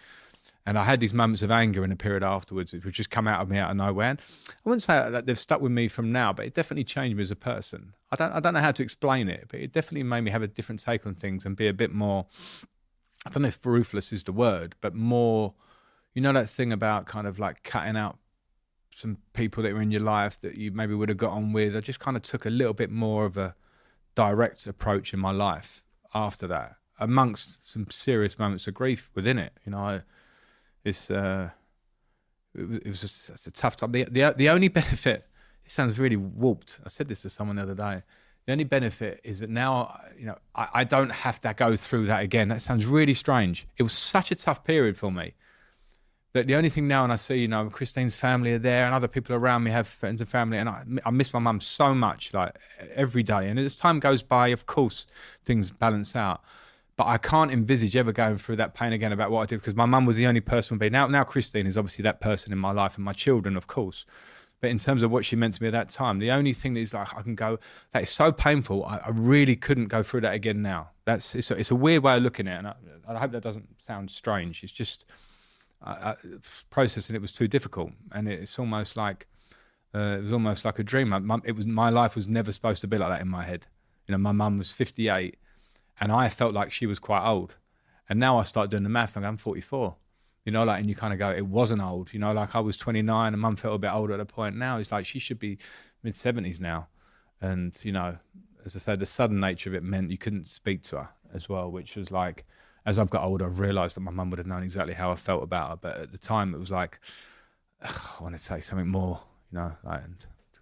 And I had these moments of anger in a period afterwards, which would just come out of me out of nowhere. And I wouldn't say that they've stuck with me from now, but it definitely changed me as a person. I don't know how to explain it, but it definitely made me have a different take on things and be a bit more, I don't know if ruthless is the word, but more, you know, that thing about kind of like cutting out some people that were in your life that you maybe would have got on with. I just kind of took a little bit more of a direct approach in my life after that, amongst some serious moments of grief within it. You know, it was just, it's a tough time. The only benefit, it sounds really warped. I said this to someone the other day. The only benefit is that now, you know, I don't have to go through that again. That sounds really strange. It was such a tough period for me that the only thing now, and I see, you know, Christine's family are there and other people around me have friends and family, and I miss my mum so much, like every day. And as time goes by, of course, things balance out. But I can't envisage ever going through that pain again about what I did, because my mum was the only person. Now Christine is obviously that person in my life, and my children, of course. But in terms of what she meant to me at that time, the only thing that is like, I can go, that is so painful, I really couldn't go through that again now. It's a weird way of looking at it, and I hope that doesn't sound strange. It's just, processing it was too difficult, and it's almost like it was almost like a dream. My life was never supposed to be like that in my head. You know, my mum was 58, and I felt like she was quite old. And now I start doing the maths, I'm 44. You know, like, and you kind of go, it wasn't old. You know, like I was 29, and mum felt a bit older at a point. Now it's like she should be mid-70s now. And, you know, as I said, the sudden nature of it meant you couldn't speak to her as well, which was like, as I've got older, I've realised that my mum would have known exactly how I felt about her. But at the time, it was like, I want to say something more, you know, like, and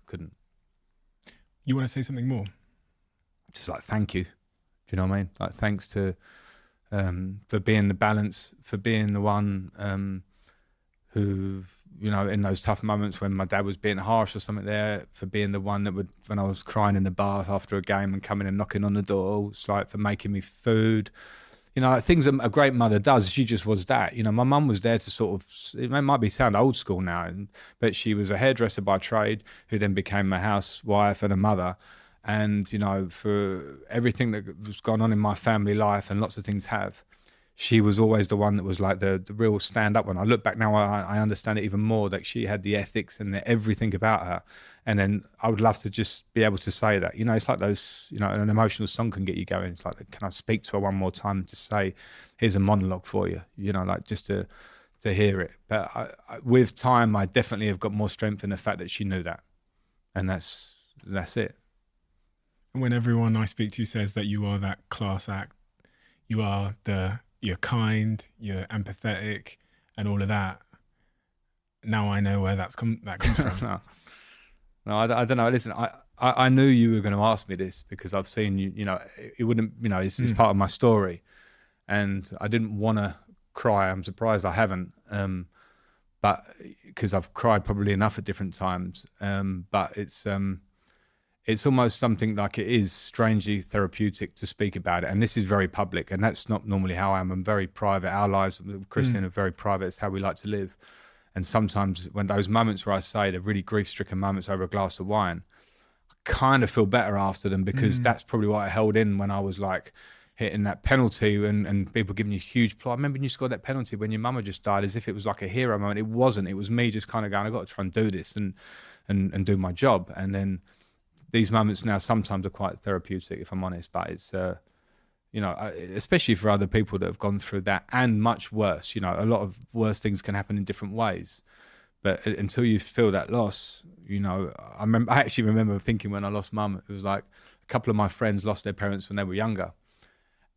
couldn't. You want to say something more? Just like, thank you. Do you know what I mean? Like, thanks to, for being the balance, for being the one who, you know, in those tough moments when my dad was being harsh or something there, for being the one that would, when I was crying in the bath after a game and coming and knocking on the door, it's like for making me food. You know, like things a great mother does, she just was that. You know, my mum was there to sort of, it might sound old school now, but she was a hairdresser by trade who then became a housewife and a mother. And, you know, for everything that was gone on in my family life, and lots of things have, she was always the one that was like the real stand-up one. I look back now, I understand it even more, that she had the ethics and everything about her. And then I would love to just be able to say that. You know, it's like those, you know, an emotional song can get you going. It's like, can I speak to her one more time to say, here's a monologue for you, you know, like just to hear it. But with time, I definitely have got more strength in the fact that she knew that. And that's it. When everyone I speak to says that you are that class act, you're kind, you're empathetic, and all of that. Now I know where that comes from. No, I don't know. Listen, I knew you were going to ask me this because I've seen you. You know, it wouldn't. You know, it's part of my story, and I didn't want to cry. I'm surprised I haven't, but because I've cried probably enough at different times. But it's almost something like, it is strangely therapeutic to speak about it. And this is very public, and that's not normally how I am. I'm very private. Our lives with Christian are very private. It's how we like to live. And sometimes when those moments where I say the really grief-stricken moments over a glass of wine, I kind of feel better after them, because that's probably what I held in when I was like hitting that penalty and people giving you huge applause. I remember when you scored that penalty when your mum had just died, as if it was like a hero moment. It wasn't. It was me just kind of going, I've got to try and do this and do my job. And then these moments now sometimes are quite therapeutic, if I'm honest, but it's, you know, especially for other people that have gone through that and much worse. You know, a lot of worse things can happen in different ways, but until you feel that loss, you know, I actually remember thinking when I lost mum, it was like a couple of my friends lost their parents when they were younger.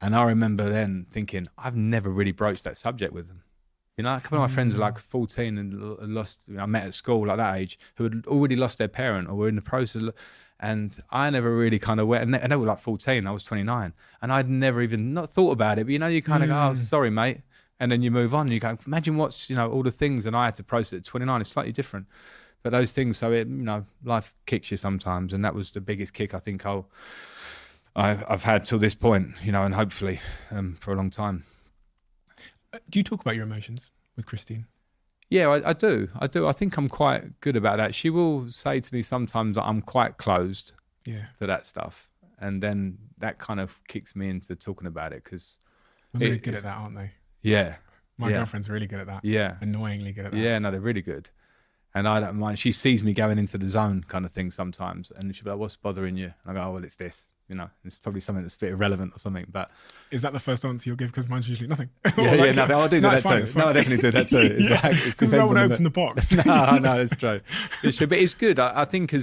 And I remember then thinking, I've never really broached that subject with them. You know, a couple of my friends are like 14 and lost, you know, I met at school like that age, who had already lost their parent or were in the process of, And I never really kind of went, and they were like 14, I was 29. And I'd never even not thought about it, but you kind of go, oh, sorry, mate. And then you move on and you go, imagine what's, all the things. And I had to process at 29, it's slightly different. But those things, so it, life kicks you sometimes. And that was the biggest kick I think I've had till this point, and hopefully for a long time. Do you talk about your emotions with Christine? Yeah, I do. I think I'm quite good about that. She will say to me sometimes that I'm quite closed to that stuff. And then that kind of kicks me into talking about it because... They're really good at that, aren't they? Yeah. My girlfriend's really good at that. Yeah. Annoyingly good at that. Yeah, no, they're really good. And I don't mind. She sees me going into the zone kind of thing sometimes. And she'll be like, what's bothering you? And I go, oh, well, it's this. It's probably something that's a bit irrelevant or something. But is that the first answer you'll give? Because mine's usually nothing. Nothing. I'll do that too. No, I definitely do that too. Because no one opened the box. No, it's true. It's true. But it's good. I think I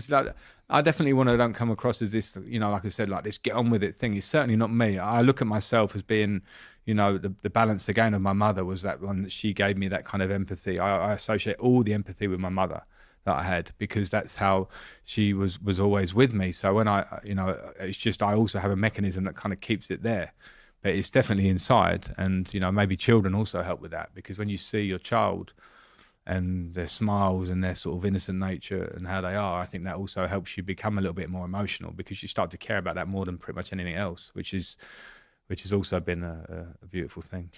definitely don't come across as this, like I said, like this get on with it thing. It's certainly not me. I look at myself as being, the balance again of my mother was that one that she gave me that kind of empathy. I associate all the empathy with my mother that I had because that's how she was always with me. So when it's just, I also have a mechanism that kind of keeps it there, but it's definitely inside. And, maybe children also help with that because when you see your child and their smiles and their sort of innocent nature and how they are, I think that also helps you become a little bit more emotional because you start to care about that more than pretty much anything else, which has also been a beautiful thing.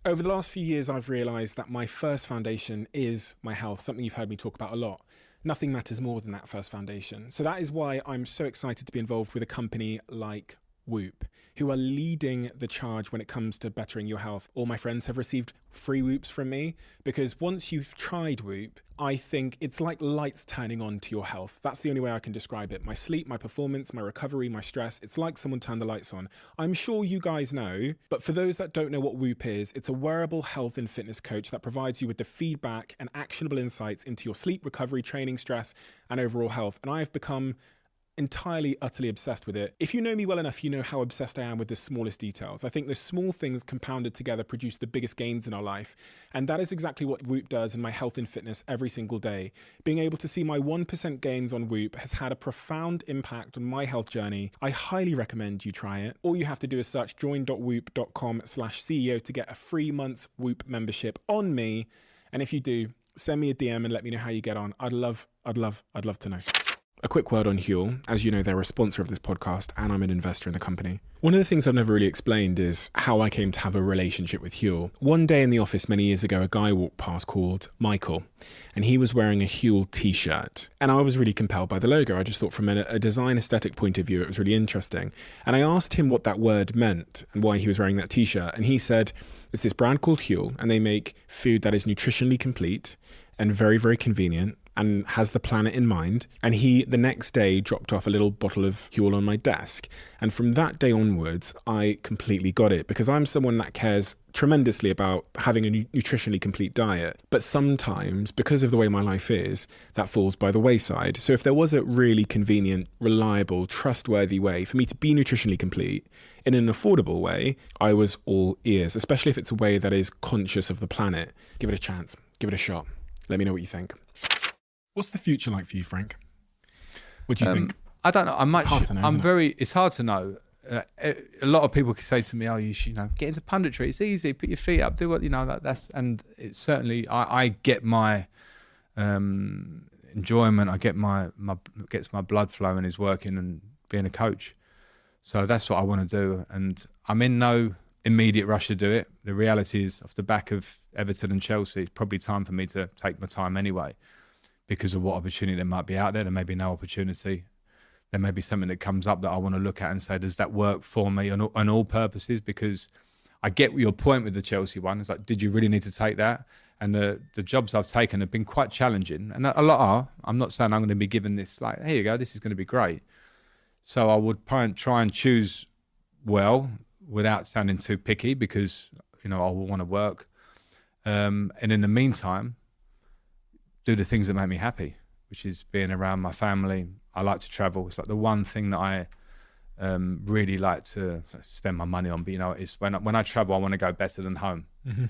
Over the last few years, I've realised that my first foundation is my health, something you've heard me talk about a lot. Nothing matters more than that first foundation. So that is why I'm so excited to be involved with a company like Whoop, who are leading the charge when it comes to bettering your health. All my friends have received free Whoops from me because once you've tried Whoop, I think it's like lights turning on to your health. That's the only way I can describe it. My sleep, my performance, my recovery, my stress, it's like someone turned the lights on. I'm sure you guys know, but for those that don't know what Whoop is, it's a wearable health and fitness coach that provides you with the feedback and actionable insights into your sleep, recovery, training, stress, and overall health. And I have become entirely, utterly obsessed with it. If you know me well enough, you know how obsessed I am with the smallest details. I think the small things compounded together produce the biggest gains in our life. And that is exactly what Whoop does in my health and fitness every single day. Being able to see my 1% gains on Whoop has had a profound impact on my health journey. I highly recommend you try it. All you have to do is search join.whoop.com/CEO to get a 3 months Whoop membership on me. And if you do, send me a DM and let me know how you get on. I'd love to know. A quick word on Huel. As you know, they're a sponsor of this podcast and I'm an investor in the company. One of the things I've never really explained is how I came to have a relationship with Huel. One day in the office many years ago, a guy walked past called Michael and he was wearing a Huel t-shirt. And I was really compelled by the logo. I just thought from a design aesthetic point of view, it was really interesting. And I asked him what that word meant and why he was wearing that t-shirt. And he said, it's this brand called Huel and they make food that is nutritionally complete and very, very convenient and has the planet in mind. And he, the next day, dropped off a little bottle of Huel on my desk. And from that day onwards, I completely got it because I'm someone that cares tremendously about having a nutritionally complete diet. But sometimes, because of the way my life is, that falls by the wayside. So if there was a really convenient, reliable, trustworthy way for me to be nutritionally complete in an affordable way, I was all ears, especially if it's a way that is conscious of the planet. Give it a chance. Give it a shot. Let me know what you think. What's the future like for you, Frank? What do you think? I don't know. It's hard to know, It's hard to know. A lot of people can say to me, "Oh, you should, get into punditry. It's easy. Put your feet up. Do what that's." And it's certainly I get my enjoyment. I get gets my blood flowing is working and being a coach. So that's what I want to do. And I'm in no immediate rush to do it. The reality is, off the back of Everton and Chelsea, it's probably time for me to take my time anyway. Because of what opportunity there might be out there. There may be no opportunity. There may be something that comes up that I want to look at and say, does that work for me on all purposes? Because I get your point with the Chelsea one. It's like, did you really need to take that? And the jobs I've taken have been quite challenging. And a lot are. I'm not saying I'm going to be given this, like, here you go, this is going to be great. So I would try and choose well without sounding too picky because, I will want to work. And in the meantime, do the things that make me happy, which is being around my family. I like to travel. It's like the one thing that I really like to spend my money on. But it's when I travel, I want to go better than home. Mm-hmm.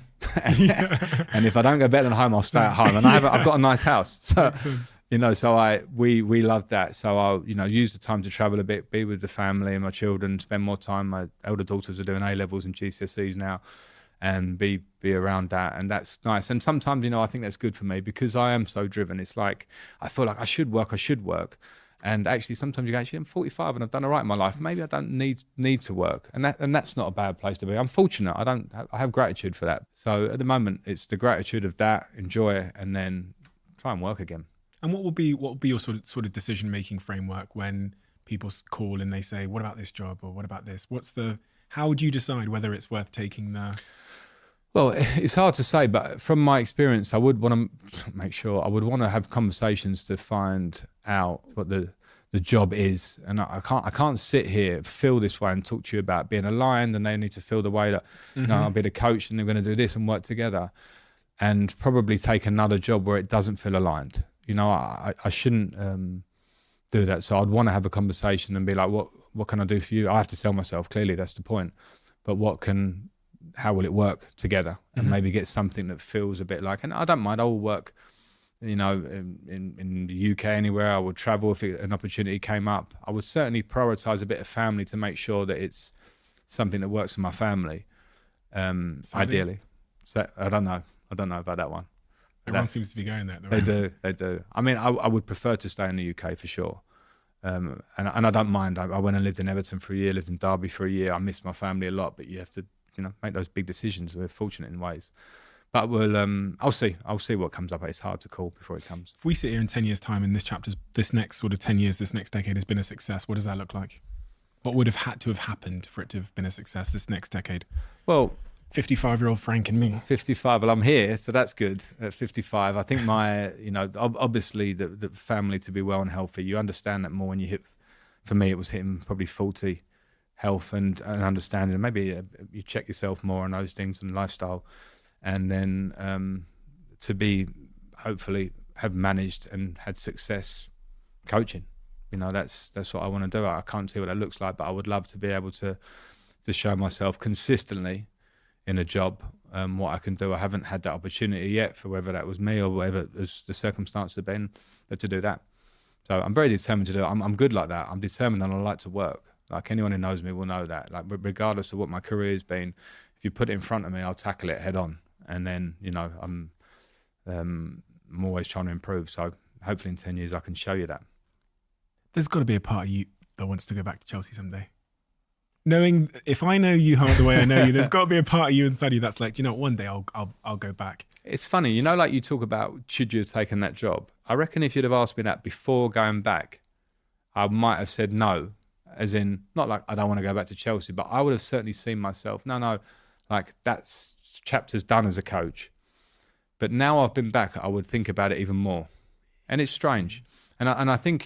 and if I don't go better than home, I'll stay at home. And I've got a nice house. So So we loved that. So I'll, use the time to travel a bit, be with the family and my children, spend more time. My elder daughters are doing A-levels and GCSEs now, and be around that. And that's nice. And sometimes, I think that's good for me because I am so driven. It's like, I feel like I should work. And actually, sometimes you go, actually, I'm 45 and I've done all right in my life. Maybe I don't need to work. And that's not a bad place to be. I'm fortunate. I have gratitude for that. So at the moment, it's the gratitude of that, enjoy it, and then try and work again. And what will be your sort of decision-making framework when people call and they say, what about this job or what about this? How would you decide whether it's worth taking the... Well, it's hard to say, but from my experience, I would want to make sure, I would want to have conversations to find out what the job is. And I can't sit here, feel this way and talk to you about being aligned, and they need to feel the way that, I'll be the coach and they're going to do this and work together, and probably take another job where it doesn't feel aligned. I shouldn't do that. So I'd want to have a conversation and be like, what can I do for you? I have to sell myself, clearly, that's the point. But how will it work together? And maybe get something that feels a bit like, and I don't mind, I will work, in the UK, anywhere. I would travel if an opportunity came up. I would certainly prioritize a bit of family to make sure that it's something that works for my family, ideally. So I don't know about that one. Everyone seems to be going there. They do. I mean, I would prefer to stay in the UK for sure. And I don't mind. I went and lived in Everton for a year, lived in Derby for a year. I miss my family a lot, but you have to, make those big decisions. We're fortunate in ways. But I'll see what comes up. It's hard to call before it comes. If we sit here in 10 years' time and this next sort of 10 years, this next decade has been a success, what does that look like? What would have had to have happened for it to have been a success this next decade? Well, 55-year-old Frank and me. 55. Well, I'm here, so that's good. At 55, I think obviously the family to be well and healthy. You understand that more when you hit. For me, it was hitting probably 40, health and understanding. Maybe you check yourself more on those things and lifestyle, and then to be hopefully have managed and had success coaching. That's what I want to do. I can't see what that looks like, but I would love to be able to show myself consistently in a job, what I can do. I haven't had that opportunity yet, for whether that was me or whatever the circumstances have been, but to do that. So I'm very determined to do it. I'm good like that. I'm determined and I like to work. Like anyone who knows me will know that. Like regardless of what my career has been, if you put it in front of me, I'll tackle it head on. And then, I'm always trying to improve. So hopefully in 10 years I can show you that. There's got to be a part of you that wants to go back to Chelsea someday. Knowing, if I know you the way I know you, there's got to be a part of you inside you that's like, one day I'll go back. It's funny, like you talk about, should you have taken that job? I reckon if you'd have asked me that before going back, I might have said no, as in, not like I don't want to go back to Chelsea, but I would have certainly seen myself, no, like that's chapter's done as a coach. But now I've been back, I would think about it even more. And it's strange. And I think,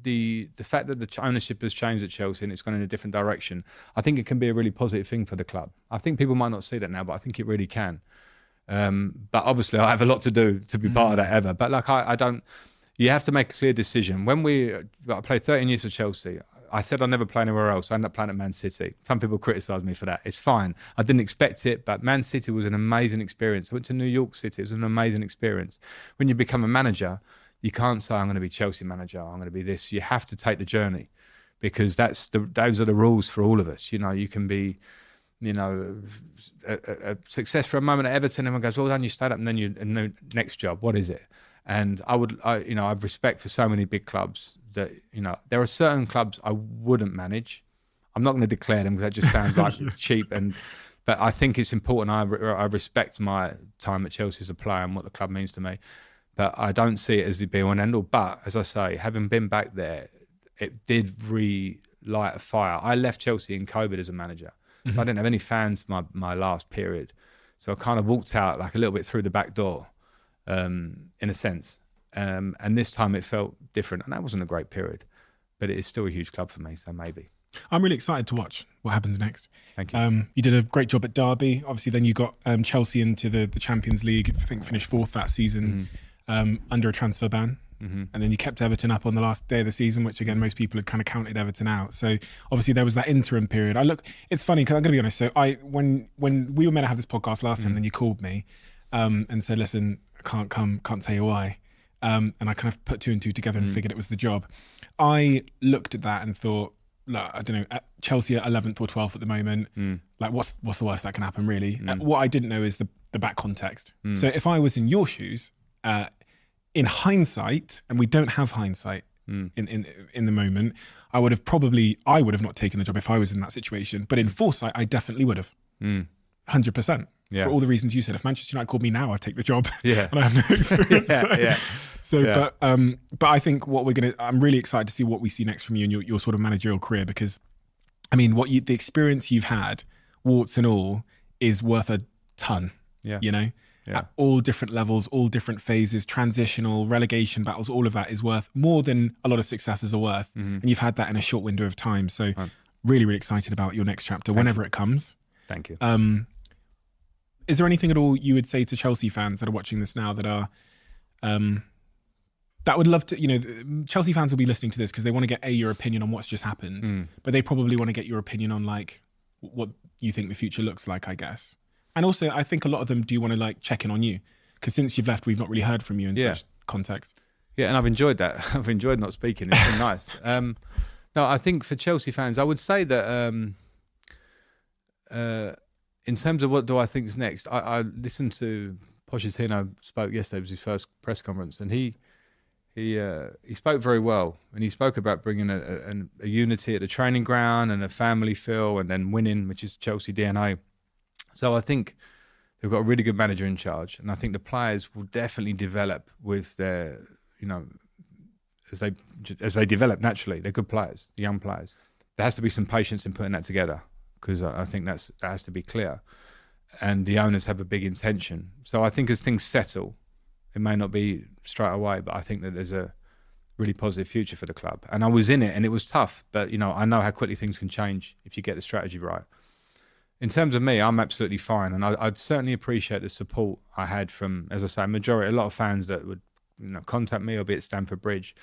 the fact that the ownership has changed at Chelsea and it's gone in a different direction, I think it can be a really positive thing for the club. I think people might not see that now, but I think it really can. But obviously I have a lot to do to be part of that ever. But like I don't, you have to make a clear decision. When I played 13 years for Chelsea, I said I'd never play anywhere else. I ended up playing at Man City. Some people criticise me for that. It's fine. I didn't expect it, but Man City was an amazing experience. I went to New York City. It was an amazing experience. When you become a manager, you can't say, I'm going to be Chelsea manager, I'm going to be this. You have to take the journey, because those are the rules for all of us. You can be, a success for a moment at Everton, everyone goes, well done, you stayed up, and then next job, what is it? And I have respect for so many big clubs that, there are certain clubs I wouldn't manage. I'm not going to declare them because that just sounds like cheap. But I think it's important. I respect my time at Chelsea as a player and what the club means to me. But I don't see it as the be-all and end-all. But as I say, having been back there, it did relight a fire. I left Chelsea in COVID as a manager. So I didn't have any fans my last period. So I kind of walked out like a little bit through the back door, in a sense. And this time it felt different. And that wasn't a great period. But it is still a huge club for me, so maybe. I'm really excited to watch what happens next. Thank you. You did a great job at Derby. Obviously, then you got Chelsea into the Champions League. I think finished 4th that season. Under a transfer ban, and then you kept Everton up on the last day of the season, which again most people had kind of counted Everton out. So obviously there was that interim period. It's funny because I'm going to be honest. So when we were meant to have this podcast last time, then you called me and said, "Listen, I can't come, can't tell you why." and I kind of put 2 and 2 together and figured it was the job. I looked at that and thought, look, I don't know, at Chelsea at 11th or 12th at the moment, like what's the worst that can happen really? What I didn't know is the back context. So if I was in your shoes, in hindsight, and we don't have hindsight in the moment, I would have not taken the job if I was in that situation. But in foresight, I definitely would have. 100%. Yeah. For all the reasons you said. If Manchester United called me now, I'd take the job. Yeah. And I have no experience. Yeah. But I think I'm really excited to see what we see next from you in your sort of managerial career, because I mean, the experience you've had, warts and all, is worth a ton. Yeah. You know? Yeah. At all different levels, all different phases, transitional, relegation battles, all of that is worth more than a lot of successes are worth. And you've had that in a short window of time. So really, really excited about your next chapter whenever it comes. Thank you. Is there anything at all you would say to Chelsea fans that are watching this now that are that would love to, you know, Chelsea fans will be listening to this because they want to get your opinion on what's just happened, but they probably want to get your opinion on like what you think the future looks like, I guess. And also, I think a lot of them do want to like check in on you, because since you've left, we've not really heard from you in such context. Yeah, and I've enjoyed that. I've enjoyed not speaking. It's been nice. No, I think for Chelsea fans, I would say that in terms of what do I think is next, I listened to Pochettino spoke yesterday. It was his first press conference, and he spoke very well, and he spoke about bringing a unity at the training ground and a family feel, and then winning, which is Chelsea DNA. So I think they've got a really good manager in charge, and I think the players will definitely develop with their, you know, as they develop naturally. They're good players, young players. There has to be some patience in putting that together, because I think that has to be clear. And the owners have a big intention. So I think as things settle, it may not be straight away, but I think that there's a really positive future for the club. And I was in it, and it was tough, but you know, I know how quickly things can change if you get the strategy right. In terms of me, I'm absolutely fine, and I'd certainly appreciate the support I had from, as I say, a lot of fans that would, you know, contact me or be at Stamford Bridge.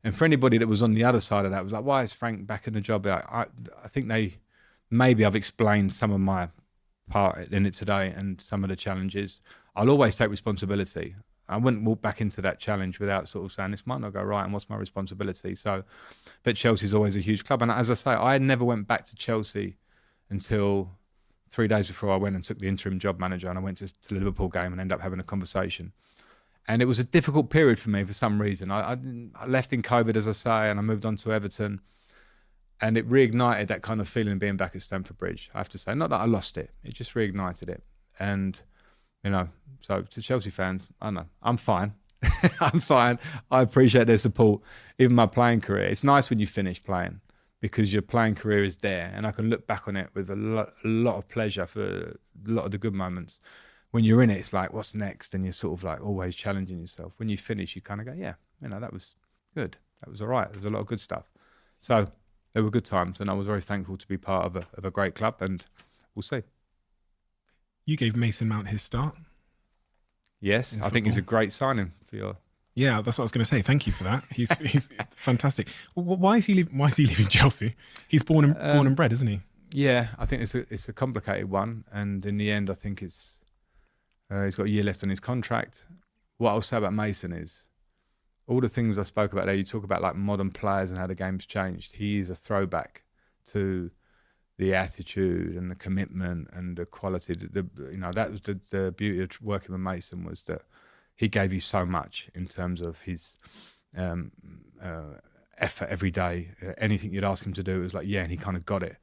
And for anybody that was on the other side of that, was like, why is Frank back in the job? I think maybe I've explained some of my part in it today and some of the challenges. I'll always take responsibility. I wouldn't walk back into that challenge without sort of saying, this might not go right, and what's my responsibility? So, but Chelsea's always a huge club. And as I say, I never went back to Chelsea until 3 days before I went and took the interim job manager, and I went to the Liverpool game and ended up having a conversation. And it was a difficult period for me for some reason. I left in COVID, as I say, and I moved on to Everton. And it reignited that kind of feeling being back at Stamford Bridge, I have to say. Not that I lost it, it just reignited it. And, you know, so to Chelsea fans, I don't know, I'm fine. I'm fine. I appreciate their support, even my playing career. It's nice when you finish playing, because your playing career is there, and I can look back on it with a lot of pleasure for a lot of the good moments. When you're in it, it's like, what's next? And you're sort of like always challenging yourself. When you finish, you kind of go, yeah, you know, that was good. That was all right. There was a lot of good stuff. So they were good times, and I was very thankful to be part of a great club, and we'll see. You gave Mason Mount his start. Yes, I think he's a great signing for your... Yeah, that's what I was going to say. Thank you for that. He's fantastic. Why is he leaving Chelsea? He's born and bred, isn't he? Yeah, I think it's a complicated one, and in the end, I think he's got a year left on his contract. What I'll say about Mason is, all the things I spoke about there, you talk about like modern players and how the game's changed. He is a throwback to the attitude and the commitment and the quality. You know, that was the beauty of working with Mason, was that he gave you so much in terms of his effort every day. Anything you'd ask him to do, it was like, yeah, and he kind of got it.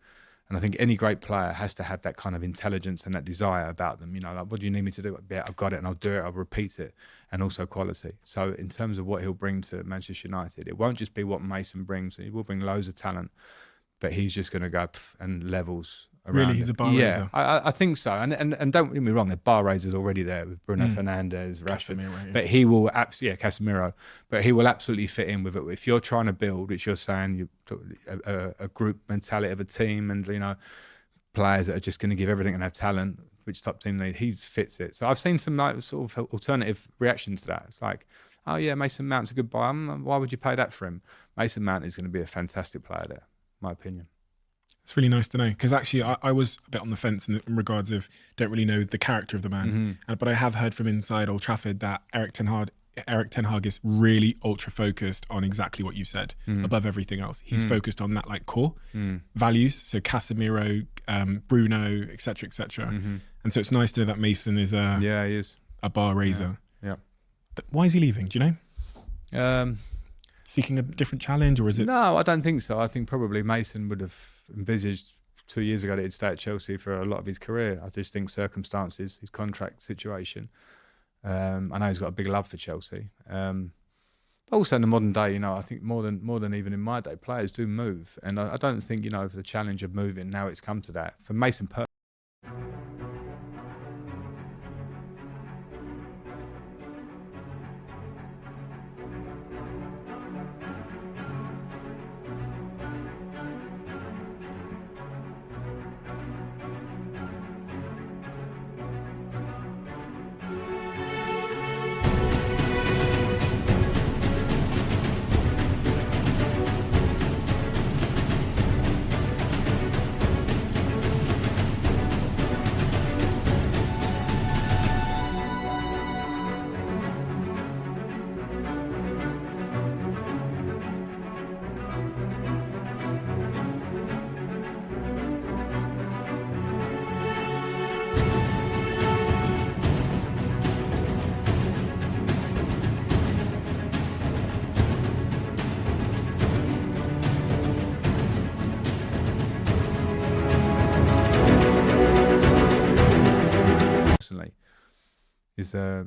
And I think any great player has to have that kind of intelligence and that desire about them. You know, like, what do you need me to do? Yeah, I've got it, and I'll do it. I'll repeat it, and also quality. So in terms of what he'll bring to Manchester United, it won't just be what Mason brings. He will bring loads of talent, but he's just going to go and levels around. Really, he's a bar raiser. Yeah, I think so. And don't get me wrong, the bar raisers already there with Bruno Fernandes, Rashford. Casemiro, yeah. But he will Casemiro. But he will absolutely fit in with it. If you're trying to build, which you're saying, a group mentality of a team, and you know, players that are just going to give everything and have talent, which top team he fits it. So I've seen some like sort of alternative reactions to that. It's like, oh yeah, Mason Mount's a good buy. Why would you pay that for him? Mason Mount is going to be a fantastic player there, my opinion. It's really nice to know, because actually I was a bit on the fence in regards of don't really know the character of the man, but I have heard from inside Old Trafford that Eric Ten Hag Eric Ten Hag is really ultra focused on exactly what you've said above everything else. He's focused on that like core values. So Casemiro, Bruno, etc., etc. And so it's nice to know that Mason is he is a bar raiser. Yeah. Why is he leaving? Do you know? Yeah. Seeking a different challenge, or is it? No, I don't think so. I think probably Mason would have envisaged 2 years ago that he'd stay at Chelsea for a lot of his career. I just think circumstances, his contract situation. I know he's got a big love for Chelsea. But also in the modern day, I think more than even in my day, players do move, and I don't think for the challenge of moving now it's come to that. For Mason personally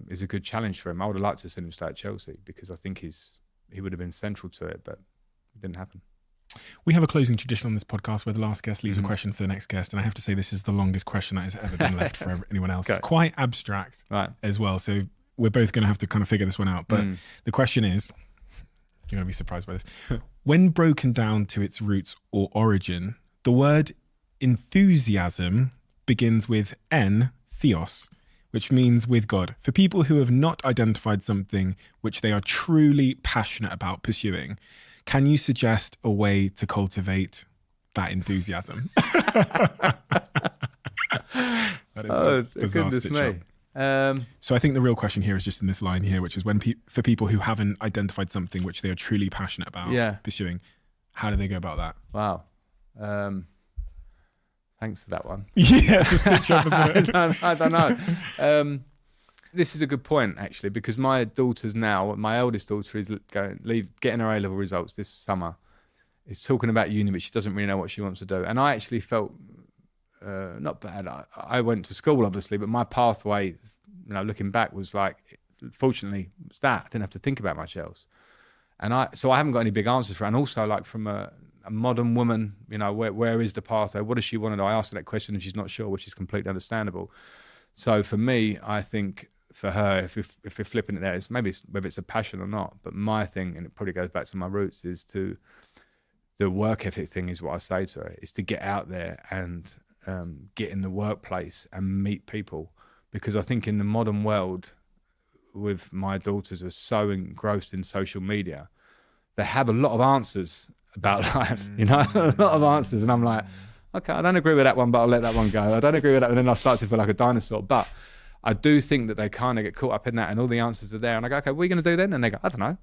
is a good challenge for him. I would have liked to see him stay at Chelsea because I think he would have been central to it, but it didn't happen. We have a closing tradition on this podcast where the last guest leaves a question for the next guest, and I have to say this is the longest question that has ever been left for anyone else. Okay. It's quite abstract as well, so we're both going to have to kind of figure this one out. But the question is, you're going to be surprised by this. When broken down to its roots or origin, the word enthusiasm begins with en, theos, which means with God. For people who have not identified something which they are truly passionate about pursuing, can you suggest a way to cultivate that enthusiasm? That is a bizarre goodness stitch me. up. So I think the real question here is just in this line here, which is when for people who haven't identified something which they are truly passionate about pursuing, how do they go about that? Wow. Thanks for that one. Yeah, it's a stitch up, isn't it? I don't know. This is a good point, actually, because my daughter's now, my eldest daughter is getting her A-level results this summer. Is talking about uni, but she doesn't really know what she wants to do. And I actually felt not bad. I went to school, obviously, but my pathway, looking back, was like, fortunately, was that. I didn't have to think about much else. And so I haven't got any big answers for it. And also, like, from a modern woman, where is the pathway? What does she want to do? I asked her that question and she's not sure, which is completely understandable. So for me, I think for her, if we're flipping it there, it's maybe whether it's a passion or not. But my thing, and it probably goes back to my roots, is the work ethic thing is what I say to her, is to get out there and get in the workplace and meet people. Because I think in the modern world, with my daughters who are so engrossed in social media, they have a lot of answers about life, a lot of answers. And I'm like, okay, I don't agree with that one, but I'll let that one go. I don't agree with that. And then I start to feel like a dinosaur. But I do think that they kind of get caught up in that and all the answers are there. And I go, okay, what are you going to do then? And they go, I don't know.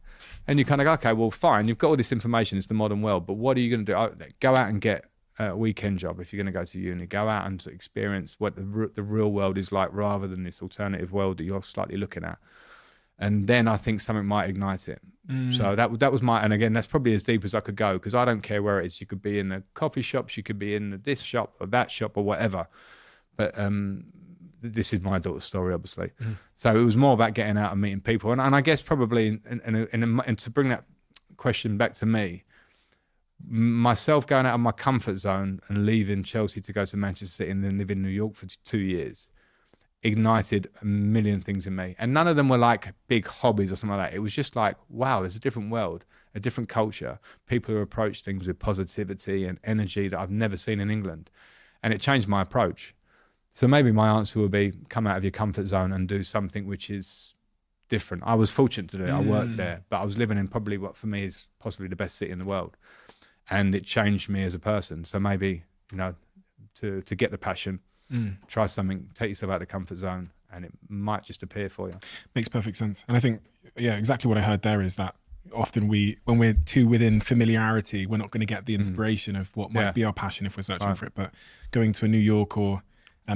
And you kind of go, okay, well, fine. You've got all this information. It's the modern world. But what are you going to do? Go out and get a weekend job if you're going to go to uni. Go out and experience what the real world is like rather than this alternative world that you're slightly looking at. And then I think something might ignite it. So that was my, and again, that's probably as deep as I could go, because I don't care where it is. You could be in the coffee shops, you could be in this shop or that shop or whatever. But this is my daughter's story, obviously. So it was more about getting out and meeting people. And I guess probably, and to bring that question back to me, myself going out of my comfort zone and leaving Chelsea to go to Manchester City and then live in New York for 2 years, ignited a million things in me. And none of them were like big hobbies or something like that. It was just like, wow, there's a different world, a different culture. People who approach things with positivity and energy that I've never seen in England. And it changed my approach. So maybe my answer would be come out of your comfort zone and do something which is different. I was fortunate to do it. I worked there, but I was living in probably what for me is possibly the best city in the world. And it changed me as a person. So maybe, to get the passion, try something, take yourself out of the comfort zone, and it might just appear for you. Makes perfect sense. And I think Yeah, exactly what I heard there is that often when we're too within familiarity, we're not going to get the inspiration of what might be our passion if we're searching for it. But going to a New York or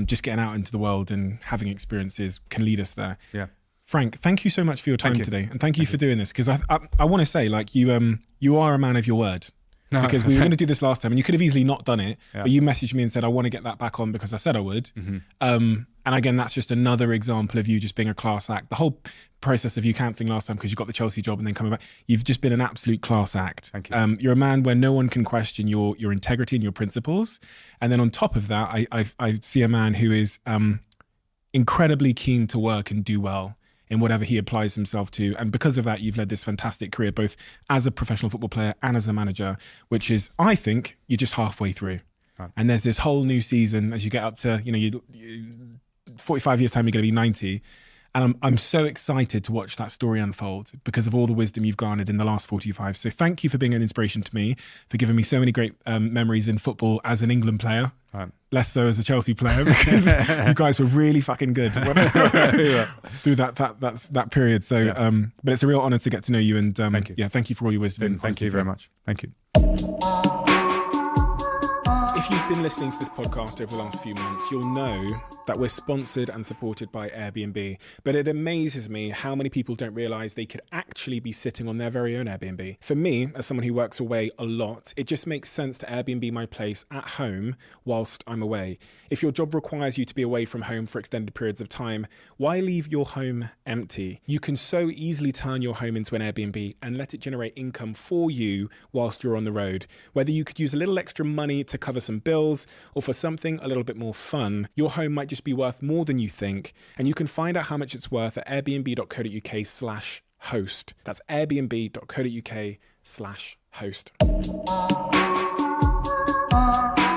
just getting out into the world and having experiences can lead us there. Yeah. Frank, thank you so much for your time today, and thank you for doing this, because I want to say, like, you are a man of your word. No, because we were going to do this last time and you could have easily not done it, Yeah. but you messaged me and said, I want to get that back on because I said I would. And again, that's just another example of you just being a class act. The whole process of you cancelling last time because you got the Chelsea job and then coming back, you've just been an absolute class act. Thank you. You're a man where no one can question your integrity and your principles. And then on top of that, I see a man who is incredibly keen to work and do well in whatever he applies himself to. And because of that, you've led this fantastic career, both as a professional football player and as a manager, which is, I think, you're just halfway through. Right. And there's this whole new season as you get up to, you 45 years time, you're going to be 90. And I'm so excited to watch that story unfold because of all the wisdom you've garnered in the last 45. So thank you for being an inspiration to me, for giving me so many great memories in football as an England player. Right. Less so as a Chelsea player because you guys were really fucking good through that period. So, yeah. But it's a real honour to get to know you, and thank you. Yeah, thank you for all your wisdom. Thank you very much. Thank you. If you've been listening to this podcast over the last few months, you'll know that we're sponsored and supported by Airbnb. But it amazes me how many people don't realise they could actually be sitting on their very own Airbnb. For me, as someone who works away a lot, it just makes sense to Airbnb my place at home whilst I'm away. If your job requires you to be away from home for extended periods of time, why leave your home empty? You can so easily turn your home into an Airbnb and let it generate income for you whilst you're on the road. Whether you could use a little extra money to cover some bills or for something a little bit more fun, your home might just be worth more than you think, and you can find out how much it's worth at airbnb.co.uk/host. That's airbnb.co.uk/host.